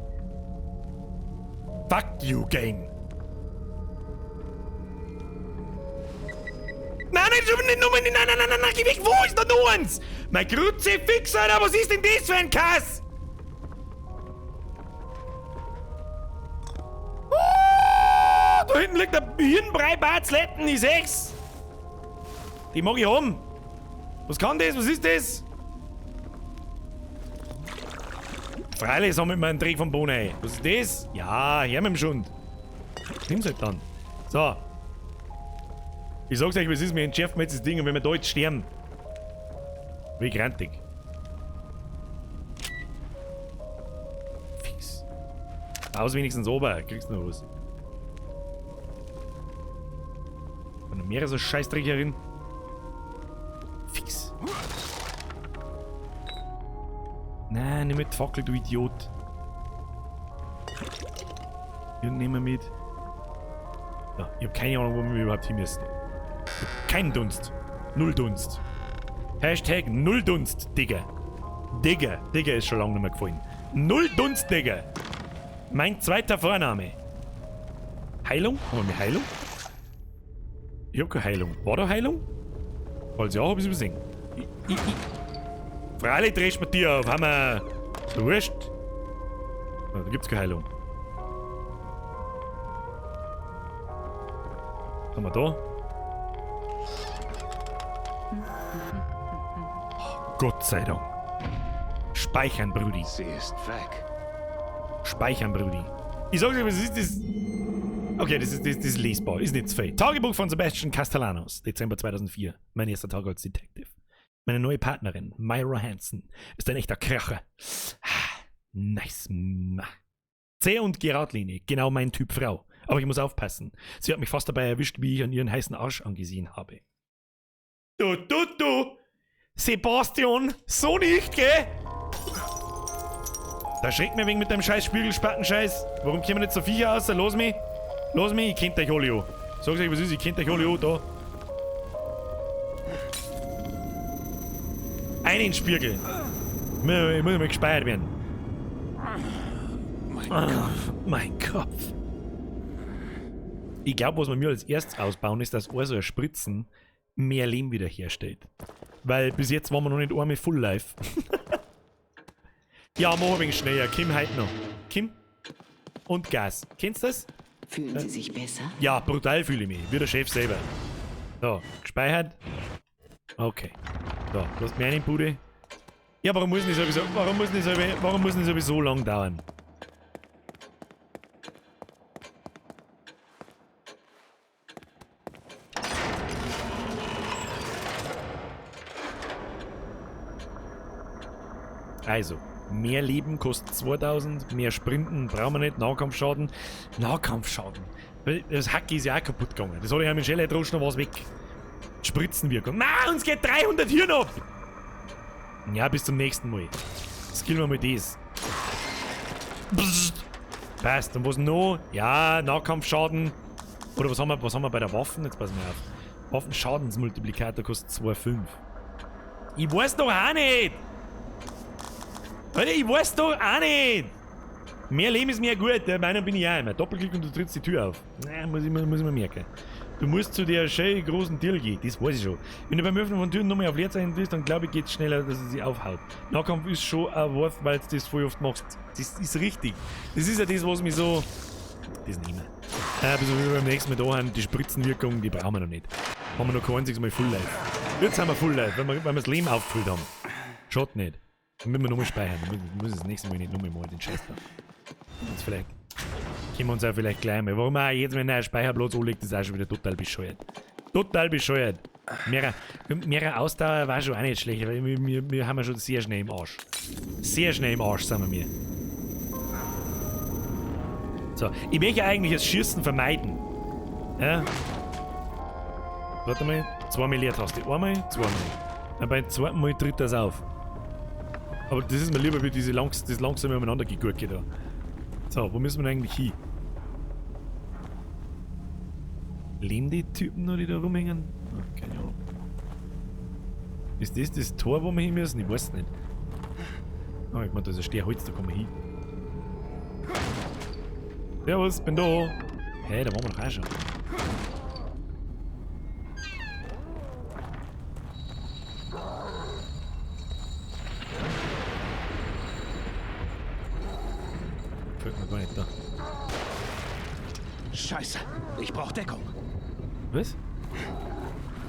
[SPEAKER 1] Fuck you, Game! Nein, geh weg, wo ist da noch eins? Mein Kruzifix, Alter, was ist denn das für ein Kass? Da hinten liegt ein Hirnbrei Barzletten, ich seh's. Die mag ich haben. Was kann das? Was ist das? Freilich, so mit meinem Dreck vom Bohnen, ey. Was ist das? Ja, her mit dem Schund. Nimm's halt dann. So. Ich sag's euch, was ist, wir entschärfen jetzt das Ding und wenn wir da jetzt sterben. Wie grantig. Fix. Aus wenigstens ober, kriegst du noch was. Und noch mehrere so Scheißdreckerin. Fix. Nein, nimm mit Fackel, du Idiot. Hier nehmen wir mit. Ja, ich hab keine Ahnung, wo wir überhaupt hin müssen. Kein Dunst. Null Dunst. Hashtag Null Dunst, Digga. Digga ist schon lange nicht mehr gefallen. Null Dunst, Digga. Mein zweiter Vorname. Heilung? Haben wir Heilung? Ich hab keine Heilung. War da Heilung? Falls ja, hab ich's übersehen. Freilich drehst du mit dir auf, haben wir. Wurscht. Oh, da gibt's keine Heilung. Was haben wir da? Gott sei Dank. Speichern, Brudi.
[SPEAKER 5] Sie ist weg.
[SPEAKER 1] Speichern, Brudi. Ich sag dir, was ist das? Okay, das ist lesbar. Ist nicht zu viel. Tagebuch von Sebastian Castellanos. Dezember 2004. Mein erster Tag als Detective. Meine neue Partnerin, Myra Hansen, ist ein echter Kracher. Nice. Zäh und Geradlinie, genau mein Typ Frau. Aber ich muss aufpassen. Sie hat mich fast dabei erwischt, wie ich an ihren heißen Arsch angesehen habe. Du! Sebastian, so nicht, gell? Da schreckt mir wegen mit deinem scheiß Spiegelspattenscheiß. Warum kommen nicht so Viecher aus? Los mich, ich kennt euch alle an. Sag's euch, was ist, ich kennt euch alle an, da. Ein in den Spiegel. Ich muss mal gespeiert werden. Mein Kopf. Ich glaube, was wir mir als erstes ausbauen, ist, dass so ein Spritzen mehr Leben wiederherstellt. Weil bis jetzt waren wir noch nicht einmal Full Life. Ja, mach ein wenig schneller. Kim heute noch. Kim und Gas. Kennst du das?
[SPEAKER 9] Fühlen Sie sich besser?
[SPEAKER 1] Ja, brutal fühle ich mich. Wie der Chef selber. So, gespeichert. Okay. So, du hast mir einen Bude. Ja, warum muss nicht sowieso lang dauern? Also, mehr Leben kostet 2000, mehr Sprinten brauchen wir nicht, Nahkampfschaden. Nahkampfschaden. Das Hack ist ja auch kaputt gegangen. Das hat ja mit Schelle-Drosch noch was weg. Spritzenwirkung. Na, uns geht 300 Hirn ab! Ja, bis zum nächsten Mal. Skillen wir mal das. Psst. Passt. Und was noch? Ja, Nahkampfschaden. Oder was haben wir bei der Waffen? Jetzt passen wir auf. Waffenschadensmultiplikator kostet 2,5. Ich weiß doch auch nicht! Alter, ich weiß doch auch nicht! Mehr Leben ist mehr gut, der Meinung bin ich auch immer. Doppelklick und du trittst die Tür auf. Nein, muss ich mir merken. Du musst zu der schönen großen Tür gehen, das weiß ich schon. Wenn du beim Öffnen von Türen nochmal auf Leerzeichen drückst, dann glaube ich geht es schneller, dass es sich aufhaut. Nahkampf ist schon ein Wort, weil du das voll oft machst. Das ist richtig. Das ist ja das, was mich so... Das nicht mehr. Bis wir beim nächsten Mal da haben, die Spritzenwirkung, die brauchen wir noch nicht. Haben wir noch kein einziges Mal Full Life. Jetzt haben wir Full Life, weil wir das Leben aufgefüllt haben. Schaut nicht. Dann müssen wir nochmal speichern. Dann muss das nächste Mal nicht nochmal mal den Scheiß da. Jetzt vielleicht. Können wir uns auch vielleicht gleich mal. Warum auch jetzt, wenn er einen Speicherplatz anlegt, ist auch schon wieder total bescheuert. Total bescheuert. Mehr Ausdauer war schon auch nicht schlecht, weil wir haben ja schon sehr schnell im Arsch. Sehr schnell im Arsch, sagen wir mir. So, ich möchte eigentlich das Schießen vermeiden. Ja? Warte mal, 2 Mal Leertaste. Einmal, 2 Mal. Dann beim zweiten Mal tritt das auf. Aber das ist mir lieber wie das langsame umeinander gegurke da. So, wo müssen wir eigentlich hin? Leben die Typen noch, die da rumhängen? Oh, keine Ahnung. Ist das Tor, wo wir hin müssen? Ich weiß es nicht. Oh, ich meine, da ist ein Sternholz, da kommen wir hin. Servus, bin da. Hey, da waren wir doch auch schon. Fällt mir gar nicht da.
[SPEAKER 8] Scheiße, ich brauch Deckung.
[SPEAKER 1] Was?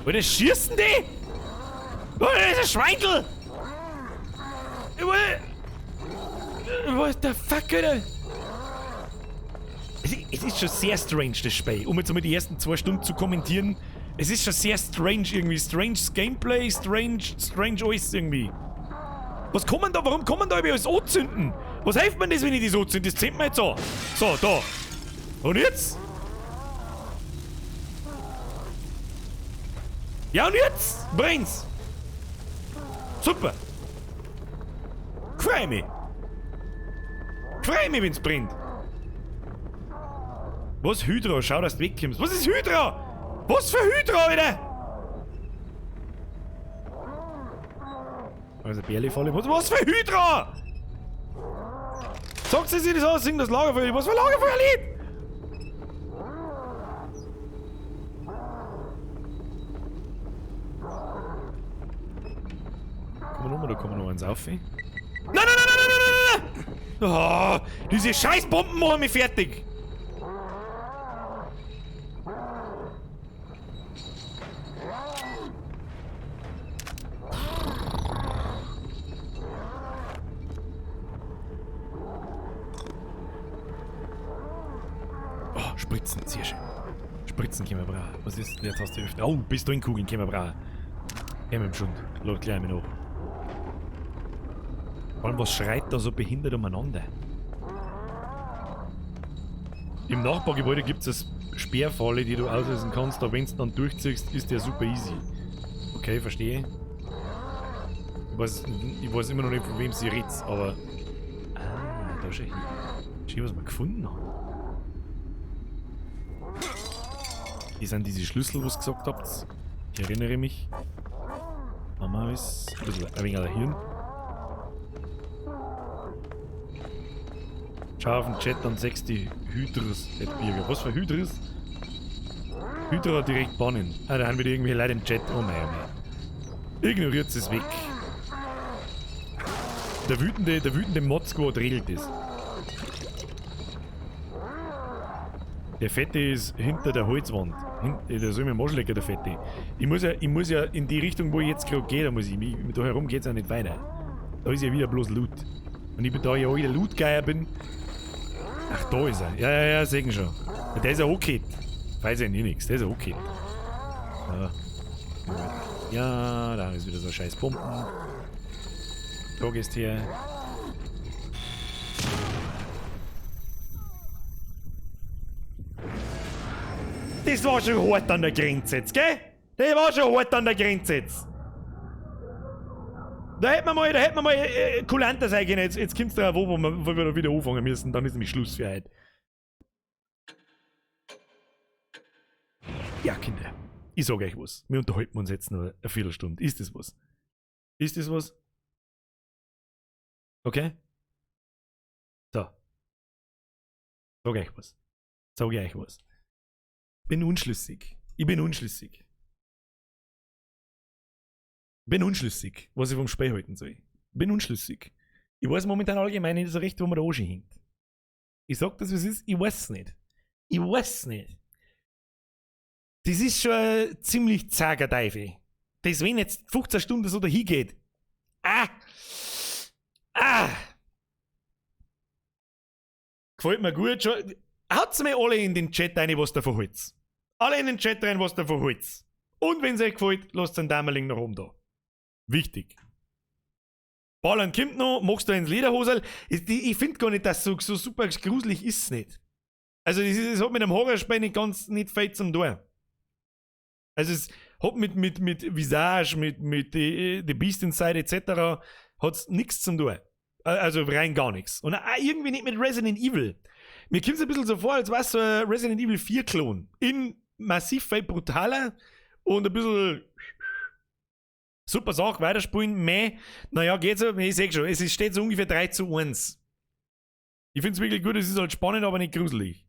[SPEAKER 1] Oder schießen die? Oh, das ist ein Schweindel! What the fuck, Alter? Es ist schon sehr strange, das Spiel. Um jetzt mal die ersten 2 Stunden zu kommentieren. Es ist schon sehr strange irgendwie. Strange Gameplay, strange alles irgendwie. Was kommen da? Warum kommen da über alles anzünden? Was hilft mir das, wenn ich das anzünde? Das zählt mir jetzt so. So, da. Und jetzt? Ja, und jetzt? Brennt's. Super. Freu mich. Freu mich, wenn's brennt. Was Hydra? Schau, dass du wegkommst. Was ist Hydra? Was für Hydra, Alter? Also Bärli-Falle. Was für Hydra? Sagt sie das aus, sing das Lagerfeuerlied. Was für Lagerfeuerlied? Kommen wir nochmal, da kommen wir noch eins auf. Nein, nein, nein, nein, nein, nein, nein! Oh, diese scheiß Bomben machen mich fertig! Oh, Spritzen, sehr schön. Spritzen können wir brauchen. Was ist? Jetzt hast du öfter. Oh, Pistolenkugeln können wir brauchen. mit dem Schund. Lad gleich mal nach. Vor allem, was schreit da so behindert umeinander? Im Nachbargebäude gibt es eine Sperrfalle, die du auslösen kannst, aber wenn du dann durchziehst, ist der super easy. Okay, verstehe. Ich weiß immer noch nicht, von wem sie redet, aber... Ah, da schau hin. Schau, was wir gefunden haben. Das sind diese Schlüssel, was ihr gesagt habt. Ich erinnere mich. Mama ist ein bisschen ein wenig an der Hirn. Schau auf den Chat, dann sechst die Hydrus. Was für Hydrus? Hydra direkt bannen. Ah, da haben wieder irgendwelche Leute im Chat. Oh mein Gott. Ignoriert es weg. Der wütende Mod-Squad regelt das. Der Fette ist hinter der Holzwand. Der soll mir Marsch lecken, der Fette. Ich muss ja in die Richtung, wo ich jetzt gerade gehe, da herum geht es ja nicht weiter. Da ist ja wieder bloß Loot. Und ich bin da ja auch wieder Loot-Geier bin. Ach, da ist er. Ja, sehen schon. Der ist ja okay. Weiß ja nie nichts. Der ist ja okay. Ja, da ist wieder so scheiß Pumpen. Da gehst du her. Das war schon hart an der Grenze jetzt, gell? Das war schon hart an der Grenze jetzt. Da hätten wir mal kulanter sein können. Jetzt kommt's da wo wir da wieder anfangen müssen. Dann ist nämlich Schluss für heute. Ja, Kinder. Ich sag euch was. Wir unterhalten uns jetzt noch eine Viertelstunde. Ist das was? Ist das was? Okay? So. Sag euch was. Sag ich euch was. Bin unschlüssig. Ich bin unschlüssig. Bin unschlüssig, was ich vom Spiel halten soll. Bin unschlüssig. Ich weiß momentan allgemein nicht so recht, wo man da hinkt. Ich sag das, was es ist, ich weiß es nicht. Ich weiß es nicht. Das ist schon ein ziemlich zager Teufel. Das, wenn jetzt 15 Stunden so dahin geht. Gefällt mir gut. Schon. Haut's mir alle in den Chat rein, was davon halt's. Alle in den Chat rein, was davon halt's. Und wenn es euch gefällt, lasst einen Daumen nach oben da. Wichtig. Ballern kommt noch, machst du ins Lederhosel. Ich finde gar nicht, dass so super gruselig ist es nicht. Also es hat mit einem Horrorspiel nicht viel zum tun. Also es hat mit Visage, mit The Beast Inside etc. hat es nichts zum tun. Also rein gar nichts. Und auch irgendwie nicht mit Resident Evil. Mir kommt es ein bisschen so vor, als wäre es so ein Resident Evil 4 Klon. In massiv viel brutaler und ein bisschen super Sache, weiterspielen, naja, geht's so, ich seh schon, es steht so ungefähr 3:1. Ich find's wirklich gut, es ist halt spannend, aber nicht gruselig.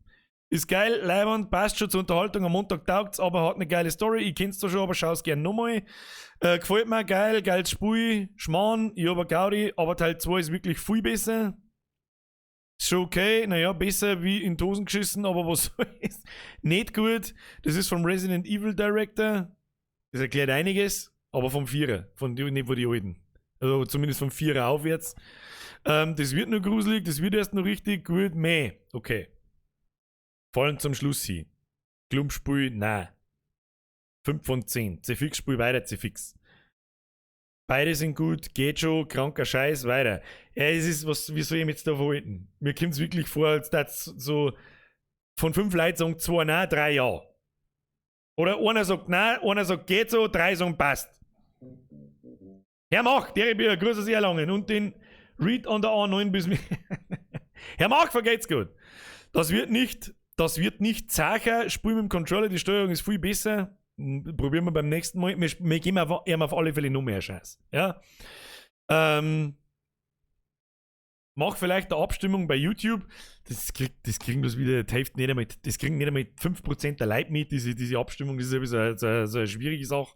[SPEAKER 1] Ist geil, leiwand, passt schon zur Unterhaltung, am Montag taugt's, aber hat eine geile Story, ich kenn's da schon, aber schau's gern nochmal. Gefällt mir, geiles Spiel, Schmarrn, ich hab eine Gaudi, aber Teil 2 ist wirklich viel besser. Ist schon okay, naja, besser wie in Dosen geschissen, aber was ist nicht gut. Das ist vom Resident Evil Director, das erklärt einiges, aber vom 4er, nicht von den alten. Also zumindest vom 4er aufwärts. Das wird nur gruselig, das wird erst noch richtig gut, okay. Vor allem zum Schluss hin. Klumpspiel, nein. 5 von 10. C-Fix-Spiel weiter, C-Fix. Beide sind gut, geht schon, kranker Scheiß, weiter. Ja, es ist, wie soll ich mich jetzt da verhalten? Mir kommt es wirklich vor, als das so von 5 Leuten sagen 2 nein, 3 ja. Oder einer sagt nein, einer sagt geht so, 3 sagen passt. Herr Mach, der Bier, grüße Sie erlangen und den Read on der A9 bis mir. Herr Mach, vergeht's gut. Das wird nicht zacher, spielen mit dem Controller, die Steuerung ist viel besser. Probieren wir beim nächsten Mal. Wir geben ihm auf alle Fälle noch mehr Scheiß. Ja? Mach vielleicht eine Abstimmung bei YouTube. Das kriegen bloß wieder die Hälfte nicht einmal, das kriegen nicht einmal 5% der Leute mit, diese Abstimmung. Das ist so eine schwierige Sache.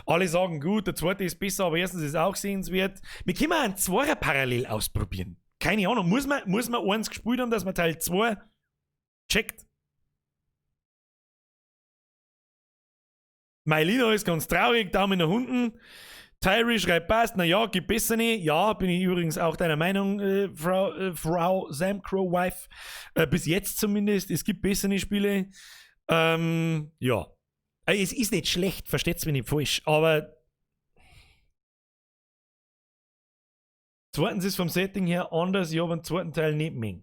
[SPEAKER 1] Alle sagen gut, der zweite ist besser, aber erstens ist es auch sehenswert. Wir können auch einen Zweier parallel ausprobieren. Keine Ahnung, muss man eins gespielt haben, dass man Teil 2 checkt. Mylina ist ganz traurig, Daumen nach unten. Tyree schreibt passt, naja, gibt besser nicht. Ja, bin ich übrigens auch deiner Meinung, Frau Sam Crow Wife. Bis jetzt zumindest, es gibt bessere Spiele. Ja. Es ist nicht schlecht, versteht's mich nicht falsch, aber Zweitens ist vom Setting her anders, ich habe einen zweiten Teil nicht mehr.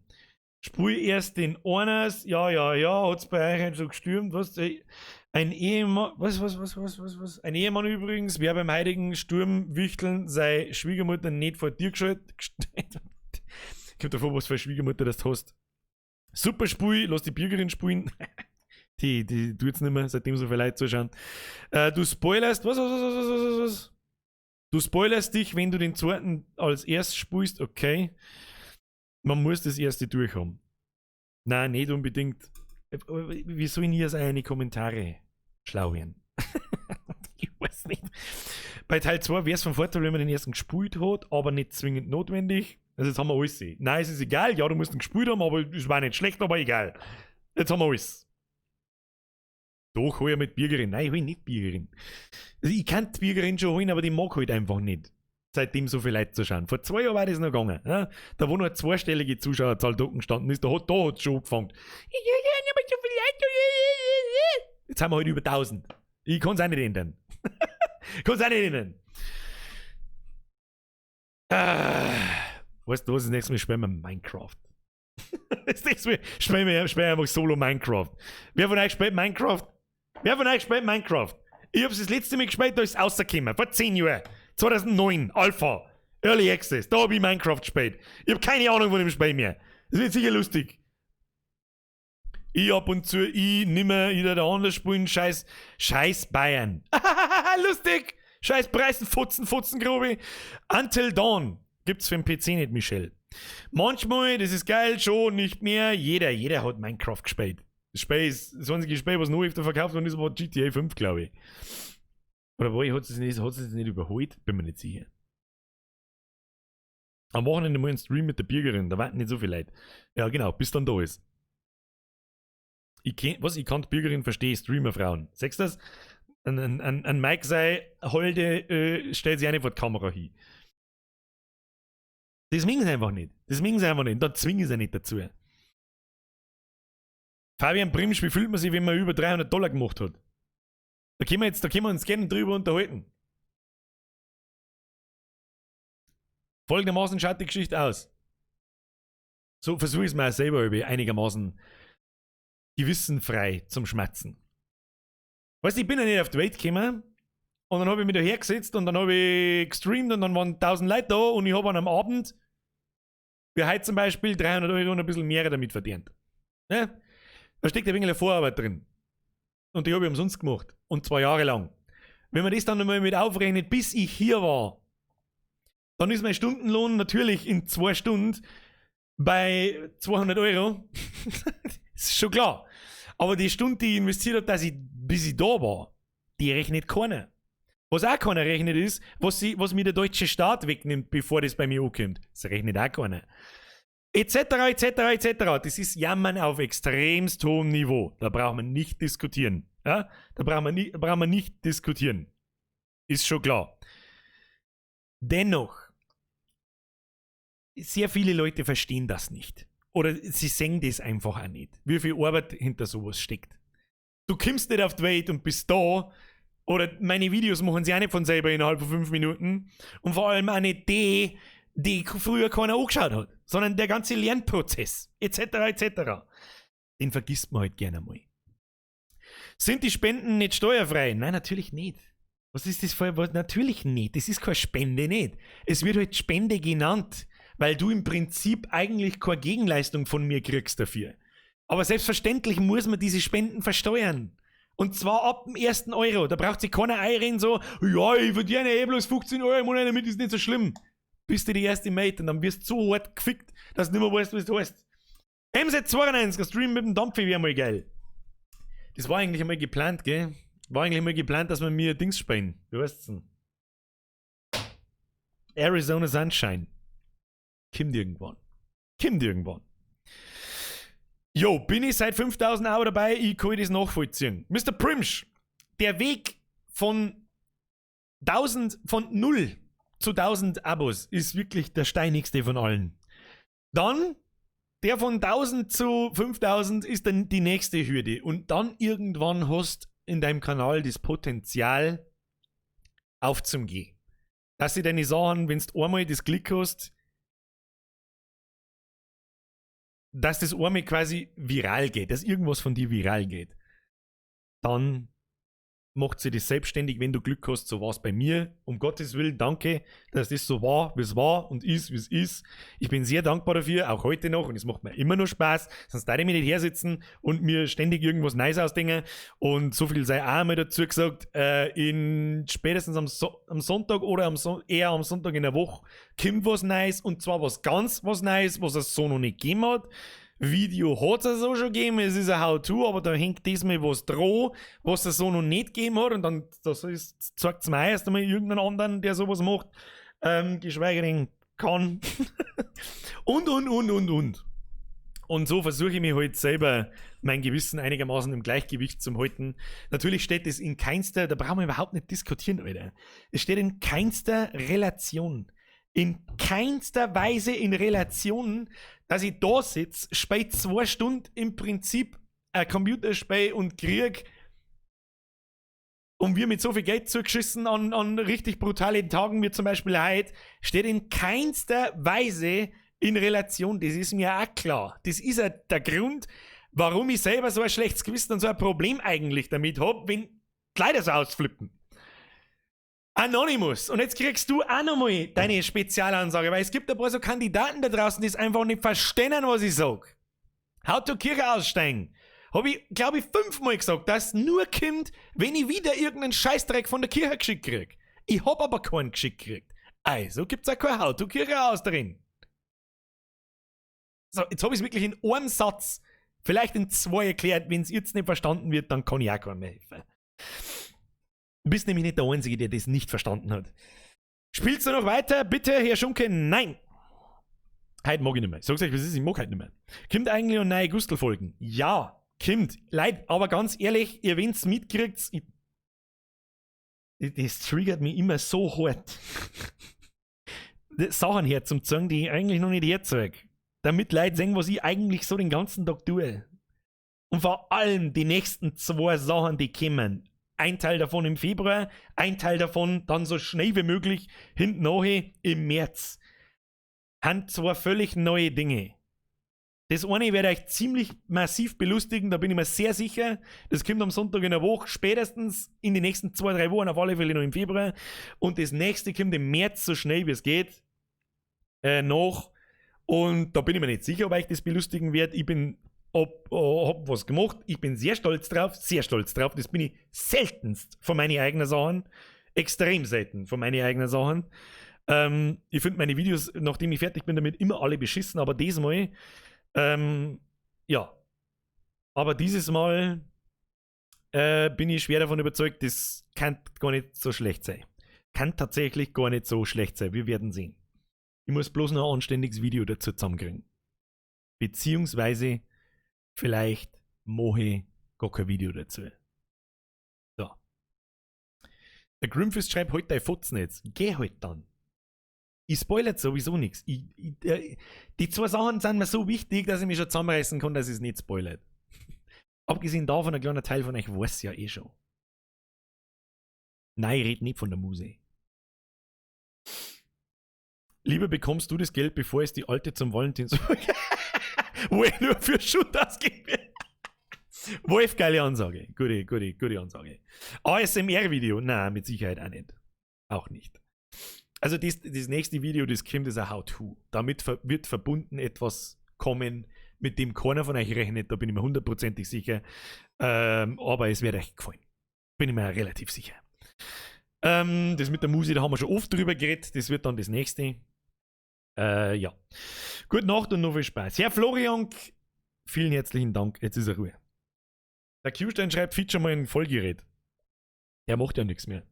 [SPEAKER 1] Spiel erst den eines, ja, hat's bei euch schon gestürmt, was? Ein Ehemann, was? Ein Ehemann übrigens, wer beim heutigen Sturmwichteln seine Schwiegermutter nicht vor dir gestellt. Kommt davor, was für eine Schwiegermutter das du hast. Super Spiel, lass die Bürgerin spielen. die tut jetzt nicht mehr, seitdem so viele Leute zuschauen. Du spoilerst, was? Du spoilerst dich, wenn du den zweiten als erstes spielst, okay. Man muss das erste durchhaben. Nein, nicht unbedingt. Wie sollen hier seine Kommentare schlau werden? Ich weiß nicht. Bei Teil 2 wäre es von Vorteil, wenn man den ersten gespielt hat, aber nicht zwingend notwendig. Also jetzt haben wir alles gesehen. Nein, es ist egal. Ja, du musst ihn gespielt haben, aber es war nicht schlecht, aber egal. Jetzt haben wir alles. Doch, hol ja mit Bürgerin. Nein, ich hol nicht Bürgerin. Also ich kann die Bürgerin schon holen, aber die mag halt einfach nicht. Seitdem so viele Leute zuschauen. Vor 2 Jahren war das noch gegangen. Ja? Da wo nur eine zweistellige Zuschauerzahl da gestanden ist, da hat es schon angefangen. Jetzt haben wir heute über 1000. Ich kann es auch nicht ändern. Weißt du was, das nächste Mal spielen wir Minecraft. Das nächste Mal spielen wir einfach Solo Minecraft. Wer von euch spielt Minecraft? Ich hab's das letzte Mal gespielt, da ist es rausgekommen. Vor 10 Jahren. 2009, Alpha, Early Access, da hab ich Minecraft gespielt. Ich hab keine Ahnung von dem Spiel mehr. Das wird sicher lustig. Ich ab und zu, nimmer, jeder der andere spielen, scheiß Bayern. Lustig! Scheiß Preisen, Futzen, grobe. Until Dawn gibt's für den PC nicht, Michel. Manchmal, das ist geil, schon nicht mehr. Jeder hat Minecraft gespielt. Das Spiel ist das einzige Spiel, was neu öfter verkauft worden ist, war GTA 5, glaube ich. Oder hat es nicht überholt? Bin mir nicht sicher. Am Wochenende mal einen Stream mit der Bürgerin, da warten nicht so viele Leute. Ja, genau, bis dann da ist. Ich kann die Bürgerin verstehen, Streamer-Frauen. Sagst du das? Ein Mike sei Holde, stellt sich eine vor die Kamera hin. Das mögen sie einfach nicht. Da zwingen sie nicht dazu. Fabian Primsch, wie fühlt man sich, wenn man über $300 gemacht hat? Da können wir uns gerne drüber unterhalten. Folgendermaßen schaut die Geschichte aus. So versuche ich es mir selber einigermaßen gewissenfrei zum Schmatzen. Weißt du, ich bin ja nicht auf die Welt gekommen und dann habe ich mich da hergesetzt und dann habe ich gestreamt und dann waren 1000 Leute da und ich habe an einem Abend für heute zum Beispiel 300 € und ein bisschen mehr damit verdient. Ja? Da steckt ein wenig Vorarbeit drin. Und die habe ich umsonst gemacht. Und 2 Jahre lang. Wenn man das dann einmal mit aufrechnet, bis ich hier war, dann ist mein Stundenlohn natürlich in 2 Stunden bei 200 €. Das ist schon klar. Aber die Stunde, die ich investiert habe, bis ich da war, die rechnet keiner. Was auch keiner rechnet ist, was mir der deutsche Staat wegnimmt, bevor das bei mir ankommt. Das rechnet auch keiner. Etc. Das ist Jammern auf extremst hohem Niveau. Da braucht man nicht diskutieren. Ja? Da braucht man nicht diskutieren. Ist schon klar. Dennoch, sehr viele Leute verstehen das nicht. Oder sie sehen das einfach auch nicht. Wie viel Arbeit hinter sowas steckt. Du kommst nicht auf die Welt und bist da. Oder meine Videos machen sie auch nicht von selber innerhalb von 5 Minuten. Und vor allem auch nicht die früher keiner angeschaut hat, sondern der ganze Lernprozess, etc. Den vergisst man halt gerne mal. Sind die Spenden nicht steuerfrei? Nein, natürlich nicht. Was ist das für was? Natürlich nicht. Das ist keine Spende nicht. Es wird halt Spende genannt, weil du im Prinzip eigentlich keine Gegenleistung von mir kriegst dafür. Aber selbstverständlich muss man diese Spenden versteuern. Und zwar ab dem 1. Euro. Da braucht sich keiner einreden so, ja, ich verdiene bloß 15 € im Monat, damit ist nicht so schlimm. Bist du die erste Mate und dann wirst du so hart gefickt, dass du nicht mehr weißt, was du heißt. MZ92, Stream mit dem Dampfi wäre mal geil. Das war eigentlich einmal geplant, gell? War eigentlich mal geplant, dass wir mir Dings spielen. Du weißt es. Arizona Sunshine. Kommt irgendwann. Jo, bin ich seit 5000 € dabei, ich kann das nachvollziehen. Mr. Primsch, der Weg von 0 zu 1000 Abos ist wirklich der steinigste von allen. Dann, der von 1000 zu 5000 ist dann die nächste Hürde. Und dann irgendwann hast in deinem Kanal das Potenzial aufzugehen. Dass sie deine Sachen, wenn du einmal das Klick hast, dass das einmal quasi viral geht, dass irgendwas von dir viral geht, dann macht sie das selbstständig, wenn du Glück hast. So war es bei mir. Um Gottes Willen, danke, dass das so war, wie es war und ist, wie es ist. Ich bin sehr dankbar dafür, auch heute noch. Und es macht mir immer noch Spaß. Sonst darf ich mir nicht hersitzen und mir ständig irgendwas Neues ausdenken. Und so viel sei auch einmal dazu gesagt, spätestens am Sonntag oder eher am Sonntag in der Woche kommt was Neues. Und zwar was Neues, was es so noch nicht gegeben hat. Video hat es so schon gegeben, es ist ein How-To, aber da hängt diesmal was dran, was es so noch nicht gegeben hat, und dann zeigt es mir erst einmal irgendeinen anderen, der sowas macht, geschweige denn kann. und. Und so versuche ich mich halt selber mein Gewissen einigermaßen im Gleichgewicht zu halten. Natürlich steht es in keinster, da brauchen wir überhaupt nicht diskutieren, Alter. Es steht in keinster Relation. In keinster Weise in Relation, dass ich da sitze, spiele 2 Stunden im Prinzip ein Computerspiel und krieg und wir mit so viel Geld zugeschissen an richtig brutalen Tagen, wie zum Beispiel heute, steht in keinster Weise in Relation. Das ist mir auch klar. Das ist ja der Grund, warum ich selber so ein schlechtes Gewissen und so ein Problem eigentlich damit habe, wenn die Leute so ausflippen. Anonymous. Und jetzt kriegst du auch nochmal deine Spezialansage, weil es gibt ein paar so Kandidaten da draußen, die es einfach nicht verstehen, was ich sag. How to Kirche aussteigen. Habe ich, glaube ich, 5-mal gesagt, dass es nur kommt, wenn ich wieder irgendeinen Scheißdreck von der Kirche geschickt krieg. Ich hab aber keinen geschickt gekriegt. Also gibt's auch kein How to Kirche aus drin. So, jetzt habe ich es wirklich in einem Satz, vielleicht in 2 erklärt. Wenn es jetzt nicht verstanden wird, dann kann ich auch keinem mehr helfen. Du bist nämlich nicht der Einzige, der das nicht verstanden hat. Spielst du noch weiter? Bitte, Herr Schunke, nein. Heute mag ich nicht mehr. Sag's euch, was ist, ich mag heute nicht mehr. Kommt eigentlich noch neue Gustl-Folgen? Ja, kommt. Leute, aber ganz ehrlich, ihr wenn's mitkriegt, das triggert mich immer so hart. Sachen herzuzeigen, die ich eigentlich noch nicht herzeige. Damit Leute sehen, was ich eigentlich so den ganzen Tag tue. Und vor allem die nächsten 2 Sachen, die kommen. Ein Teil davon im Februar, ein Teil davon dann so schnell wie möglich hinten nachher im März. Sind 2 völlig neue Dinge. Das eine werde euch ziemlich massiv belustigen, da bin ich mir sehr sicher. Das kommt am Sonntag in der Woche, spätestens in die nächsten 2-3 Wochen, auf alle Fälle noch im Februar. Und das nächste kommt im März so schnell wie es geht nach. Und da bin ich mir nicht sicher, ob euch das belustigen wird. Ich hab was gemacht. Ich bin sehr stolz drauf. Das bin ich seltenst von meinen eigenen Sachen. Extrem selten von meinen eigenen Sachen. Ich finde meine Videos, nachdem ich fertig bin damit, immer alle beschissen, aber diesmal, ja. Aber dieses Mal bin ich schwer davon überzeugt, das kann gar nicht so schlecht sein. Kann tatsächlich gar nicht so schlecht sein. Wir werden sehen. Ich muss bloß noch ein anständiges Video dazu zusammenkriegen. Beziehungsweise vielleicht mache ich gar kein Video dazu. So. Der Grimfist schreibt heute dein Fotzen jetzt. Geh halt dann. Ich spoilere sowieso nichts. Die 2 Sachen sind mir so wichtig, dass ich mich schon zusammenreißen kann, dass ich es nicht spoilert. Abgesehen davon, ein kleiner Teil von euch weiß ja eh schon. Nein, ich rede nicht von der Muse. Lieber bekommst du das Geld, bevor es die Alte zum Valentinstag wo ich nur für Schutt ausgebe. Wolf, geile Ansage. Gute Ansage. ASMR-Video? Nein, mit Sicherheit auch nicht. Auch nicht. Also das nächste Video, das kommt, ist ein How-To. Damit wird verbunden etwas kommen, mit dem keiner von euch rechnet, da bin ich mir 100% sicher. Aber es wird euch gefallen. Bin ich mir relativ sicher. Das mit der Musik, da haben wir schon oft drüber geredet. Das wird dann das nächste. Ja. Gute Nacht und noch viel Spaß. Herr Florian, vielen herzlichen Dank. Jetzt ist er Ruhe. Der Q-Stein schreibt, Feature mal ein Vollgerät. Der macht ja nichts mehr.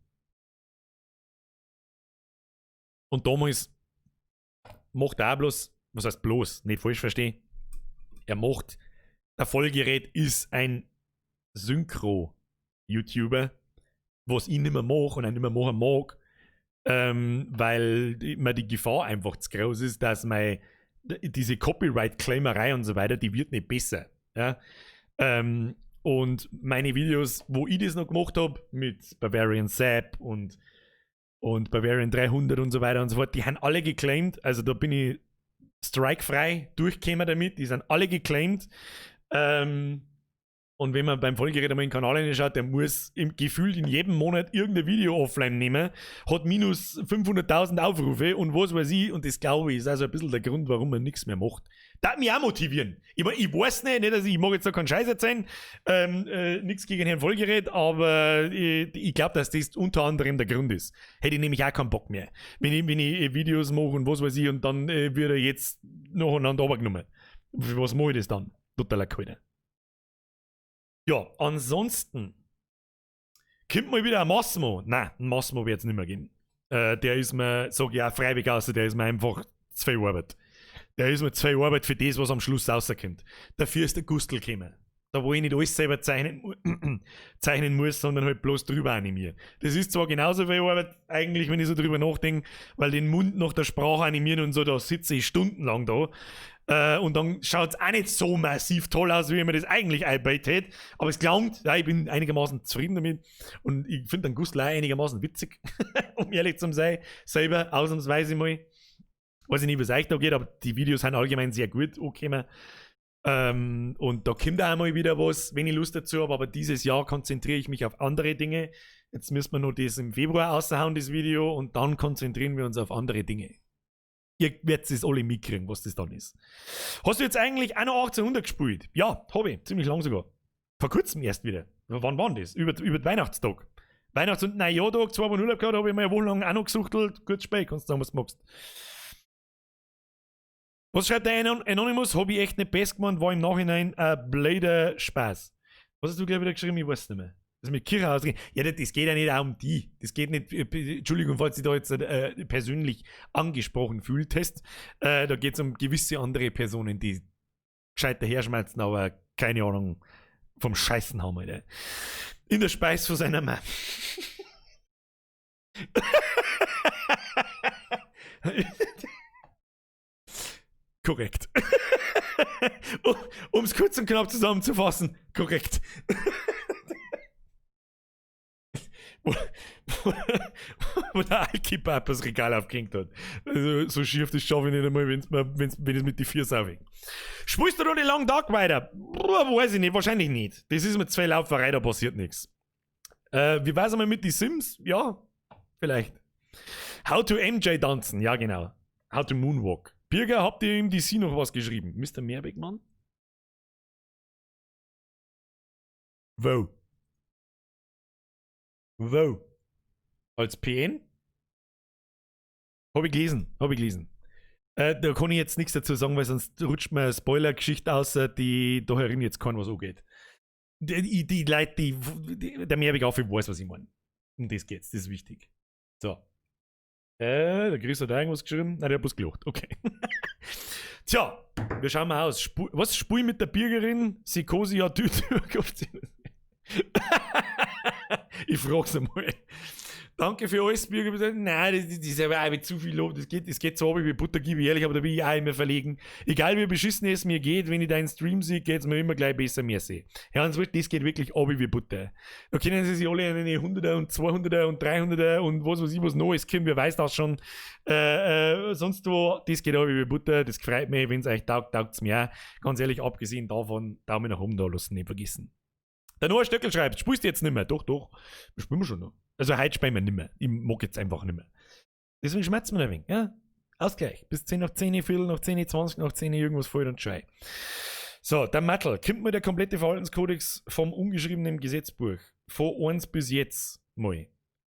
[SPEAKER 1] Und damals macht er auch bloß, was heißt bloß, nicht falsch verstehen. Er macht, der Vollgerät ist ein Synchro-YouTuber, was ich nicht mehr mache und auch nicht mehr machen mag, weil mir die Gefahr einfach zu groß ist, dass diese Copyright-Claimerei und so weiter, die wird nicht besser. Ja? Und meine Videos, wo ich das noch gemacht habe, mit Bavarian Sap und Bavarian 300 und so weiter und so fort, die haben alle geclaimed. Also da bin ich strikefrei durchgekommen damit. Die sind alle geclaimed. Und wenn man beim Folgerät einmal in den Kanal reinschaut, der muss gefühlt in jedem Monat irgendein Video offline nehmen, hat minus 500.000 Aufrufe und was weiß ich. Und das, glaube ich, ist also ein bisschen der Grund, warum man nichts mehr macht. Das hat mich auch motivieren. Ich weiß nicht, dass ich mag jetzt da keinen Scheiß erzählen, nichts gegen Herrn Folgerät, aber ich glaube, dass das unter anderem der Grund ist. Hätte ich nämlich auch keinen Bock mehr. Wenn ich Videos mache und was weiß ich und dann wird er jetzt nacheinander runtergenommen. Für was mache ich das dann? Totaler Kalte. Ja, ansonsten kommt mal wieder ein Massimo. Nein, ein Massimo wird es nicht mehr gehen. Der ist mir, sag ich auch freiwillig aus, der ist mir einfach zu viel Arbeit. Der ist mir zu viel Arbeit für das, was am Schluss rauskommt. Dafür ist der Gustl gekommen. Da wo ich nicht alles selber zeichnen muss, sondern halt bloß drüber animieren. Das ist zwar genauso viel Arbeit, eigentlich, wenn ich so drüber nachdenke, weil den Mund nach der Sprache animieren und so, da sitze ich stundenlang da. Und dann schaut es auch nicht so massiv toll aus, wie man das eigentlich einbeitet hätte. Aber es gelangt, ja, ich bin einigermaßen zufrieden damit. Und ich finde den Gustl auch einigermaßen witzig, um ehrlich zu sein. Selber, ausnahmsweise mal. Weiß ich nicht, was euch da geht, aber die Videos sind allgemein sehr gut angekommen. Und da kommt auch mal wieder was, wenn ich Lust dazu habe. Aber dieses Jahr konzentriere ich mich auf andere Dinge. Jetzt müssen wir noch das im Februar raushauen, das Video. Und dann konzentrieren wir uns auf andere Dinge. Ihr werdet es alle mitkriegen, was das dann ist. Hast du jetzt eigentlich auch noch 1800 gespielt? Ja, habe ich. Ziemlich lang sogar. Vor kurzem erst wieder. Wann war das? Über den Weihnachtstag. Weihnachts- und Neujahrtag, 2 Wochen Urlaub gehabt, habe ich mir eine Woche lang auch noch gesuchtelt. Gut spät, kannst du sagen, was du magst. Was schreibt der Anonymous? Habe ich echt nicht best gemacht, war im Nachhinein ein blöder Spaß. Was hast du gleich wieder geschrieben? Ich weiß nicht mehr. Das mit Kira ausgehen. Ja, das geht ja nicht auch um die. Das geht nicht, Entschuldigung, falls Sie da jetzt persönlich angesprochen fühltest. Da geht es um gewisse andere Personen, die gescheit daherschmerzen, aber keine Ahnung vom Scheißen haben, Alter. In der Speis von seiner Mann. Korrekt. Um es kurz und knapp zusammenzufassen, korrekt. wo der Alkipap das Regal aufgehängt hat. Also, so schief, das schaffe ich nicht einmal, wenn es mit die vier sauge. Spielst du da den langen Tag weiter? Weiß ich nicht, wahrscheinlich nicht. Das ist mit 2 Lauferei, da passiert nichts. Wie war's einmal mit die Sims? Ja, vielleicht. How to MJ tanzen, ja genau. How to Moonwalk. Birger, habt ihr im DC noch was geschrieben? Mr. Mehrwegmann? Wo? Wo? Als PN? Hab ich gelesen. Da kann ich jetzt nichts dazu sagen, weil sonst rutscht mir eine Spoiler-Geschichte aus, die da herin jetzt kann, was angeht. Die Leute, der Mehrweg auf, ich weiß, was ich meine. Um das geht's, das ist wichtig. So. Der Chris hat irgendwas geschrieben. Nein, der hat bloß gelacht. Okay. Tja, wir schauen mal aus. Was spiel mit der Bürgerin? Sikosi hat Ich frag's einmal. Danke für alles, Bürger. Nein, das ist aber auch zu viel Lob. Das geht so wie Butter, gebe ich ehrlich, aber da bin ich auch immer verlegen. Egal wie beschissen es mir geht, wenn ich deinen Stream sehe, geht es mir immer gleich besser mehr sehen. Ja, und das geht wirklich ab wie Butter. Da können sie sich alle eine 100er und 200er und 300er und was weiß ich, was Neues kommt, wer weiß das schon. Sonst wo, das geht ab wie Butter. Das freut mich, wenn es euch taugt, taugt es mir auch. Ganz ehrlich, abgesehen davon, Daumen nach oben da lassen, nicht vergessen. Der Noah Stöckel schreibt, spielst du jetzt nicht mehr? Doch, das spielen wir schon noch. Also heute spielen wir nicht mehr. Ich mag jetzt einfach nicht mehr. Deswegen schmerzt mir ein wenig. Ja? Ausgleich. Bis 10 nach 10, Viertel nach 10, 20 nach 10, irgendwas fällt und schei. So, der Mattel. Kommt mir der komplette Verhaltenskodex vom ungeschriebenen Gesetzbuch von 1 bis jetzt mal.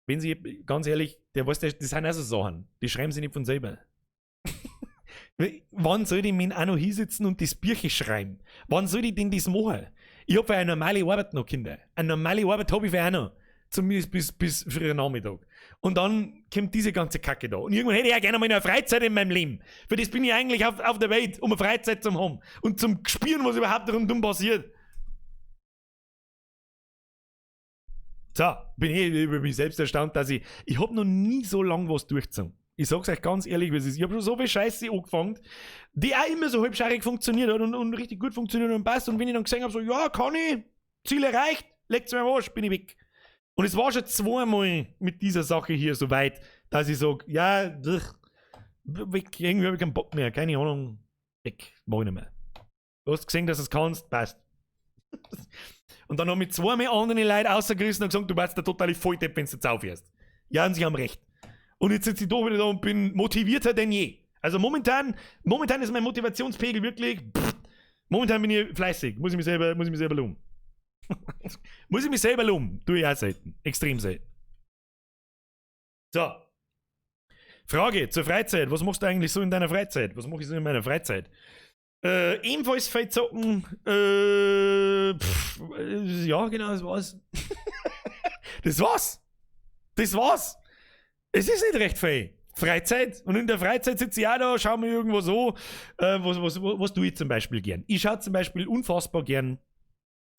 [SPEAKER 1] Wenn Sie, ganz ehrlich, das sind also Sachen. Die schreiben Sie nicht von selber. Wann soll ich mich auch noch hinsitzen und das Bücher schreiben? Wann soll ich denn das machen? Ich habe eine normale Arbeit noch, Kinder. Eine normale Arbeit habe ich für auch noch. Zumindest bis früher Nachmittag. Und dann kommt diese ganze Kacke da. Und irgendwann hätte ich ja gerne mal eine Freizeit in meinem Leben. Für das bin ich eigentlich auf der Welt, um eine Freizeit zu haben. Und zum Spüren, was überhaupt rundum passiert. So, bin ich über mich selbst erstaunt, dass ich habe noch nie so lange was durchgezogen. Ich sag's euch ganz ehrlich, wie es ist. Ich habe schon so viel Scheiße angefangen, die auch immer so halbscharrig funktioniert hat und richtig gut funktioniert und passt. Und wenn ich dann gesehen habe, so, ja, kann ich, Ziel erreicht, legt's mir am Arsch, bin ich weg. Und es war schon 2-mal mit dieser Sache hier so weit, dass ich sage, ja, Weg, irgendwie habe ich keinen Bock mehr, keine Ahnung. Weg, mach ich nicht mehr. Du hast gesehen, dass du es kannst, passt. Und dann haben mich zweimal andere Leute rausgerissen und gesagt, du warst der totale Volldepp, wenn du jetzt aufhörst. Ja, und sie haben recht. Und jetzt sitze ich da wieder da und bin motivierter denn je. Also momentan ist mein Motivationspegel wirklich, momentan bin ich fleißig, muss ich mich selber loben. Muss ich mich selber loben, tue ich auch selten, extrem selten. So. Frage zur Freizeit, was machst du eigentlich so in deiner Freizeit? Was mache ich so in meiner Freizeit? Ebenfalls viel zocken, ja genau, das war's. Das war's. Es ist nicht recht viel. Freizeit. Und in der Freizeit sitze ich auch da, schau mir irgendwo so. Was tue ich zum Beispiel gern? Ich schaue zum Beispiel unfassbar gern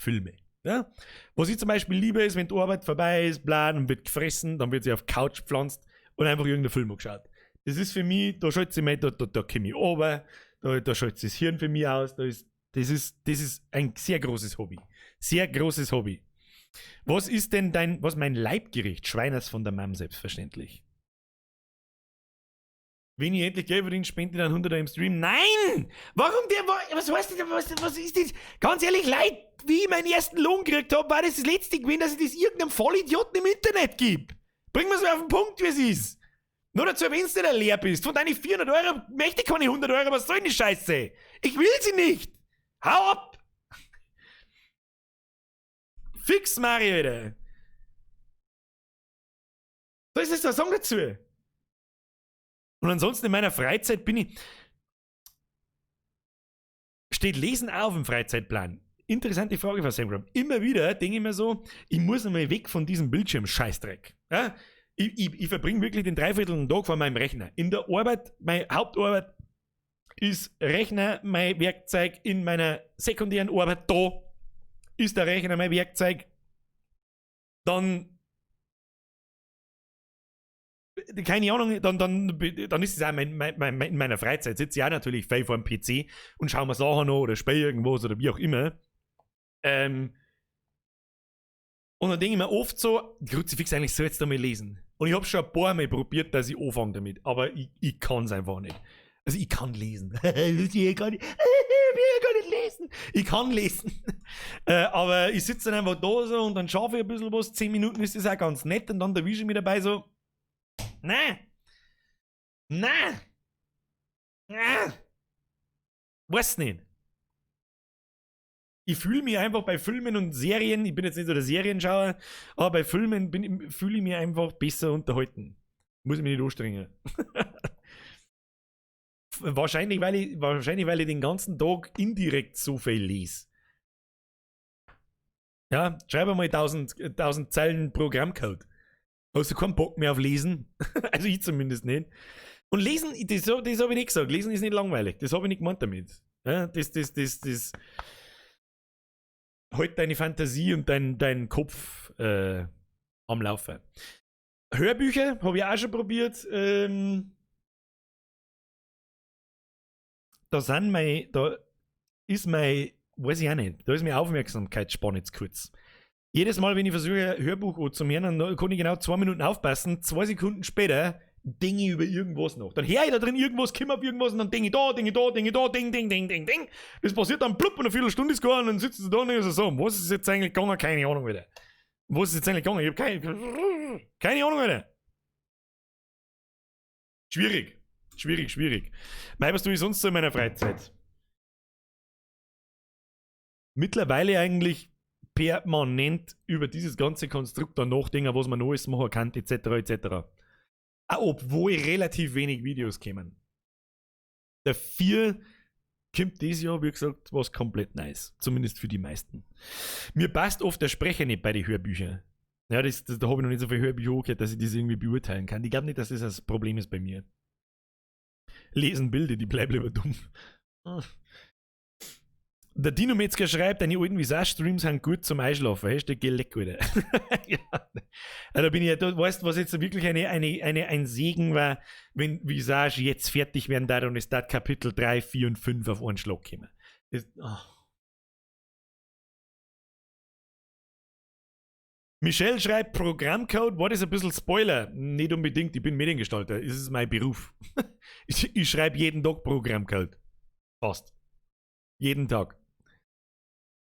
[SPEAKER 1] Filme. Ja? Was ich zum Beispiel liebe, ist, wenn die Arbeit vorbei ist, blan und wird gefressen, dann wird sie auf die Couch gepflanzt und einfach irgendeinen Film angeschaut. Das ist für mich, da schaut sie mich, da komme ich runter, da schaut sie das Hirn für mich aus. Das ist ein sehr großes Hobby. Sehr großes Hobby. Was ist denn mein Leibgericht? Schweiners von der Mam, selbstverständlich. Wenn ich endlich Geld verdiene, spende ich dann 100er im Stream. Nein! Warum der? Was weißt du, was ist das? Ganz ehrlich, Leute, wie ich meinen ersten Lohn gekriegt habe, war das letzte gewesen, dass ich das irgendeinem Vollidioten im Internet gebe. Bring mir so auf den Punkt, wie es ist. Nur dazu, wenn du da leer bist. Von deinen 400 Euro möchte ich keine 100 Euro, was soll denn die Scheiße? Ich will sie nicht! Hau ab! Fix, Mario, Alter! Was ist das Song dazu? Und ansonsten in meiner Freizeit steht Lesen auch auf dem Freizeitplan. Interessante Frage von Samgram. Immer wieder denke ich mir so, ich muss einmal weg von diesem Bildschirm-Scheißdreck. Ja? Ich verbringe wirklich den dreiviertel Tag vor meinem Rechner. In der Arbeit, meine Hauptarbeit ist Rechner mein Werkzeug. In meiner sekundären Arbeit da ist der Rechner mein Werkzeug. Dann keine Ahnung, dann ist es auch in meiner Freizeit, sitze ich auch natürlich viel vor dem PC und schaue mir Sachen an oder spiele irgendwas oder wie auch immer. Und dann denke ich mir oft so, Kruzifix eigentlich soll jetzt einmal lesen. Und ich habe schon ein paar Mal probiert, dass ich anfange damit, aber ich kann es einfach nicht. Also ich kann lesen. Ich kann nicht lesen. Ich kann lesen. Aber ich sitze dann einfach da so und dann schaffe ich ein bisschen was, 10 Minuten ist das auch ganz nett und dann erwische ich mich dabei so, Nein! Weiß nicht. Ich fühle mich einfach bei Filmen und Serien, ich bin jetzt nicht so der Serienschauer, aber bei Filmen fühle ich mich einfach besser unterhalten. Muss ich mich nicht anstrengen. wahrscheinlich, weil ich den ganzen Tag indirekt so viel lese. Ja, schreibe mal 1000 Zeilen Programmcode. Hast du keinen Bock mehr auf Lesen? Also ich zumindest nicht. Und Lesen, das habe ich nicht gesagt. Lesen ist nicht langweilig. Das habe ich nicht gemeint damit. Ja, das halt deine Fantasie und dein Kopf am Laufen. Hörbücher habe ich auch schon probiert. Da ist meine Aufmerksamkeitsspanne jetzt kurz. Jedes Mal, wenn ich versuche, ein Hörbuch anzuhören, dann kann ich genau 2 Minuten aufpassen. 2 Sekunden später denke ich über irgendwas noch. Dann höre ich da drin irgendwas, komme auf irgendwas und dann denke ich da, ding. Das passiert dann plupp und eine Viertelstunde ist gegangen und dann sitzen sie da und ich so, was ist jetzt eigentlich gegangen? Keine Ahnung, wieder. Was ist jetzt eigentlich gegangen? Ich habe keine Ahnung, wieder. Schwierig. Was tue ich sonst so in meiner Freizeit? Mittlerweile eigentlich permanent über dieses ganze Konstrukt dann nachdenken, was man Neues machen kann, etc. Auch obwohl relativ wenig Videos kommen. Dafür kommt dieses Jahr, wie gesagt, was komplett Neues. Zumindest für die meisten. Mir passt oft der Sprecher nicht bei den Hörbüchern. Ja, da habe ich noch nicht so viele Hörbücher gehört, dass ich das irgendwie beurteilen kann. Ich glaube nicht, dass das Problem ist bei mir. Lesen Bilder, die bleiben lieber dumm. Der Dino Metzger schreibt, deine alten Visage-Streams sind gut zum Einschlafen. Hashtag Geleck, Alter. Ja. Da bin ich ja, du weißt, was jetzt wirklich ein Segen war, wenn Visage jetzt fertig werden darf und es da Kapitel 3, 4 und 5 auf einen Schlag kommen. Michelle schreibt Programmcode. War das ein bisschen Spoiler? Nicht unbedingt. Ich bin Mediengestalter. Das ist mein Beruf. Ich schreibe jeden Tag Programmcode. Fast. Jeden Tag.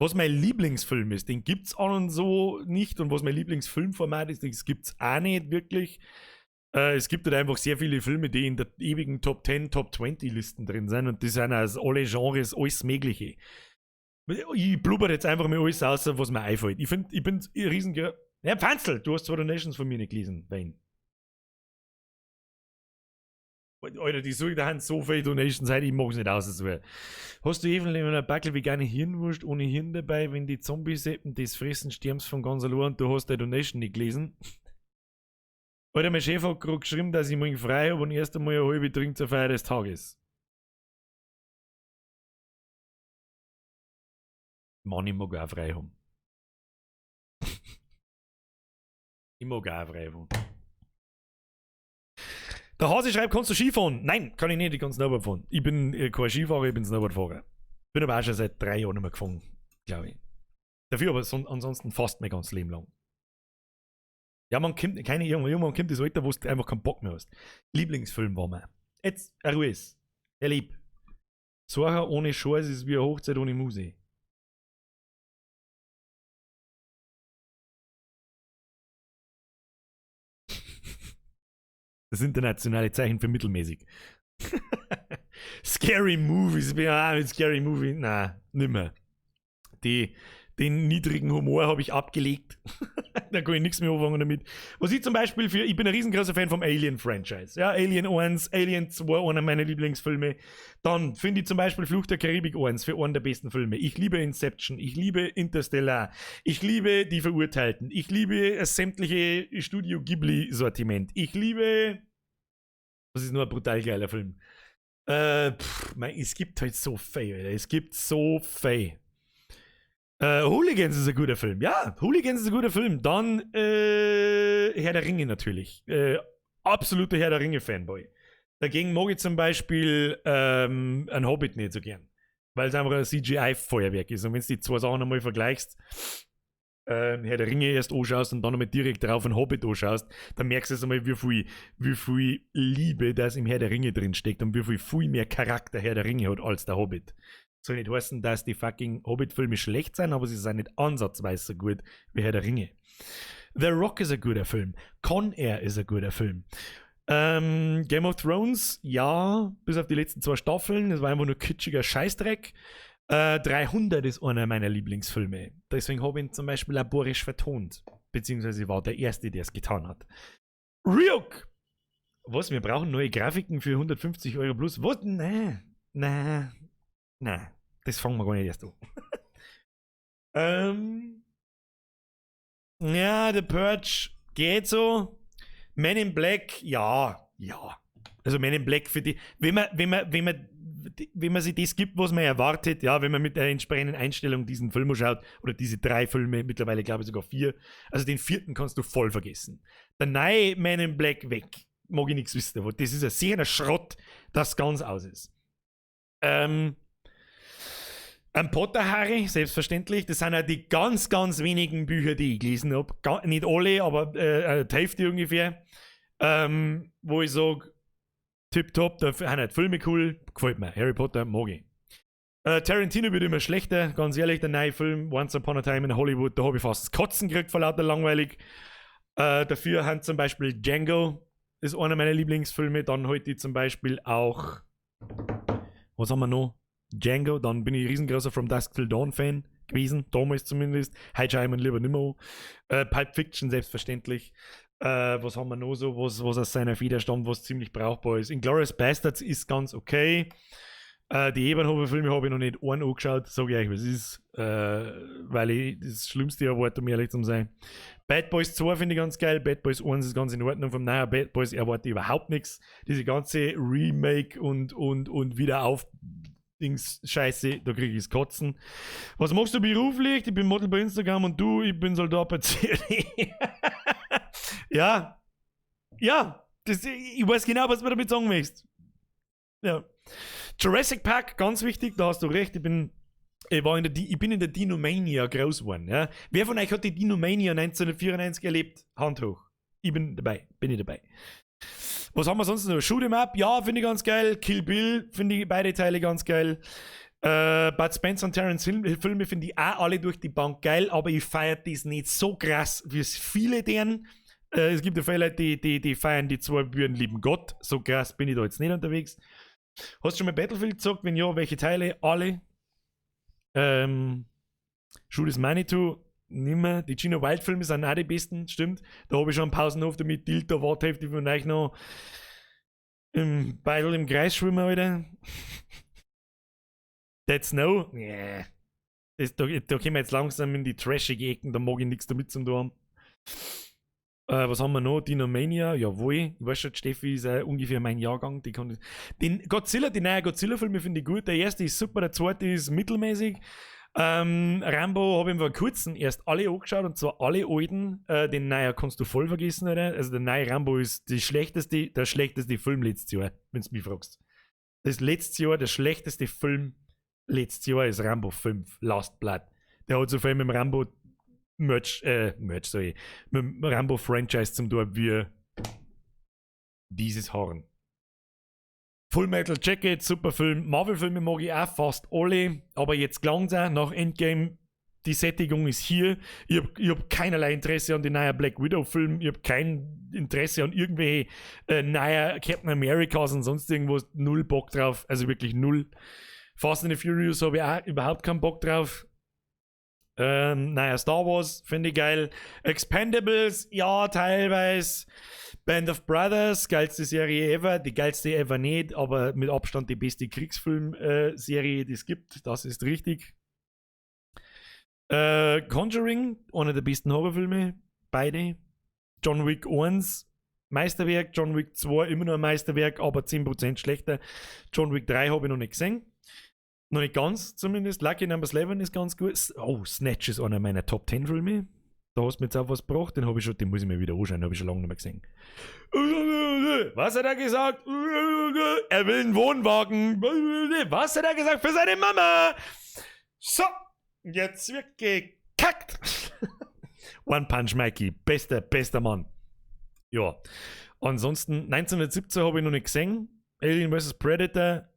[SPEAKER 1] Was mein Lieblingsfilm ist, den gibt's an und so nicht. Und was mein Lieblingsfilmformat ist, das gibt's auch nicht wirklich. Es gibt halt einfach sehr viele Filme, die in der ewigen Top 10, Top 20 Listen drin sind. Und die sind aus alle Genres, alles Mögliche. Ich blubber jetzt einfach mal alles aus, was mir einfällt. Ich bin ein riesen... Ja, Pfanzel, du hast zwei Donations von mir nicht gelesen, Wayne. Alter, die suchen da haben so viele Donations heute, ich mag es nicht aus. So. Hast du even in einer Backel vegane Hirnwurst ohne Hirn dabei, wenn die Zombie-Seppen das fressen, stirbst von ganz allein und du hast deine Donation nicht gelesen? Alter, mein Chef hat gerade geschrieben, dass ich morgen frei habe und erst einmal eine halbe trinke zur Feier des Tages. Mann, ich mag auch frei haben. Ich mag auch frei haben. Der Hase schreibt, kannst du Skifahren? Nein, kann ich nicht, ich kann Snowboard fahren. Ich bin kein Skifahrer, ich bin Snowboardfahrer. Bin aber auch schon seit 3 Jahren nicht mehr gefahren, glaube ich. Dafür aber ansonsten fast mein ganzes Leben lang. Ja, man kommt, keine Ahnung, irgendwann kommt das Alter, wo du einfach keinen Bock mehr hast. Lieblingsfilm war mir. Jetzt, Ruiz. Er lieb. Sorge ohne Scheiß ist wie eine Hochzeit ohne Muse. Das internationale Zeichen für mittelmäßig. Scary Movies, ja, mit Scary Movie, na, nimmer. Den niedrigen Humor habe ich abgelegt. Da kann ich nichts mehr anfangen damit. Was ich zum Beispiel ich bin ein riesengroßer Fan vom Alien-Franchise. Ja, Alien 1, Alien 2, einer meiner Lieblingsfilme. Dann finde ich zum Beispiel Flucht der Karibik 1 für einen der besten Filme. Ich liebe Inception, ich liebe Interstellar, ich liebe Die Verurteilten, ich liebe das sämtliche Studio Ghibli-Sortiment. Ich liebe... Was ist nur ein brutal geiler Film? Es gibt halt so viel, Alter. Es gibt so viel. Hooligans ist ein guter Film. Ja, Hooligans ist ein guter Film. Dann Herr der Ringe natürlich. Absoluter Herr der Ringe-Fanboy. Dagegen mag ich zum Beispiel einen Hobbit nicht so gern. Weil es einfach ein CGI-Feuerwerk ist. Und wenn du die zwei Sachen einmal vergleichst, Herr der Ringe erst anschaust und dann einmal direkt drauf einen Hobbit anschaust, dann merkst du jetzt einmal, wie viel Liebe das im Herr der Ringe drin steckt und wie viel mehr Charakter Herr der Ringe hat als der Hobbit. Soll nicht heißen, dass die fucking Hobbit-Filme schlecht sind, aber sie sind nicht ansatzweise so gut wie Herr der Ringe. The Rock ist ein guter Film. Con Air ist ein guter Film. Game of Thrones, ja, bis auf die letzten 2 Staffeln. Das war einfach nur kitschiger Scheißdreck. 300 ist einer meiner Lieblingsfilme. Deswegen habe ich ihn zum Beispiel laborisch vertont. Beziehungsweise war der Erste, der es getan hat. Ryuk! Was? Wir brauchen neue Grafiken für 150 Euro plus? Was? Nein, das fangen wir gar nicht erst an. Ja, The Purge geht so. Men in Black, ja. Also Men in Black für die, wenn man sich das gibt, was man erwartet, ja, wenn man mit der entsprechenden Einstellung diesen Film schaut, oder diese 3 Filme, mittlerweile glaube ich sogar 4, also den 4. kannst du voll vergessen. Der neue Men in Black weg, mag ich nichts wissen, aber das ist ein sehr Schrott, das ganz aus ist. Ein Potter-Harry, selbstverständlich. Das sind ja die ganz, ganz wenigen Bücher, die ich gelesen habe. Nicht alle, aber die Hälfte ungefähr. Wo ich sage, tipptopp, da sind halt Filme cool, gefällt mir. Harry Potter mag ich. Tarantino wird immer schlechter, ganz ehrlich, der neue Film Once Upon a Time in Hollywood, da habe ich fast das Kotzen gekriegt, vor lauter langweilig. Dafür haben zum Beispiel Django, ist einer meiner Lieblingsfilme. Dann heute zum Beispiel auch, was haben wir noch? Django, dann bin ich riesengroßer From Dusk Till Dawn Fan gewesen, damals zumindest. Heute schaue ich mir lieber nicht mehr an. Pulp Fiction, selbstverständlich. Was haben wir noch so, was aus seiner Feder stammt, was ziemlich brauchbar ist. Inglourious Bastards ist ganz okay. Die Ebernhofer-Filme habe ich noch nicht einen angeschaut, sage ich euch, was ist, weil ich das Schlimmste erwarte, um ehrlich zu sein. Bad Boys 2 finde ich ganz geil, Bad Boys 1 ist ganz in Ordnung, vom neuen Bad Boys erwarte ich überhaupt nichts. Diese ganze Remake und Wiederauf Scheiße, da kriege ich das Kotzen. Was machst du beruflich? Ich bin Model bei Instagram und du, ich bin Soldat bei CD. Ja, ich weiß genau, was du damit sagen möchtest. Ja. Jurassic Park, ganz wichtig, da hast du recht, ich bin Ich bin in der Dinomania groß geworden. Ja? Wer von euch hat die Dinomania 1994 erlebt? Hand hoch. Ich bin dabei. Was haben wir sonst noch? Shoot 'em Up, ja, finde ich ganz geil. Kill Bill, finde ich beide Teile ganz geil. Bud Spencer und Terrence Hill Filme finde ich auch alle durch die Bank geil, aber ich feiere das nicht so krass, wie es viele deren. Es gibt ja viele Leute, die feiern die zwei Bühren lieben Gott. So krass bin ich da jetzt nicht unterwegs. Hast du schon mal Battlefield gesagt? Wenn ja, welche Teile? Alle. Shoot is Manitou, nimmer. Die Gina Wild Filme sind auch die besten, stimmt. Da habe ich schon einen Pausenhof damit, da Worthälfte von euch noch im Beidel im Kreis schwimmen, Alter. Dead Snow? Yeah. Da kommen wir jetzt langsam in die trashige Ecken, da mag ich nichts damit zu tun. Was haben wir noch? Dinomania, jawohl. Ich weiß schon, Steffi ist ungefähr mein Jahrgang. Die neuen Godzilla-Filme finde ich gut. Der erste ist super, der zweite ist mittelmäßig. Rambo habe ich vor kurzem erst alle angeschaut, und zwar alle alten. Den neuen kannst du voll vergessen, oder? Also der neue Rambo ist der schlechteste Film letztes Jahr, wenn du mich fragst. Das letzte Jahr, der schlechteste Film letztes Jahr ist Rambo 5, Last Blood. Der hat so viel mit dem Rambo mit dem Rambo-Franchise zum Tor wie dieses Horn. Full Metal Jacket, super Film. Marvel-Filme mag ich auch fast alle, aber jetzt langsam nach Endgame, die Sättigung ist hier. Ich hab keinerlei Interesse an den neuen Black Widow-Film. Ich habe kein Interesse an irgendwelche neuen Captain Americas und sonst irgendwas. Null Bock drauf, also wirklich null. Fast and the Furious habe ich auch überhaupt keinen Bock drauf. Star Wars finde ich geil. Expendables, ja, teilweise. Band of Brothers, geilste Serie ever. Die geilste ever nicht, aber mit Abstand die beste Kriegsfilm-Serie, die es gibt. Das ist richtig. Conjuring, einer der besten Horrorfilme. Beide. John Wick 1, Meisterwerk. John Wick 2, immer noch ein Meisterwerk, aber 10% schlechter. John Wick 3 habe ich noch nicht gesehen. Noch nicht ganz, zumindest. Lucky Number 11 ist ganz gut. Oh, Snatch ist einer meiner Top 10 Filme. Da hast du mir jetzt auch was gebracht. Den muss ich mir wieder anschauen, den habe ich schon lange nicht mehr gesehen. Was hat er gesagt? Er will einen Wohnwagen. Was hat er gesagt für seine Mama? So, jetzt wird gekackt. One Punch Mikey, bester Mann. Ja, ansonsten 1917 habe ich noch nicht gesehen. Alien vs. Predator.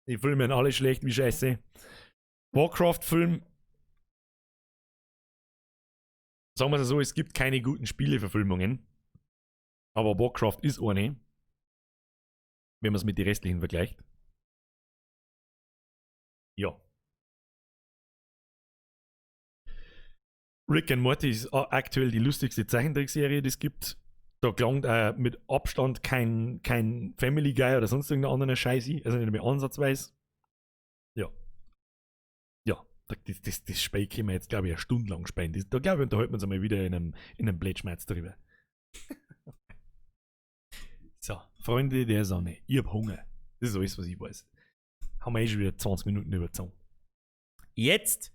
[SPEAKER 1] Die Filme sind alle schlecht wie Scheiße. Warcraft-Film. Sagen wir es so, es gibt keine guten Spieleverfilmungen. Aber Warcraft ist eine. Wenn man es mit den restlichen vergleicht. Ja. Rick and Morty ist aktuell die lustigste Zeichentrickserie, die es gibt. Da gelangt mit Abstand kein Family Guy oder sonst irgendein anderer Scheiße, also nicht mehr ansatzweise. Ja. Ja, das Spiel können wir jetzt, glaube ich, eine Stunde lang spielen. Da glaube ich, unterhalten wir uns einmal wieder in einem Blätschmerz drüber. So, Freunde der Sonne, ich hab Hunger. Das ist alles, was ich weiß. Haben wir schon wieder 20 Minuten überzogen. Jetzt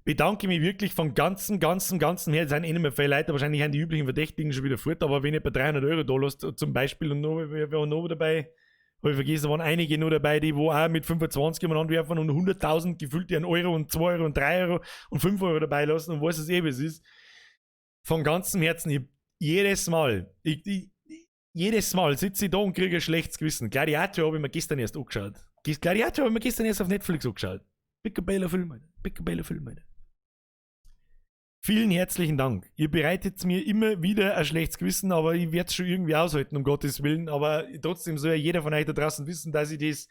[SPEAKER 1] bedanke mich wirklich von ganzem Herzen. Es sind eh nicht mehr viele Leute, wahrscheinlich haben die üblichen Verdächtigen schon wieder fort, aber wenn ihr bei 300 € da lasst, zum Beispiel, und wer war noch dabei? Habe ich vergessen, da waren einige noch dabei, die wo auch mit 25 umeinander werfen und 100.000 gefühlt die 1 Euro und 2 Euro und 3 Euro und 5 Euro dabei lassen und weiß es wie es ist. Von ganzem Herzen, jedes Mal sitze ich da und kriege ein schlechtes Gewissen. Gladiator habe ich mir gestern erst angeschaut. Gladiator habe ich mir gestern erst auf Netflix angeschaut. Picobello Film, Alter. Vielen herzlichen Dank. Ihr bereitet mir immer wieder ein schlechtes Gewissen, aber ich werde es schon irgendwie aushalten, um Gottes Willen. Aber trotzdem soll ja jeder von euch da draußen wissen, dass ich das,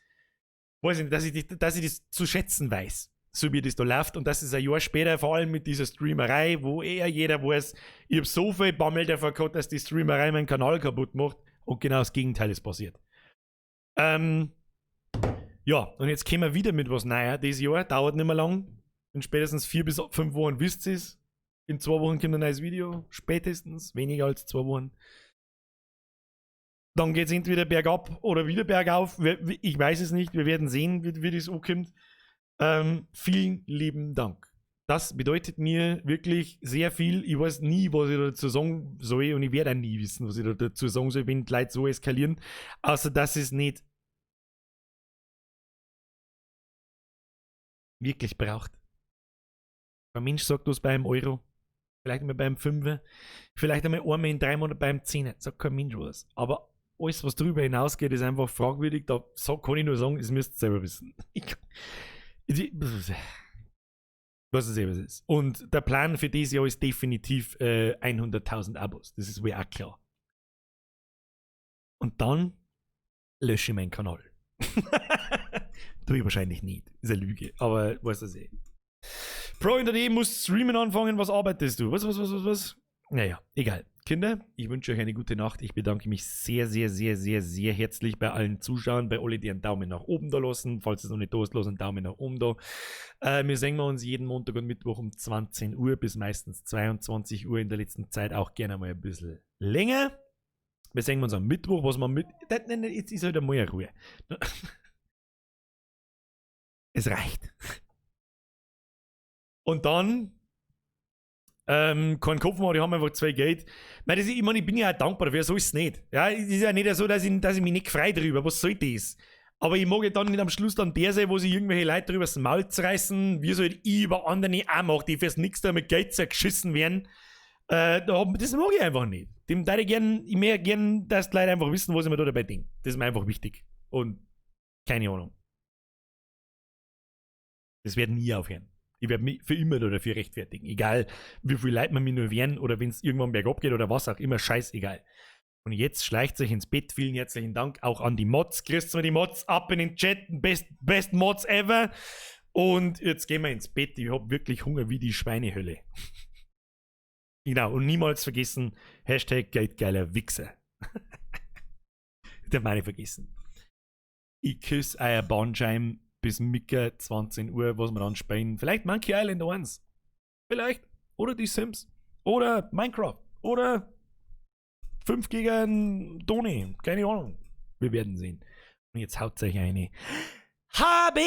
[SPEAKER 1] dass ich das zu schätzen weiß, so wie das da läuft. Und das ist ein Jahr später, vor allem mit dieser Streamerei, wo eher jeder weiß, ich habe so viel Bammel davor gehabt, dass die Streamerei meinen Kanal kaputt macht. Und genau das Gegenteil ist passiert. Ja, und jetzt kommen wir wieder mit was Neues. Dieses Jahr dauert nicht mehr lang. In spätestens 4 bis 5 Wochen wisst ihr es. In 2 Wochen kommt ein neues Video. Spätestens. Weniger als 2 Wochen. Dann geht es entweder bergab oder wieder bergauf. Ich weiß es nicht. Wir werden sehen, wie das ankommt. Vielen lieben Dank. Das bedeutet mir wirklich sehr viel. Ich weiß nie, was ich dazu sagen soll. Und ich werde auch nie wissen, was ich dazu sagen soll, wenn die Leute so eskalieren. Außer dass es nicht wirklich braucht. Ein Mensch sagt das bei einem Euro, vielleicht einmal beim 5, vielleicht einmal einmal in 3 Monaten beim 10, sagt kein Mensch was. Aber alles, was darüber hinausgeht, ist einfach fragwürdig. Da kann ich nur sagen, das müsst ihr selber wissen. Was es eben ist. Und der Plan für dieses Jahr ist definitiv 100.000 Abos. Das ist wohl auch klar. Und dann lösche ich meinen Kanal. Tue ich wahrscheinlich nicht. Ist eine Lüge. Aber weiß das eh. Pro in der D muss streamen anfangen. Was arbeitest du? Was? Naja, egal. Kinder, ich wünsche euch eine gute Nacht. Ich bedanke mich sehr, sehr, sehr, sehr, sehr herzlich bei allen Zuschauern, bei alle, die einen Daumen nach oben da lassen. Falls es noch nicht da ist, lasst einen Daumen nach oben da. Wir sehen uns jeden Montag und Mittwoch um 20 Uhr bis meistens 22 Uhr. In der letzten Zeit auch gerne mal ein bisschen länger. Wir sehen uns am Mittwoch, was man mit... Jetzt ist halt einmal eine Ruhe. Es reicht. Und dann... kein Kopf mehr, die haben einfach 2 Geld. Ich meine, ich bin ja auch dankbar dafür, so ist es nicht. Ja, es ist ja nicht so, dass ich mich nicht frei drüber, was soll das? Aber ich mag ja dann nicht am Schluss dann der sein, wo sich irgendwelche Leute drüber das Maul zerreißen, wie soll ich über andere auch mache, die fürs Nix da mit Geld zergeschissen werden. Das mag ich einfach nicht. Ich möchte gern, dass die Leute einfach wissen, was ich mir da dabei denke. Das ist mir einfach wichtig. Und keine Ahnung. Das wird nie aufhören. Ich werde mich für immer dafür rechtfertigen. Egal, wie viele Leute man mir nur wehren oder wenn es irgendwann bergab geht oder was auch immer, scheißegal. Und jetzt schleicht sich ins Bett. Vielen herzlichen Dank auch an die Mods. Grüßt mal die Mods ab in den Chat. Best Mods ever. Und jetzt gehen wir ins Bett. Ich habe wirklich Hunger wie die Schweinehölle. Genau, und niemals vergessen, Hashtag geldgeiler Wichser. Der meine vergessen. Ich küsse euer Bahnschein bis Mittag 20 Uhr, was wir dann spielen. Vielleicht Monkey Island 1. Vielleicht. Oder die Sims. Oder Minecraft. Oder 5 gegen Toni. Keine Ahnung. Wir werden sehen. Und jetzt haut euch eine. Habe!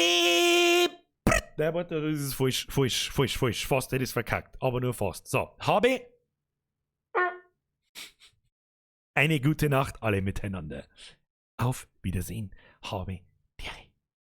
[SPEAKER 1] Der Warte, das ist falsch. Fast hätte ich es verkackt. Aber nur fast. So. Habe eine gute Nacht alle miteinander. Auf Wiedersehen. Habe. Terry.